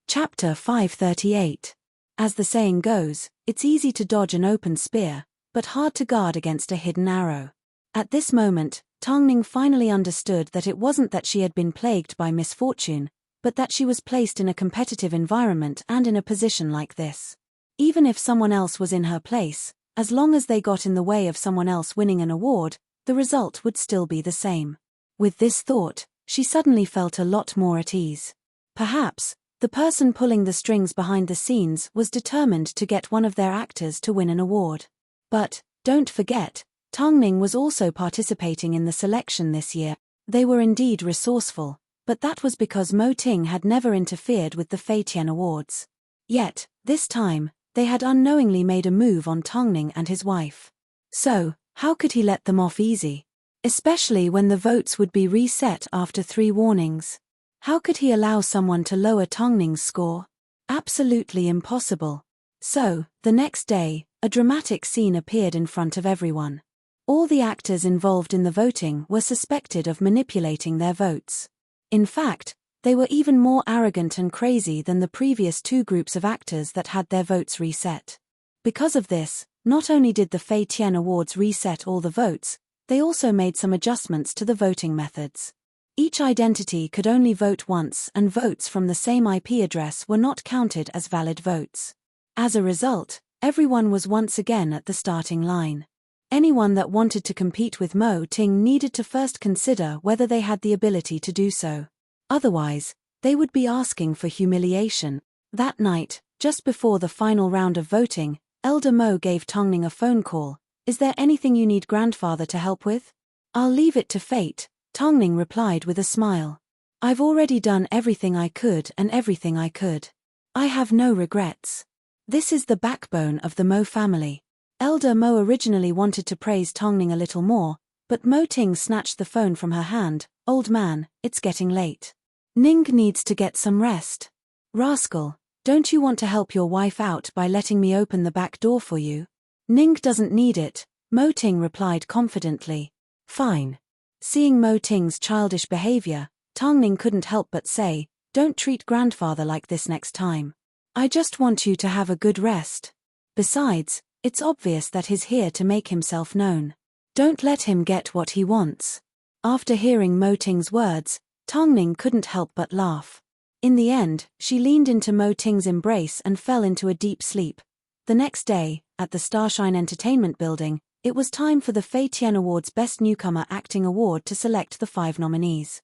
S1: Chapter 538. As the saying goes, it's easy to dodge an open spear, but hard to guard against a hidden arrow. At this moment, Tongning finally understood that it wasn't that she had been plagued by misfortune, but that she was placed in a competitive environment and in a position like this. Even if someone else was in her place, as long as they got in the way of someone else winning an award, the result would still be the same. With this thought, she suddenly felt a lot more at ease. Perhaps, the person pulling the strings behind the scenes was determined to get one of their actors to win an award. But, don't forget, Tongning was also participating in the selection this year. They were indeed resourceful, but that was because Mo Ting had never interfered with the Fei Tian Awards. Yet, this time, they had unknowingly made a move on Tongning and his wife. So, how could he let them off easy? Especially when the votes would be reset after 3 warnings. How could he allow someone to lower Tongning's score? Absolutely impossible. So, the next day, a dramatic scene appeared in front of everyone. All the actors involved in the voting were suspected of manipulating their votes. In fact, they were even more arrogant and crazy than the previous 2 groups of actors that had their votes reset. Because of this, not only did the Fei Tian Awards reset all the votes, they also made some adjustments to the voting methods. Each identity could only vote once, and votes from the same IP address were not counted as valid votes. As a result, everyone was once again at the starting line. Anyone that wanted to compete with Mo Ting needed to first consider whether they had the ability to do so. Otherwise, they would be asking for humiliation. That night, just before the final round of voting, Elder Mo gave Tongning a phone call. "Is there anything you need grandfather to help with?" "I'll leave it to fate," Tongning replied with a smile. "I've already done everything I could and everything I could. I have no regrets. This is the backbone of the Mo family." Elder Mo originally wanted to praise Tongning a little more, but Mo Ting snatched the phone from her hand. "Old man, it's getting late. Ning needs to get some rest." "Rascal, don't you want to help your wife out by letting me open the back door for you?" "Ning doesn't need it," Mo Ting replied confidently. "Fine." Seeing Mo Ting's childish behavior, Tongning couldn't help but say, "Don't treat grandfather like this next time. I just want you to have a good rest. Besides, it's obvious that he's here to make himself known. Don't let him get what he wants." After hearing Mo Ting's words, Tongning couldn't help but laugh. In the end, she leaned into Mo Ting's embrace and fell into a deep sleep. The next day, at the Starshine Entertainment Building, it was time for the Fei Tian Awards Best Newcomer Acting Award to select the 5 nominees.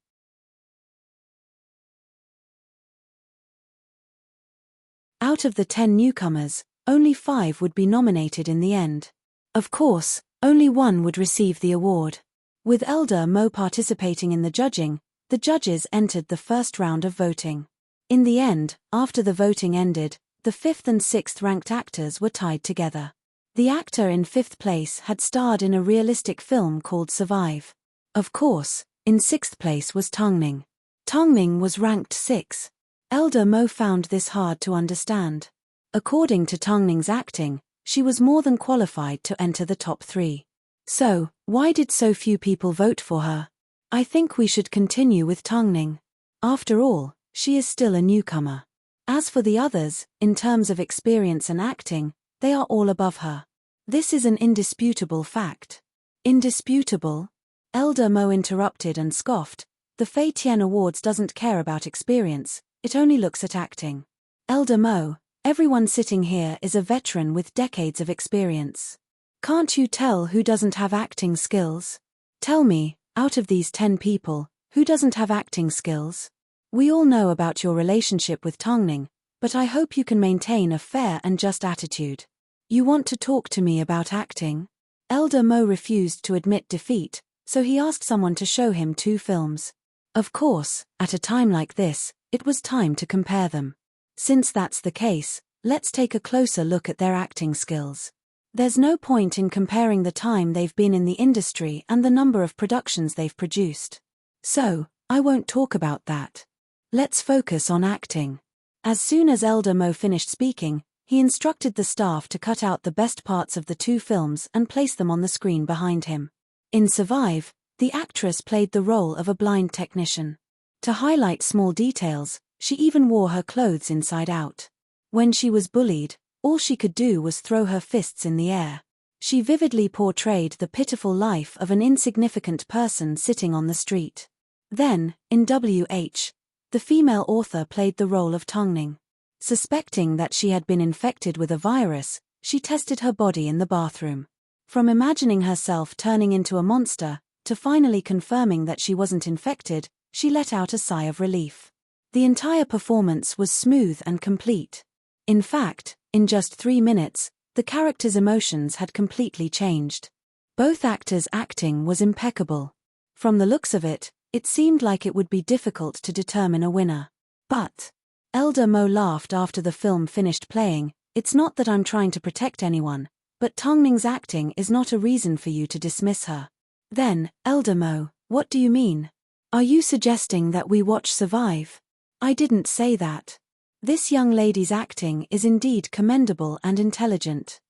S1: Out of the 10 newcomers, only 5 would be nominated in the end. Of course, only 1 would receive the award. With Elder Mo participating in the judging, the judges entered the first round of voting. In the end, after the voting ended, the 5th and 6th ranked actors were tied together. The actor in 5th place had starred in a realistic film called Survive. Of course, in 6th place was Tongning. Tongning was ranked 6. Elder Mo found this hard to understand. According to Tongning's acting, she was more than qualified to enter the top 3. So, why did so few people vote for her? I think we should continue with Tongning. After all, she is still a newcomer. As for the others, in terms of experience and acting, they are all above her. This is an indisputable fact. Indisputable? Elder Mo interrupted and scoffed. The Fei Tian Awards doesn't care about experience, it only looks at acting. Elder Mo, everyone sitting here is a veteran with decades of experience. Can't you tell who doesn't have acting skills? Tell me, out of these 10 people, who doesn't have acting skills? We all know about your relationship with Tongning, but I hope you can maintain a fair and just attitude. You want to talk to me about acting? Elder Mo refused to admit defeat, so he asked someone to show him 2 films. Of course, at a time like this, it was time to compare them. Since that's the case, let's take a closer look at their acting skills. There's no point in comparing the time they've been in the industry and the number of productions they've produced. So, I won't talk about that. Let's focus on acting. As soon as Elder Mo finished speaking, he instructed the staff to cut out the best parts of the 2 films and place them on the screen behind him. In Survive, the actress played the role of a blind technician. To highlight small details, she even wore her clothes inside out. When she was bullied, all she could do was throw her fists in the air. She vividly portrayed the pitiful life of an insignificant person sitting on the street. Then, in WH, the female author played the role of Tongning. Suspecting that she had been infected with a virus, she tested her body in the bathroom. From imagining herself turning into a monster, to finally confirming that she wasn't infected, she let out a sigh of relief. The entire performance was smooth and complete. In fact, in just 3 minutes, the character's emotions had completely changed. Both actors' acting was impeccable. From the looks of it, it seemed like it would be difficult to determine a winner. But Elder Mo laughed after the film finished playing. It's not that I'm trying to protect anyone, but Tongning's acting is not a reason for you to dismiss her. Then, Elder Mo, what do you mean? Are you suggesting that we watch Survive? I didn't say that. This young lady's acting is indeed commendable and intelligent.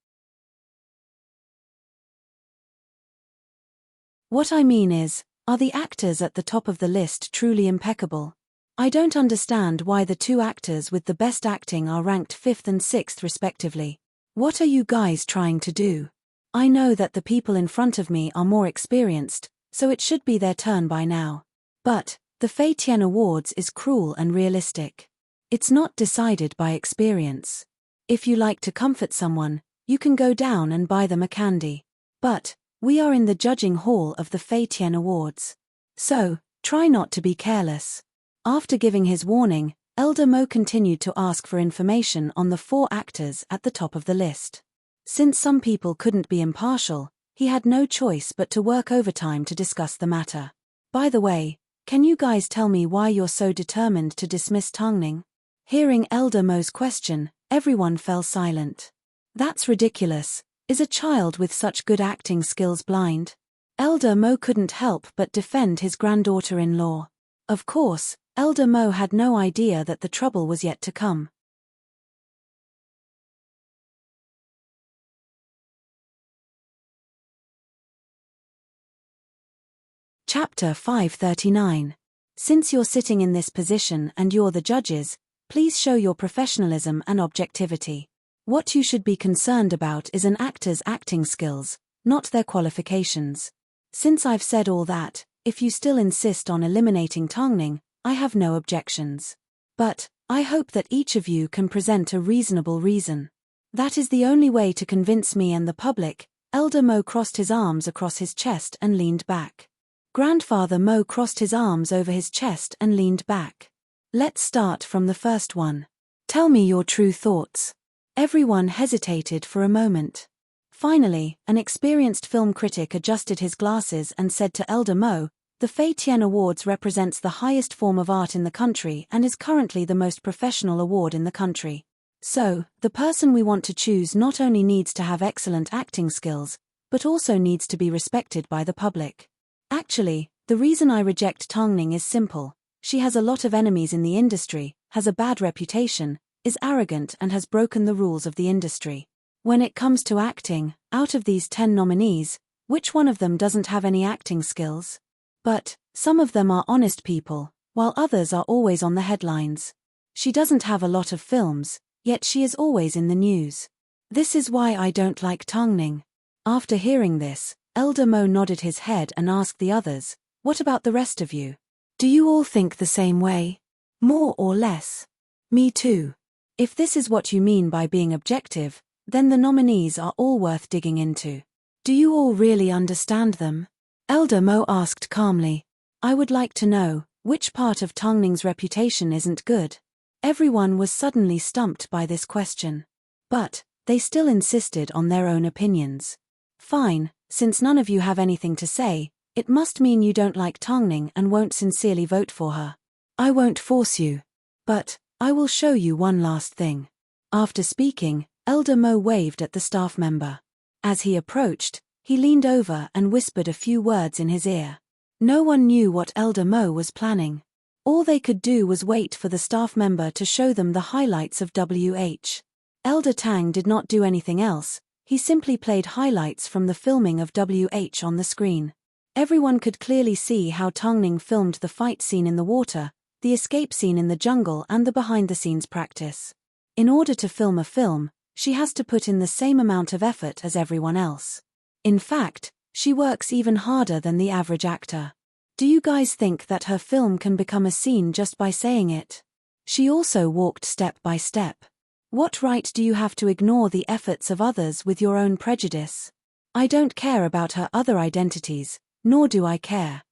S1: What I mean is, are the actors at the top of the list truly impeccable? I don't understand why the 2 actors with the best acting are ranked 5th and 6th respectively. What are you guys trying to do? I know that the people in front of me are more experienced, so it should be their turn by now. But the Fei Tian Awards is cruel and realistic. It's not decided by experience. If you like to comfort someone, you can go down and buy them a candy. But we are in the judging hall of the Fei Tian Awards. So, try not to be careless. After giving his warning, Elder Mo continued to ask for information on the 4 actors at the top of the list. Since some people couldn't be impartial, he had no choice but to work overtime to discuss the matter. By the way, can you guys tell me why you're so determined to dismiss Tongning? Hearing Elder Mo's question, everyone fell silent. That's ridiculous. Is a child with such good acting skills blind? Elder Mo couldn't help but defend his granddaughter-in-law. Of course, Elder Mo had no idea that the trouble was yet to come. Chapter 539. Since you're sitting in this position and you're the judges, please show your professionalism and objectivity. What you should be concerned about is an actor's acting skills, not their qualifications. Since I've said all that, if you still insist on eliminating Tongning, I have no objections. But I hope that each of you can present a reasonable reason. That is the only way to convince me and the public. Elder Mo crossed his arms across his chest and leaned back. Grandfather Mo crossed his arms over his chest and leaned back. Let's start from the first one. Tell me your true thoughts. Everyone hesitated for a moment. Finally, an experienced film critic adjusted his glasses and said to Elder Mo, the Fei Tian Awards represents the highest form of art in the country and is currently the most professional award in the country. So, the person we want to choose not only needs to have excellent acting skills, but also needs to be respected by the public. Actually, the reason I reject Tongning is simple. She has a lot of enemies in the industry, has a bad reputation, is arrogant and has broken the rules of the industry. When it comes to acting, out of these 10 nominees, which one of them doesn't have any acting skills? But some of them are honest people, while others are always on the headlines. She doesn't have a lot of films, yet she is always in the news. This is why I don't like Tongning. After hearing this, Elder Mo nodded his head and asked the others, what about the rest of you? Do you all think the same way? More or less? Me too. If this is what you mean by being objective, then the nominees are all worth digging into. Do you all really understand them? Elder Mo asked calmly. I would like to know, which part of Tongning's reputation isn't good? Everyone was suddenly stumped by this question. But they still insisted on their own opinions. Fine, since none of you have anything to say, it must mean you don't like Tongning and won't sincerely vote for her. I won't force you. But I will show you one last thing. After speaking, Elder Mo waved at the staff member. As he approached, he leaned over and whispered a few words in his ear. No one knew what Elder Mo was planning. All they could do was wait for the staff member to show them the highlights of WH. Elder Tang did not do anything else, he simply played highlights from the filming of WH on the screen. Everyone could clearly see how Tongning filmed the fight scene in the water, the escape scene in the jungle and the behind-the-scenes practice. In order to film a film, she has to put in the same amount of effort as everyone else. In fact, she works even harder than the average actor. Do you guys think that her film can become a scene just by saying it? She also walked step by step. What right do you have to ignore the efforts of others with your own prejudice? I don't care about her other identities, nor do I care.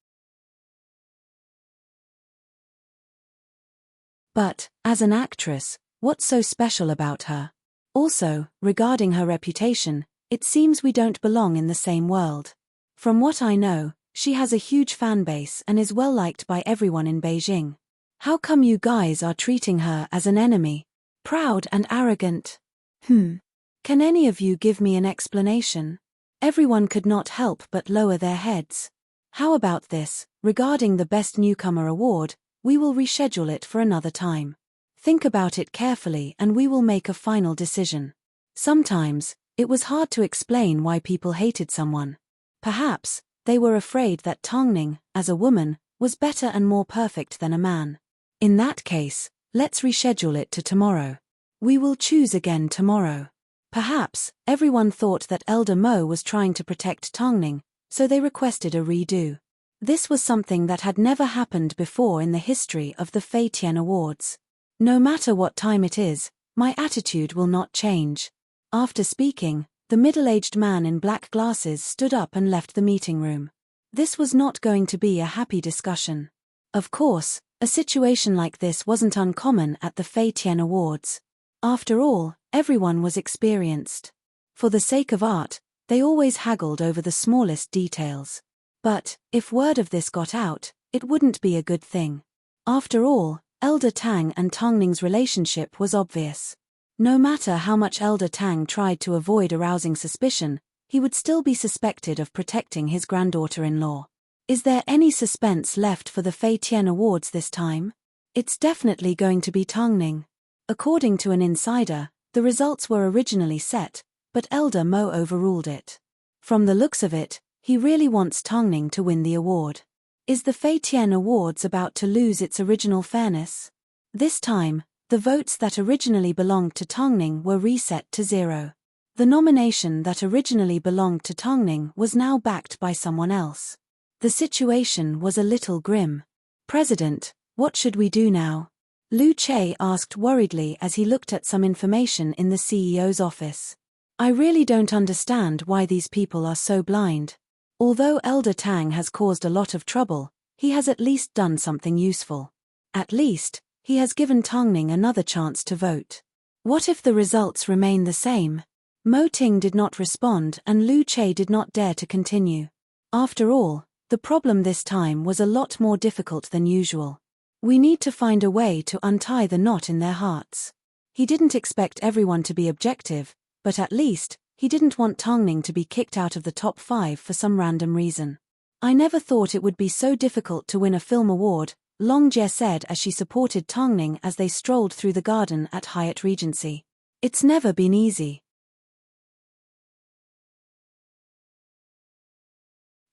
S1: But, as an actress, what's so special about her? Also, regarding her reputation, it seems we don't belong in the same world. From what I know, she has a huge fan base and is well liked by everyone in Beijing. How come you guys are treating her as an enemy? Proud and arrogant. Can any of you give me an explanation? Everyone could not help but lower their heads. How about this, regarding the Best Newcomer award, we will reschedule it for another time. Think about it carefully and we will make a final decision. Sometimes, it was hard to explain why people hated someone. Perhaps, they were afraid that Tongning, as a woman, was better and more perfect than a man. In that case, let's reschedule it to tomorrow. We will choose again tomorrow. Perhaps, everyone thought that Elder Mo was trying to protect Tongning, so they requested a redo. This was something that had never happened before in the history of the Fei Tian Awards. No matter what time it is, my attitude will not change. After speaking, the middle-aged man in black glasses stood up and left the meeting room. This was not going to be a happy discussion. Of course, a situation like this wasn't uncommon at the Fei Tian Awards. After all, everyone was experienced. For the sake of art, they always haggled over the smallest details. But, if word of this got out, it wouldn't be a good thing. After all, Elder Tang and Tongning's relationship was obvious. No matter how much Elder Tang tried to avoid arousing suspicion, he would still be suspected of protecting his granddaughter-in-law. Is there any suspense left for the Fei Tian Awards this time? It's definitely going to be Tongning. According to an insider, the results were originally set, but Elder Mo overruled it. From the looks of it, he really wants Tongning to win the award. Is the Fei Tian Awards about to lose its original fairness? This time, the votes that originally belonged to Tongning were reset to 0. The nomination that originally belonged to Tongning was now backed by someone else. The situation was a little grim. President, what should we do now? Lu Che asked worriedly as he looked at some information in the CEO's office. I really don't understand why these people are so blind. Although Elder Tang has caused a lot of trouble, he has at least done something useful. At least, he has given Tongning another chance to vote. What if the results remain the same? Mo Ting did not respond and Lu Che did not dare to continue. After all, the problem this time was a lot more difficult than usual. We need to find a way to untie the knot in their hearts. He didn't expect everyone to be objective, but at least, he didn't want Tongning to be kicked out of the top 5 for some random reason. I never thought it would be so difficult to win a film award, Long Jie said as she supported Tongning as they strolled through the garden at Hyatt Regency. It's never been easy.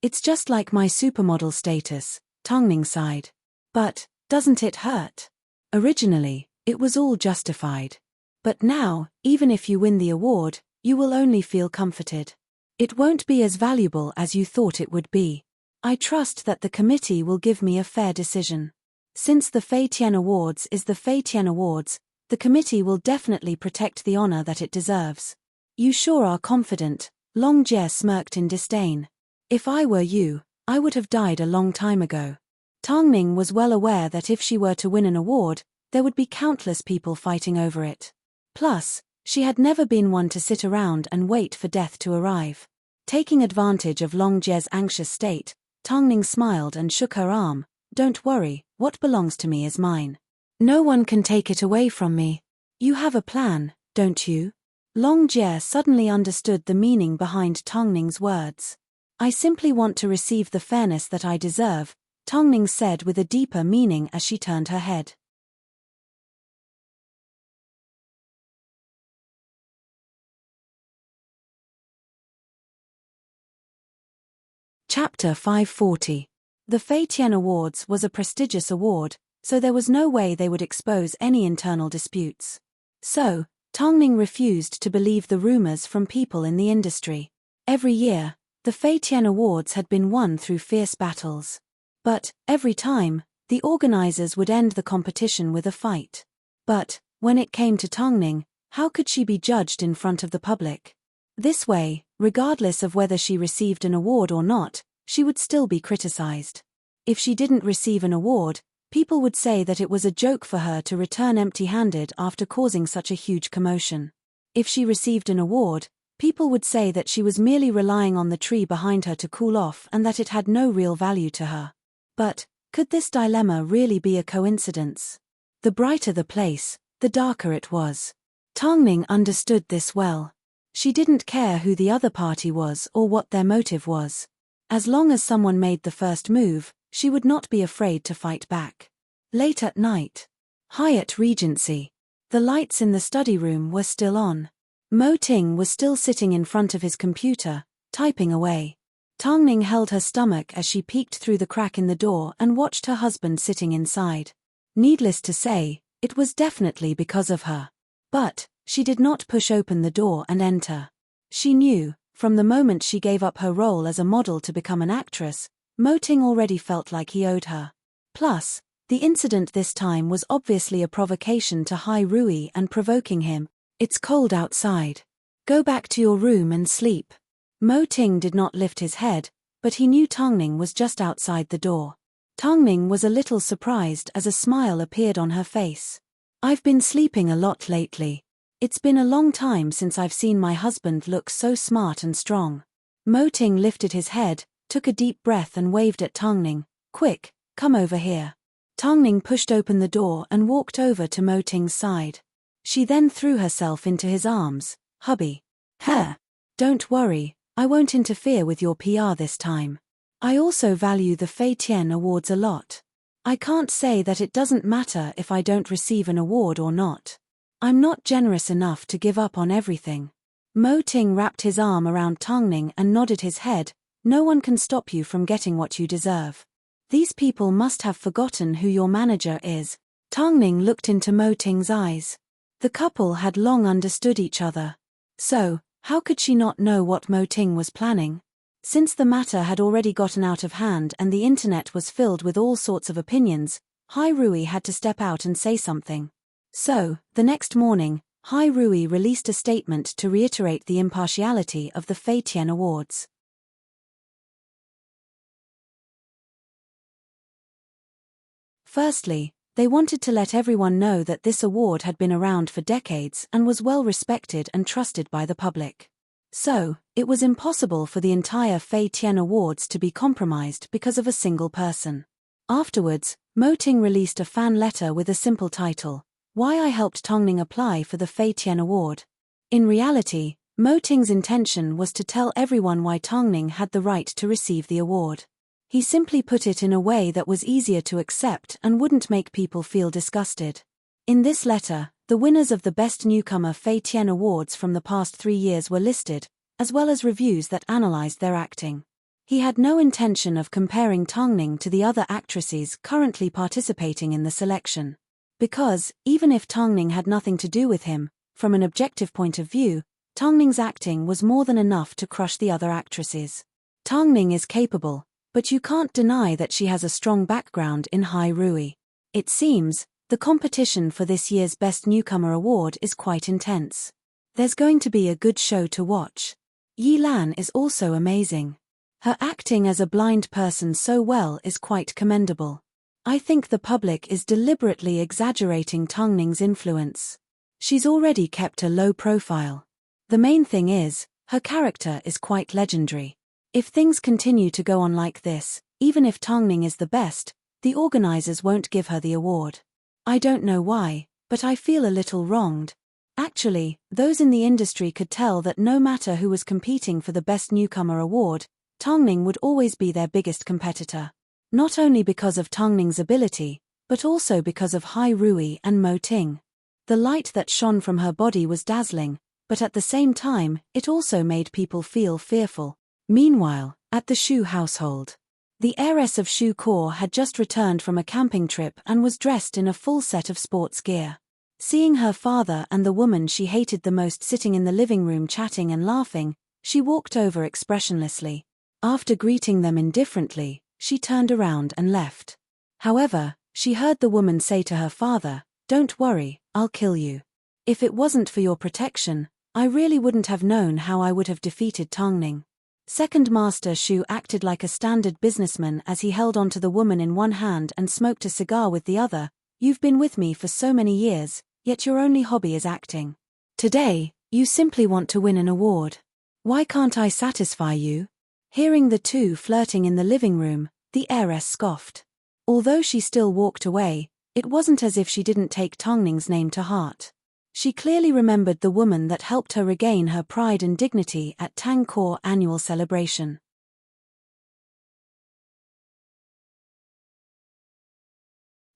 S1: It's just like my supermodel status, Tongning sighed. But, doesn't it hurt? Originally, it was all justified. But now, even if you win the award, you will only feel comforted. It won't be as valuable as you thought it would be. I trust that the committee will give me a fair decision. Since the Fei Tian Awards is the Fei Tian Awards, the committee will definitely protect the honor that it deserves. You sure are confident, Long Jie smirked in disdain. If I were you, I would have died a long time ago. Tongning was well aware that if she were to win an award, there would be countless people fighting over it. Plus, she had never been one to sit around and wait for death to arrive. Taking advantage of Long Jie's anxious state, Tongning smiled and shook her arm. Don't worry, what belongs to me is mine. No one can take it away from me. You have a plan, don't you? Long Jie suddenly understood the meaning behind Tongning's words. I simply want to receive the fairness that I deserve, Tongning said with a deeper meaning as she turned her head. Chapter 540. The Fei Tian Awards was a prestigious award, so there was no way they would expose any internal disputes. So, Tongning refused to believe the rumors from people in the industry. Every year, the Fei Tian Awards had been won through fierce battles. But, every time, the organizers would end the competition with a fight. But, when it came to Tongning, how could she be judged in front of the public? This way, regardless of whether she received an award or not, she would still be criticized. If she didn't receive an award, people would say that it was a joke for her to return empty-handed after causing such a huge commotion. If she received an award, people would say that she was merely relying on the tree behind her to cool off and that it had no real value to her. But, could this dilemma really be a coincidence? The brighter the place, the darker it was. Tongning understood this well. She didn't care who the other party was or what their motive was. As long as someone made the first move, she would not be afraid to fight back. Late at night. Hyatt Regency. The lights in the study room were still on. Mo Ting was still sitting in front of his computer, typing away. Tongning held her stomach as she peeked through the crack in the door and watched her husband sitting inside. Needless to say, it was definitely because of her. But, she did not push open the door and enter. She knew, from the moment she gave up her role as a model to become an actress, Mo Ting already felt like he owed her. Plus, the incident this time was obviously a provocation to Hai Rui and provoking him. "It's cold outside. Go back to your room and sleep." Mo Ting did not lift his head, but he knew Tongning was just outside the door. Tongning was a little surprised as a smile appeared on her face. "I've been sleeping a lot lately. It's been a long time since I've seen my husband look so smart and strong." Mo Ting lifted his head, took a deep breath and waved at Tongning. "Quick, come over here." Tongning pushed open the door and walked over to Mo Ting's side. She then threw herself into his arms. "Hubby. Huh. Don't worry, I won't interfere with your PR this time. I also value the Fei Tian Awards a lot. I can't say that it doesn't matter if I don't receive an award or not. I'm not generous enough to give up on everything." Mo Ting wrapped his arm around Tongning and nodded his head. "No one can stop you from getting what you deserve. These people must have forgotten who your manager is." Tongning looked into Mo Ting's eyes. The couple had long understood each other. So, how could she not know what Mo Ting was planning? Since the matter had already gotten out of hand and the internet was filled with all sorts of opinions, Hai Rui had to step out and say something. So, the next morning, Hai Rui released a statement to reiterate the impartiality of the Fei Tian Awards. Firstly, they wanted to let everyone know that this award had been around for decades and was well respected and trusted by the public. So, it was impossible for the entire Fei Tian Awards to be compromised because of a single person. Afterwards, Mo Ting released a fan letter with a simple title, "Why I Helped Tongning Apply for the Fei Tian Award." In reality, Mo Ting's intention was to tell everyone why Tongning had the right to receive the award. He simply put it in a way that was easier to accept and wouldn't make people feel disgusted. In this letter, the winners of the Best Newcomer Fei Tian Awards from the past 3 years were listed, as well as reviews that analyzed their acting. He had no intention of comparing Tongning to the other actresses currently participating in the selection. Because, even if Tongning had nothing to do with him, from an objective point of view, Tongning's acting was more than enough to crush the other actresses. Tongning is capable, but you can't deny that she has a strong background in Hai Rui. It seems, the competition for this year's Best Newcomer Award is quite intense. There's going to be a good show to watch. Yi Lan is also amazing. Her acting as a blind person so well is quite commendable. I think the public is deliberately exaggerating Tongning's influence. She's already kept a low profile. The main thing is, her character is quite legendary. If things continue to go on like this, even if Tongning is the best, the organizers won't give her the award. I don't know why, but I feel a little wronged. Actually, those in the industry could tell that no matter who was competing for the Best Newcomer Award, Tongning would always be their biggest competitor. Not only because of Tongning's ability, but also because of Hai Rui and Mo Ting. The light that shone from her body was dazzling, but at the same time, it also made people feel fearful. Meanwhile, at the Shu household, the heiress of Shu Core had just returned from a camping trip and was dressed in a full set of sports gear. Seeing her father and the woman she hated the most sitting in the living room chatting and laughing, she walked over expressionlessly. After greeting them indifferently, she turned around and left. However, she heard the woman say to her father, "Don't worry, I'll kill you. If it wasn't for your protection, I really wouldn't have known how I would have defeated Tongning." Second Master Shu acted like a standard businessman as he held onto the woman in one hand and smoked a cigar with the other. "You've been with me for so many years, yet your only hobby is acting. Today, you simply want to win an award. Why can't I satisfy you?" Hearing the two flirting in the living room, the heiress scoffed. Although she still walked away, it wasn't as if she didn't take Tongning's name to heart. She clearly remembered the woman that helped her regain her pride and dignity at Tang Core annual celebration.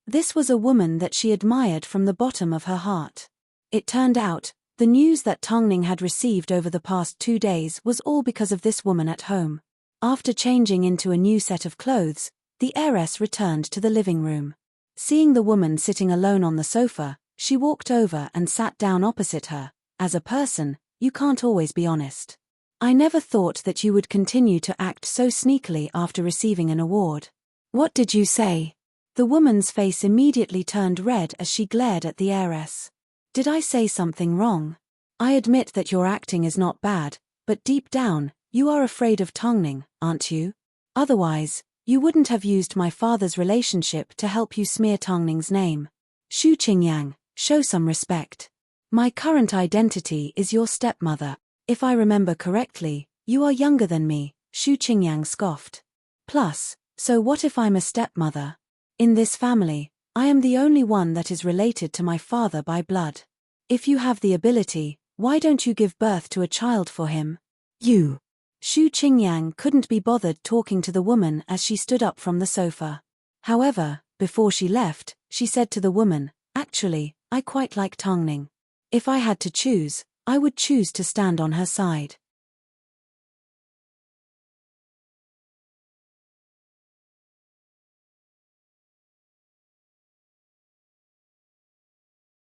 S1: This was a woman that she admired from the bottom of her heart. It turned out, the news that Tongning had received over the past 2 days was all because of this woman at home. After changing into a new set of clothes, the heiress returned to the living room. Seeing the woman sitting alone on the sofa, she walked over and sat down opposite her. "As a person, you can't always be honest. I never thought that you would continue to act so sneakily after receiving an award." "What did you say?" The woman's face immediately turned red as she glared at the heiress. "Did I say something wrong? I admit that your acting is not bad, but deep down, you are afraid of Tongning, aren't you? Otherwise, you wouldn't have used my father's relationship to help you smear Tongning's name. Shu Qingyang, show some respect. My current identity is your stepmother. If I remember correctly, you are younger than me," Shu Qingyang scoffed. "Plus, so what if I'm a stepmother? In this family, I am the only one that is related to my father by blood. If you have the ability, why don't you give birth to a child for him?" "You." Shu Qingyang couldn't be bothered talking to the woman as she stood up from the sofa. However, before she left, she said to the woman, "Actually, I quite like Tongning. If I had to choose, I would choose to stand on her side."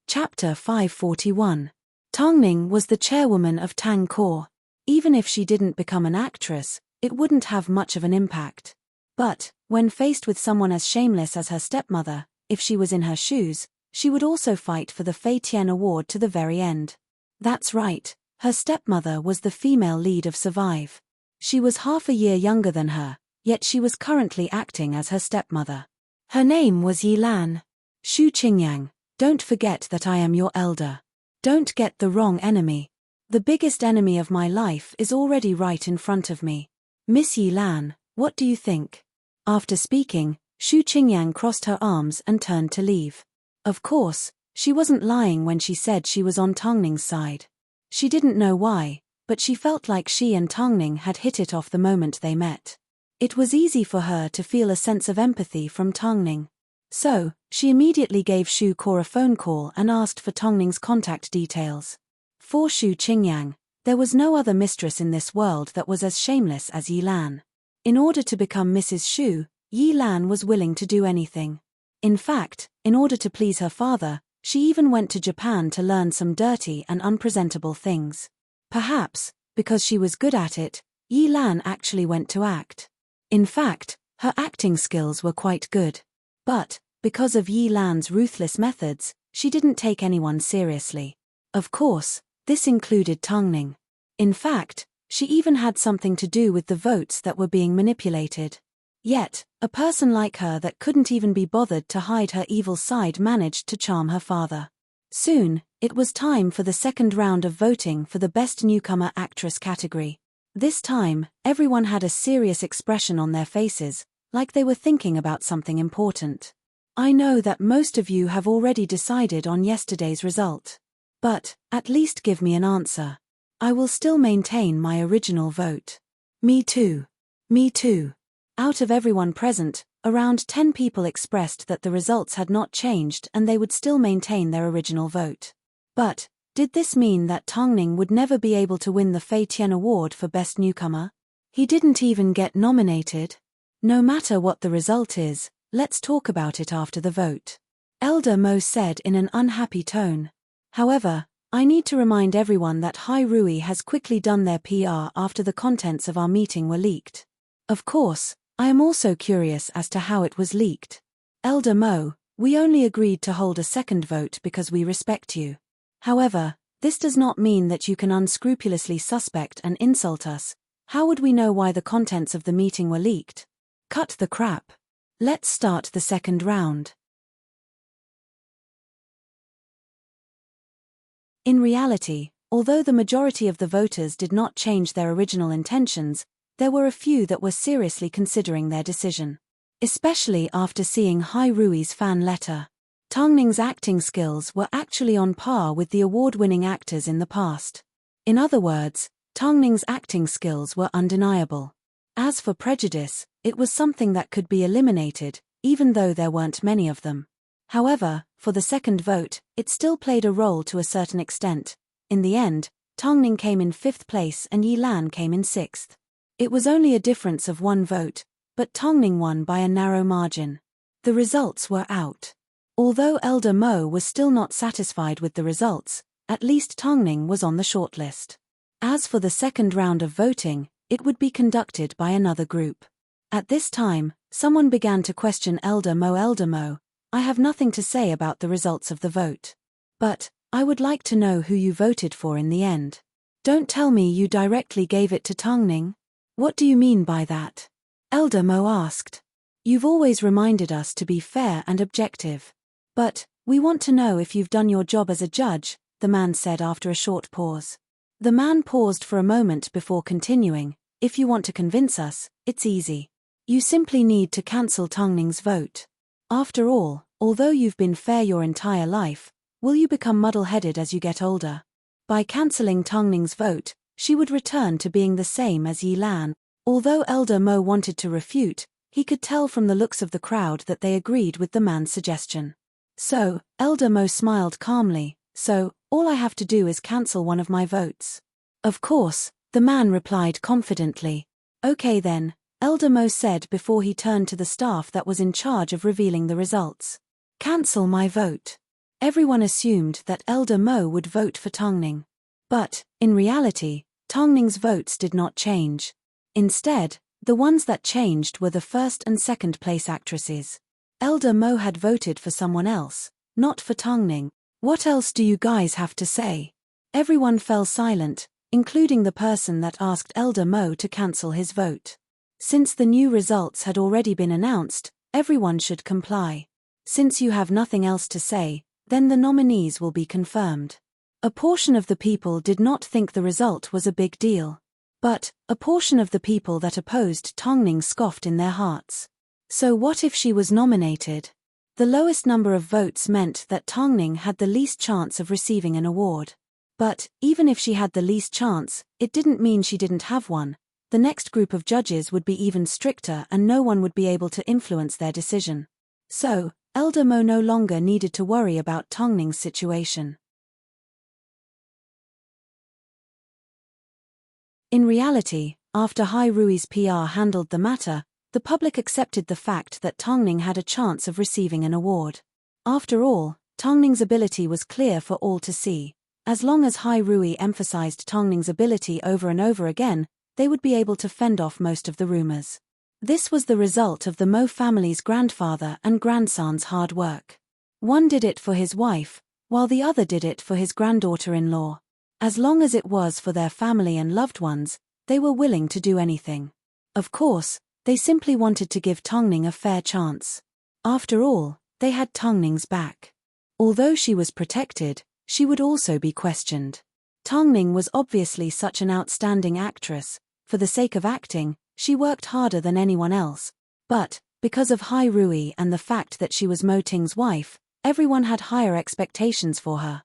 S1: Chapter 541. Tongning was the chairwoman of Tang Core. Even if she didn't become an actress, it wouldn't have much of an impact. But, when faced with someone as shameless as her stepmother, if she was in her shoes, she would also fight for the Fei Tian Award to the very end. That's right, her stepmother was the female lead of Survive. She was half a year younger than her, yet she was currently acting as her stepmother. Her name was Yi Lan. "Shu Qingyang, don't forget that I am your elder. Don't get the wrong enemy. The biggest enemy of my life is already right in front of me. Miss Yi Lan, what do you think?" After speaking, Shu Qingyang crossed her arms and turned to leave. Of course, she wasn't lying when she said she was on Tongning's side. She didn't know why, but she felt like she and Tongning had hit it off the moment they met. It was easy for her to feel a sense of empathy from Tongning. So, she immediately gave Shu Core a phone call and asked for Tongning's contact details. For Shu Qingyang, there was no other mistress in this world that was as shameless as Yi Lan. In order to become Mrs. Shu, Yi Lan was willing to do anything. In fact, in order to please her father, she even went to Japan to learn some dirty and unpresentable things. Perhaps, because she was good at it, Yi Lan actually went to act. In fact, her acting skills were quite good. But, because of Yi Lan's ruthless methods, she didn't take anyone seriously. Of course, this included Tongning. In fact, she even had something to do with the votes that were being manipulated. Yet, a person like her that couldn't even be bothered to hide her evil side managed to charm her father. Soon, it was time for the second round of voting for the Best Newcomer Actress category. This time, everyone had a serious expression on their faces, like they were thinking about something important. I know that most of you have already decided on yesterday's result. But, at least give me an answer. I will still maintain my original vote. Me too. Me too. Out of everyone present, around 10 people expressed that the results had not changed and they would still maintain their original vote. But, did this mean that Tongning would never be able to win the Fei Tian Award for Best Newcomer? He didn't even get nominated? No matter what the result is, let's talk about it after the vote. Elder Mo said in an unhappy tone. However, I need to remind everyone that Hai Rui has quickly done their PR after the contents of our meeting were leaked. Of course, I am also curious as to how it was leaked. Elder Mo, we only agreed to hold a second vote because we respect you. However, this does not mean that you can unscrupulously suspect and insult us. How would we know why the contents of the meeting were leaked? Cut the crap. Let's start the second round. In reality, although the majority of the voters did not change their original intentions, there were a few that were seriously considering their decision. Especially after seeing Hai Rui's fan letter. Tangning's acting skills were actually on par with the award-winning actors in the past. In other words, Tangning's acting skills were undeniable. As for prejudice, it was something that could be eliminated, even though there weren't many of them. However, for the second vote, it still played a role to a certain extent. In the end, Tangning came in 5th place and Yi Lan came in 6th. It was only a difference of 1 vote, but Tangning won by a narrow margin. The results were out. Although Elder Mo was still not satisfied with the results, at least Tangning was on the shortlist. As for the second round of voting, it would be conducted by another group. At this time, someone began to question Elder Mo. Elder Mo, I have nothing to say about the results of the vote. But, I would like to know who you voted for in the end. Don't tell me you directly gave it to Tangning. What do you mean by that? Elder Mo asked. You've always reminded us to be fair and objective. But, we want to know if you've done your job as a judge, the man said after a short pause. The man paused for a moment before continuing. If you want to convince us, it's easy. You simply need to cancel Tangning's vote. After all, although you've been fair your entire life, will you become muddle-headed as you get older? By cancelling Tangning's vote, she would return to being the same as Yi Lan. Although Elder Mo wanted to refute, he could tell from the looks of the crowd that they agreed with the man's suggestion. So, Elder Mo smiled calmly. So, all I have to do is cancel one of my votes. Of course, the man replied confidently. Okay then, Elder Mo said before he turned to the staff that was in charge of revealing the results. Cancel my vote. Everyone assumed that Elder Mo would vote for Tangning. But, in reality, Tangning's votes did not change. Instead, the ones that changed were the 1st and 2nd place actresses. Elder Mo had voted for someone else, not for Tangning. What else do you guys have to say? Everyone fell silent, including the person that asked Elder Mo to cancel his vote. Since the new results had already been announced, everyone should comply. Since you have nothing else to say, then the nominees will be confirmed. A portion of the people did not think the result was a big deal. But, a portion of the people that opposed Tangning scoffed in their hearts. So what if she was nominated? The lowest number of votes meant that Tangning had the least chance of receiving an award. But, even if she had the least chance, it didn't mean she didn't have one. The next group of judges would be even stricter and no one would be able to influence their decision. So, Elder Mo no longer needed to worry about Tangning's situation. In reality, after Hai Rui's PR handled the matter, the public accepted the fact that Tangning had a chance of receiving an award. After all, Tangning's ability was clear for all to see. As long as Hai Rui emphasized Tangning's ability over and over again, they would be able to fend off most of the rumors. This was the result of the Mo family's grandfather and grandson's hard work. One did it for his wife, while the other did it for his granddaughter-in-law. As long as it was for their family and loved ones, they were willing to do anything. Of course, they simply wanted to give Tangning a fair chance. After all, they had Tangning's back. Although she was protected, she would also be questioned. Tangning was obviously such an outstanding actress. For the sake of acting, she worked harder than anyone else. But, because of Hai Rui and the fact that she was Mo Ting's wife, everyone had higher expectations for her.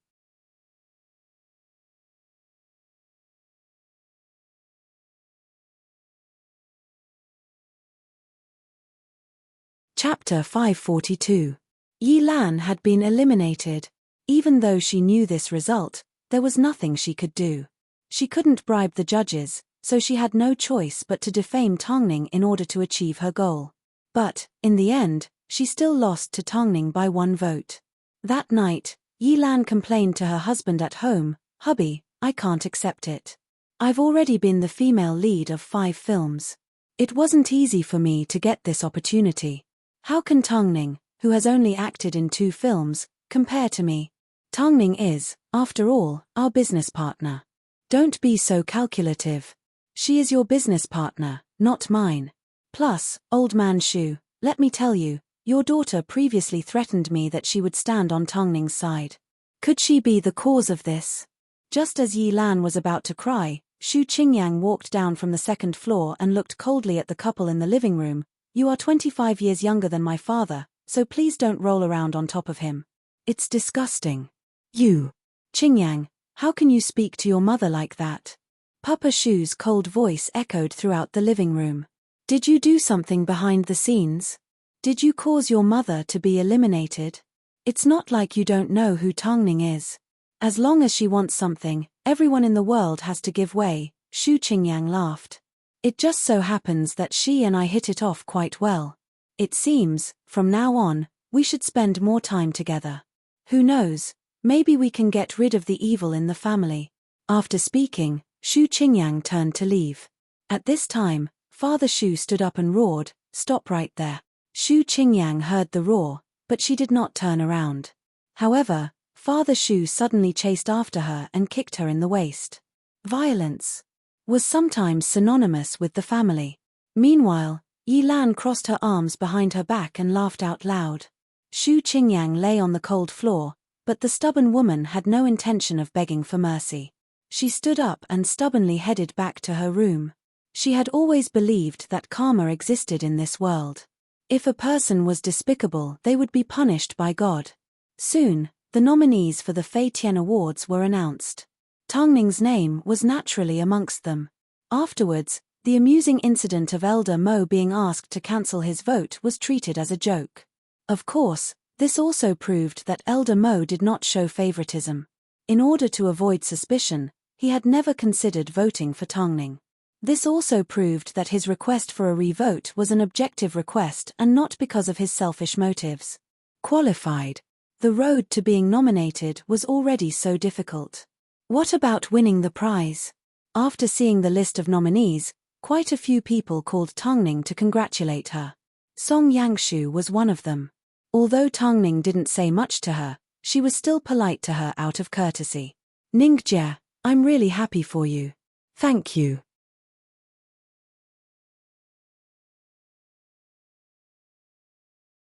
S1: Chapter 542. Yi Lan had been eliminated. Even though she knew this result, there was nothing she could do. She couldn't bribe the judges, so she had no choice but to defame Tangning in order to achieve her goal. But, in the end, she still lost to Tangning by 1 vote. That night, Yi Lan complained to her husband at home, "Hubby, I can't accept it. I've already been the female lead of 5 films. It wasn't easy for me to get this opportunity. How can Tongning, who has only acted in 2 films, compare to me? Tongning is, after all, our business partner. Don't be so calculative. She is your business partner, not mine. Plus, old man Shu, let me tell you, your daughter previously threatened me that she would stand on Tongning's side. Could she be the cause of this?" Just as Yi Lan was about to cry, Shu Qingyang walked down from the 2nd floor and looked coldly at the couple in the living room. "You are 25 years younger than my father, so please don't roll around on top of him. It's disgusting." "You, Qingyang, how can you speak to your mother like that?" Papa Shu's cold voice echoed throughout the living room. "Did you do something behind the scenes? Did you cause your mother to be eliminated? It's not like you don't know who Tongning is. As long as she wants something, everyone in the world has to give way." Shu Qingyang laughed. "It just so happens that she and I hit it off quite well. It seems, from now on, we should spend more time together. Who knows, maybe we can get rid of the evil in the family." After speaking, Shu Qingyang turned to leave. At this time, Father Shu stood up and roared, "Stop right there." Shu Qingyang heard the roar, but she did not turn around. However, Father Shu suddenly chased after her and kicked her in the waist. Violence was sometimes synonymous with the family. Meanwhile, Yi Lan crossed her arms behind her back and laughed out loud. Shu Qingyang lay on the cold floor, but the stubborn woman had no intention of begging for mercy. She stood up and stubbornly headed back to her room. She had always believed that karma existed in this world. If a person was despicable, they would be punished by God. Soon, the nominees for the Fei Tian Awards were announced. Tongning's name was naturally amongst them. Afterwards, the amusing incident of Elder Mo being asked to cancel his vote was treated as a joke. Of course, this also proved that Elder Mo did not show favoritism. In order to avoid suspicion, he had never considered voting for Tongning. This also proved that his request for a re-vote was an objective request and not because of his selfish motives. Qualified. The road to being nominated was already so difficult. What about winning the prize? After seeing the list of nominees, quite a few people called Tongning to congratulate her. Song Yangshu was one of them. Although Tongning didn't say much to her, she was still polite to her out of courtesy. "Ningjie, I'm really happy for you. Thank you."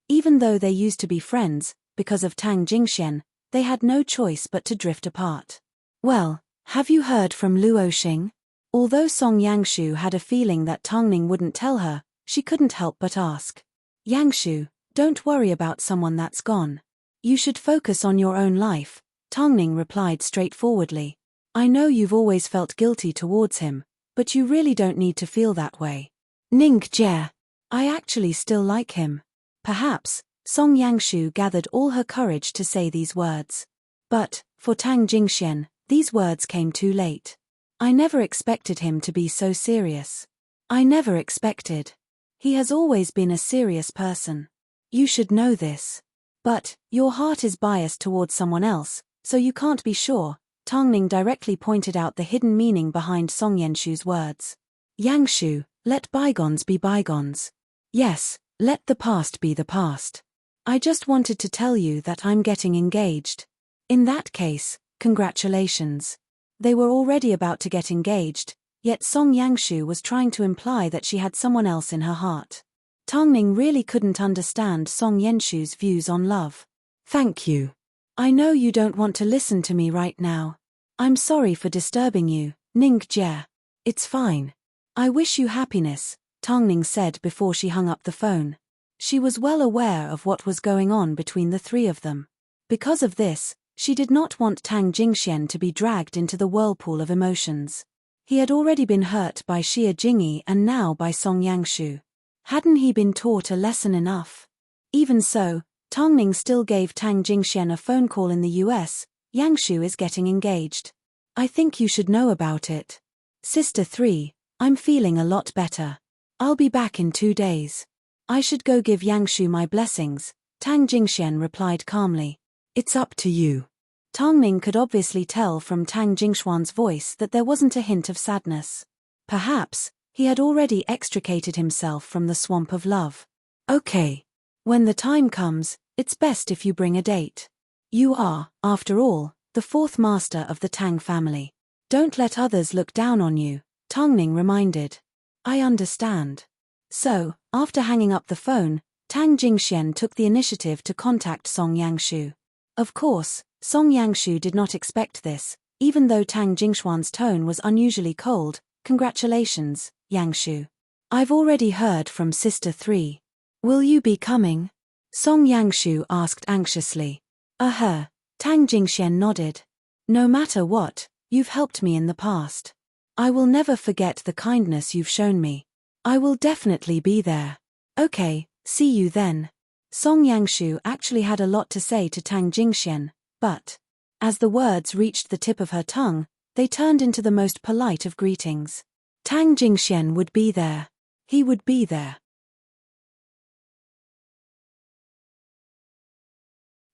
S1: Even though they used to be friends, because of Tang Jingxian, they had no choice but to drift apart. "Well, have you heard from Luo Xing?" Although Song Yangshu had a feeling that Tongning wouldn't tell her, she couldn't help but ask. "Yangshu, don't worry about someone that's gone. You should focus on your own life," Tongning replied straightforwardly. "I know you've always felt guilty towards him, but you really don't need to feel that way. Ningjie, I actually still like him." Perhaps, Song Yangshu gathered all her courage to say these words. But, for Tang Jingxian, these words came too late. "I never expected him to be so serious. I never expected. He has always been a serious person. You should know this. But, your heart is biased towards someone else, so you can't be sure." Tongning directly pointed out the hidden meaning behind Song Yangshu's words. "Yangshu, let bygones be bygones. Yes, let the past be the past. I just wanted to tell you that I'm getting engaged. In that case, congratulations." They were already about to get engaged, yet Song Yangshu was trying to imply that she had someone else in her heart. Tongning really couldn't understand Song Yangshu's views on love. "Thank you. I know you don't want to listen to me right now. I'm sorry for disturbing you, Ningjie. It's fine. I wish you happiness," Tongning said before she hung up the phone. She was well aware of what was going on between the 3 of them. Because of this, she did not want Tang Jingxian to be dragged into the whirlpool of emotions. He had already been hurt by Xia Jingyi and now by Song Yangshu. Hadn't he been taught a lesson enough? Even so, Tongning still gave Tang Jingxian a phone call in the US. "Yangshu is getting engaged. I think you should know about it. Sister 3, I'm feeling a lot better. I'll be back in 2 days. I should go give Yangshu my blessings," Tang Jingxian replied calmly. It's up to you. Tang Ning could obviously tell from Tang Jingshuan's voice that there wasn't a hint of sadness. Perhaps, he had already extricated himself from the swamp of love. Okay. When the time comes, it's best if you bring a date. You are, after all, the fourth master of the Tang family. Don't let others look down on you, Tang Ning reminded. I understand. So, after hanging up the phone, Tang Jingxian took the initiative to contact Song Yangshu. Of course, Song Yangshu did not expect this, even though Tang Jingshuan's tone was unusually cold. Congratulations, Yangshu. I've already heard from Sister 3. Will you be coming? Song Yangshu asked anxiously. Tang Jingxian nodded. No matter what, you've helped me in the past. I will never forget the kindness you've shown me. I will definitely be there. Okay, see you then. Song Yangshu actually had a lot to say to Tang Jingxian, but as the words reached the tip of her tongue, they turned into the most polite of greetings. Tang Jingxian would be there. He would be there.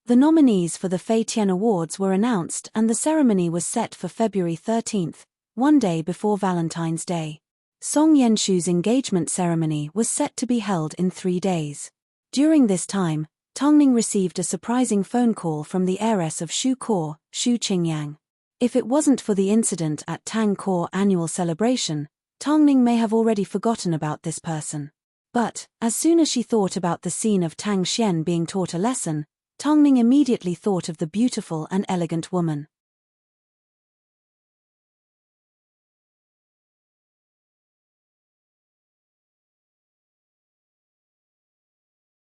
S1: The nominees for the Fei Tian Awards were announced and the ceremony was set for February 13th, one day before Valentine's Day. Song Yangshu's engagement ceremony was set to be held in 3 days. During this time, Tang Ning received a surprising phone call from the heiress of Shu Core, Shu Qingyang. If it wasn't for the incident at Tang Core annual celebration, Tang Ning may have already forgotten about this person. But, as soon as she thought about the scene of Tang Xian being taught a lesson, Tang Ning immediately thought of the beautiful and elegant woman.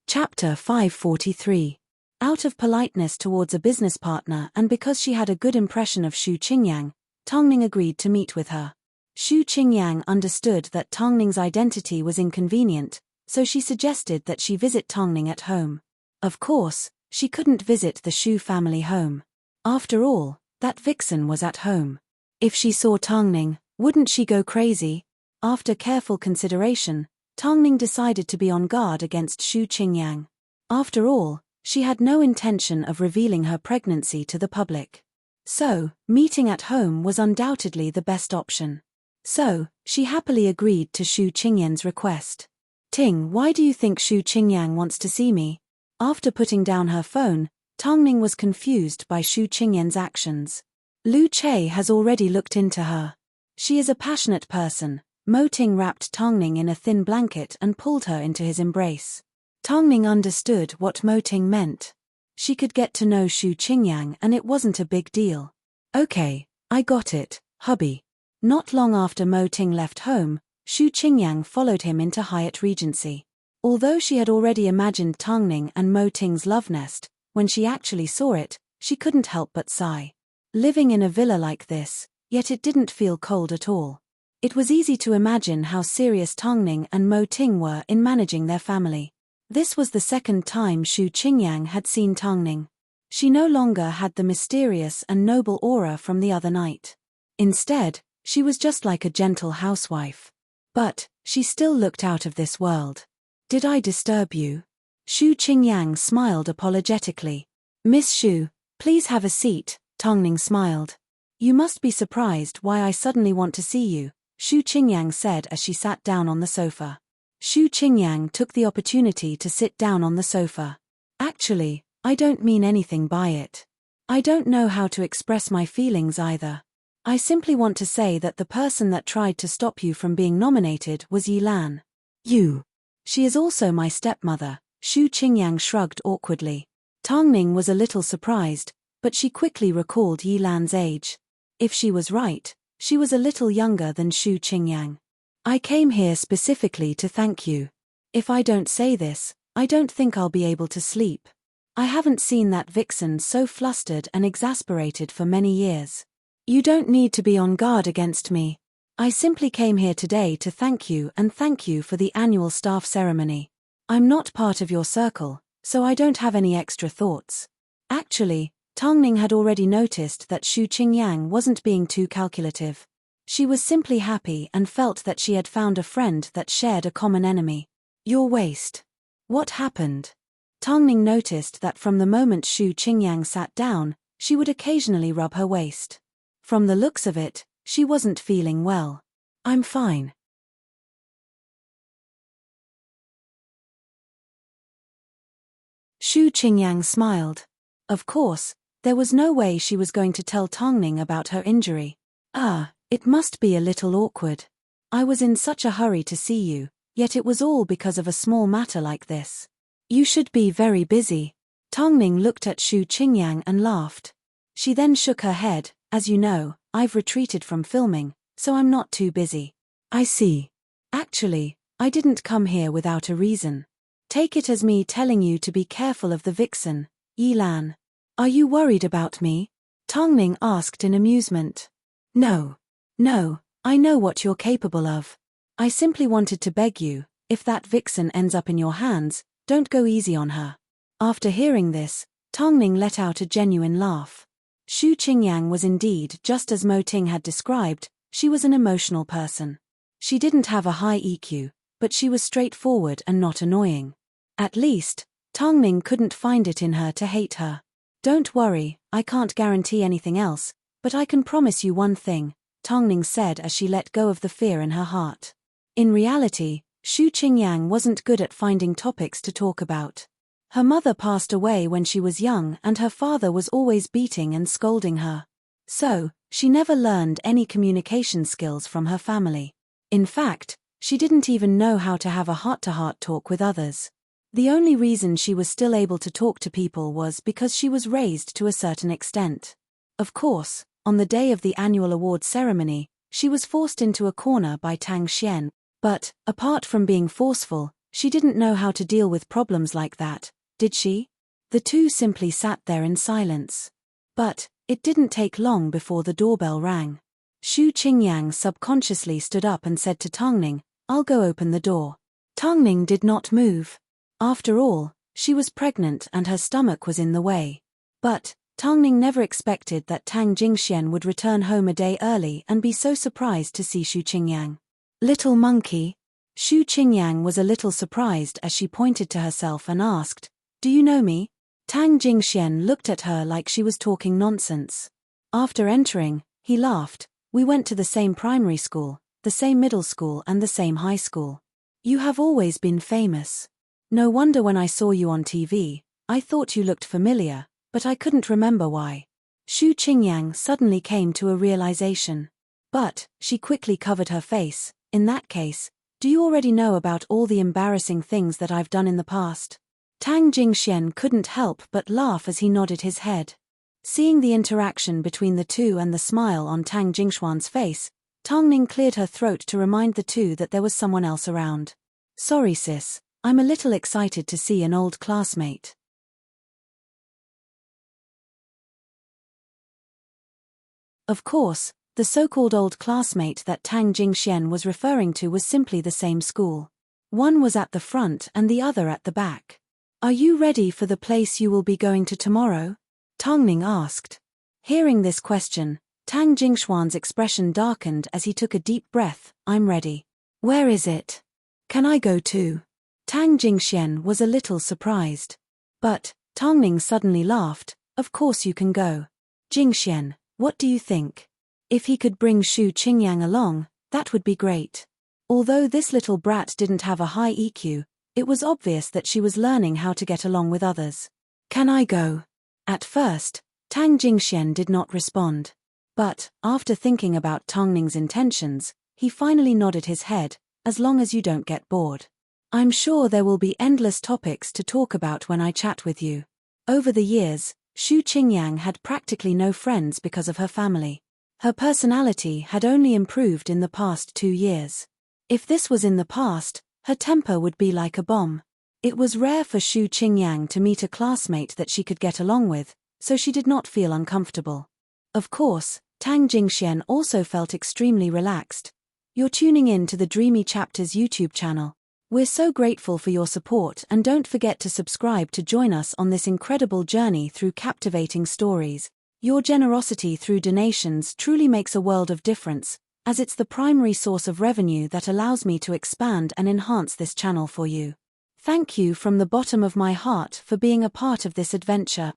S1: Chapter 543. Out of politeness towards a business partner and because she had a good impression of Shu Qingyang, Tang Ning agreed to meet with her. Shu Qingyang understood that Tang Ning's identity was inconvenient, so she suggested that she visit Tang Ning at home. Of course, she couldn't visit the Shu family home. After all, that vixen was at home. If she saw Tang Ning, wouldn't she go crazy? After careful consideration, Tang Ning decided to be on guard against Shu Qingyang. After all, she had no intention of revealing her pregnancy to the public. So, meeting at home was undoubtedly the best option. So, she happily agreed to Shu Qingyang's request. Ting, why do you think Shu Qingyang wants to see me? After putting down her phone, Tang Ning was confused by Shu Qingyang's actions. Lu Che has already looked into her. She is a passionate person. Mo Ting wrapped Tang Ning in a thin blanket and pulled her into his embrace. Tang Ning understood what Mo Ting meant. She could get to know Shu Qingyang and it wasn't a big deal. Okay, I got it, hubby. Not long after Mo Ting left home, Shu Qingyang followed him into Hyatt Regency. Although she had already imagined Tang Ning and Mo Ting's love nest, when she actually saw it, she couldn't help but sigh. Living in a villa like this, yet it didn't feel cold at all. It was easy to imagine how serious Tang Ning and Mo Ting were in managing their family. This was the second time Shu Qingyang had seen Tang Ning. She no longer had the mysterious and noble aura from the other night. Instead, she was just like a gentle housewife. But, she still looked out of this world. Did I disturb you? Shu Qingyang smiled apologetically. Miss Shu, please have a seat, Tang Ning smiled. You must be surprised why I suddenly want to see you, Shu Qingyang said as she sat down on the sofa. Shu Qingyang took the opportunity to sit down on the sofa. Actually, I don't mean anything by it. I don't know how to express my feelings either. I simply want to say that the person that tried to stop you from being nominated was Yi Lan. You. She is also my stepmother, Shu Qingyang shrugged awkwardly. Tang Ning was a little surprised, but she quickly recalled Yi Lan's age. If she was right, she was a little younger than Shu Qingyang. I came here specifically to thank you. If I don't say this, I don't think I'll be able to sleep. I haven't seen that vixen so flustered and exasperated for many years. You don't need to be on guard against me. I simply came here today to thank you and thank you for the annual staff ceremony. I'm not part of your circle, so I don't have any extra thoughts. Actually, Tang Ning had already noticed that Shu Qingyang wasn't being too calculative. She was simply happy and felt that she had found a friend that shared a common enemy. Your waist. What happened? Tongning noticed that from the moment Xu Qingyang sat down, she would occasionally rub her waist. From the looks of it, she wasn't feeling well. "I'm fine." Xu Qingyang smiled. Of course, there was no way she was going to tell Tongning about her injury. It must be a little awkward. I was in such a hurry to see you, yet it was all because of a small matter like this. You should be very busy. Tongning looked at Xu Qingyang and laughed. She then shook her head. "As you know, I've retreated from filming, so I'm not too busy." "I see. Actually, I didn't come here without a reason. Take it as me telling you to be careful of the vixen, Yilan." "Are you worried about me?" Tongning asked in amusement. No, I know what you're capable of. I simply wanted to beg you, if that vixen ends up in your hands, don't go easy on her." After hearing this, Tongning let out a genuine laugh. Xu Qingyang was indeed just as Mo Ting had described. She was an emotional person. She didn't have a high EQ, but she was straightforward and not annoying. At least, Tongning couldn't find it in her to hate her. "Don't worry, I can't guarantee anything else, but I can promise you one thing," Tongning said as she let go of the fear in her heart. In reality, Xu Qingyang wasn't good at finding topics to talk about. Her mother passed away when she was young and her father was always beating and scolding her. So, she never learned any communication skills from her family. In fact, she didn't even know how to have a heart-to-heart talk with others. The only reason she was still able to talk to people was because she was raised to a certain extent. Of course, on the day of the annual award ceremony, she was forced into a corner by Tang Xian, but, apart from being forceful, she didn't know how to deal with problems like that, did she? The two simply sat there in silence. But, it didn't take long before the doorbell rang. Xu Qingyang subconsciously stood up and said to Tongning, "I'll go open the door." Tongning did not move. After all, she was pregnant and her stomach was in the way. But, Tongning never expected that Tang Jingxian would return home a day early and be so surprised to see Xu Qingyang. "Little monkey." Xu Qingyang was a little surprised as she pointed to herself and asked, "Do you know me?" Tang Jingxian looked at her like she was talking nonsense. After entering, he laughed. "We went to the same primary school, the same middle school and the same high school. You have always been famous. No wonder when I saw you on TV, I thought you looked familiar, but I couldn't remember why." Xu Qingyang suddenly came to a realization. But, she quickly covered her face. "In that case, do you already know about all the embarrassing things that I've done in the past?" Tang Jingxian couldn't help but laugh as he nodded his head. Seeing the interaction between the two and the smile on Tang Jingshuan's face, Tongning cleared her throat to remind the two that there was someone else around. "Sorry sis, I'm a little excited to see an old classmate." Of course, the so-called old classmate that Tang Jingxian was referring to was simply the same school. One was at the front and the other at the back. "Are you ready for the place you will be going to tomorrow?" Tongning asked. Hearing this question, Tang Jingshuan's expression darkened as he took a deep breath. "I'm ready." "Where is it? Can I go too?" Tang Jingxian was a little surprised. But, Tongning suddenly laughed. "Of course you can go. Jingxian, what do you think? If he could bring Xu Qingyang along, that would be great." Although this little brat didn't have a high EQ, it was obvious that she was learning how to get along with others. "Can I go?" At first, Tang Jingxian did not respond. But, after thinking about Tongning's intentions, he finally nodded his head. "As long as you don't get bored. I'm sure there will be endless topics to talk about when I chat with you." Over the years, Xu Qingyang had practically no friends because of her family. Her personality had only improved in the past 2 years. If this was in the past, her temper would be like a bomb. It was rare for Xu Qingyang to meet a classmate that she could get along with, so she did not feel uncomfortable. Of course, Tang Jingxian also felt extremely relaxed. You're tuning in to the Dreamy Chapters YouTube channel. We're so grateful for your support and don't forget to subscribe to join us on this incredible journey through captivating stories. Your generosity through donations truly makes a world of difference, as it's the primary source of revenue that allows me to expand and enhance this channel for you. Thank you from the bottom of my heart for being a part of this adventure.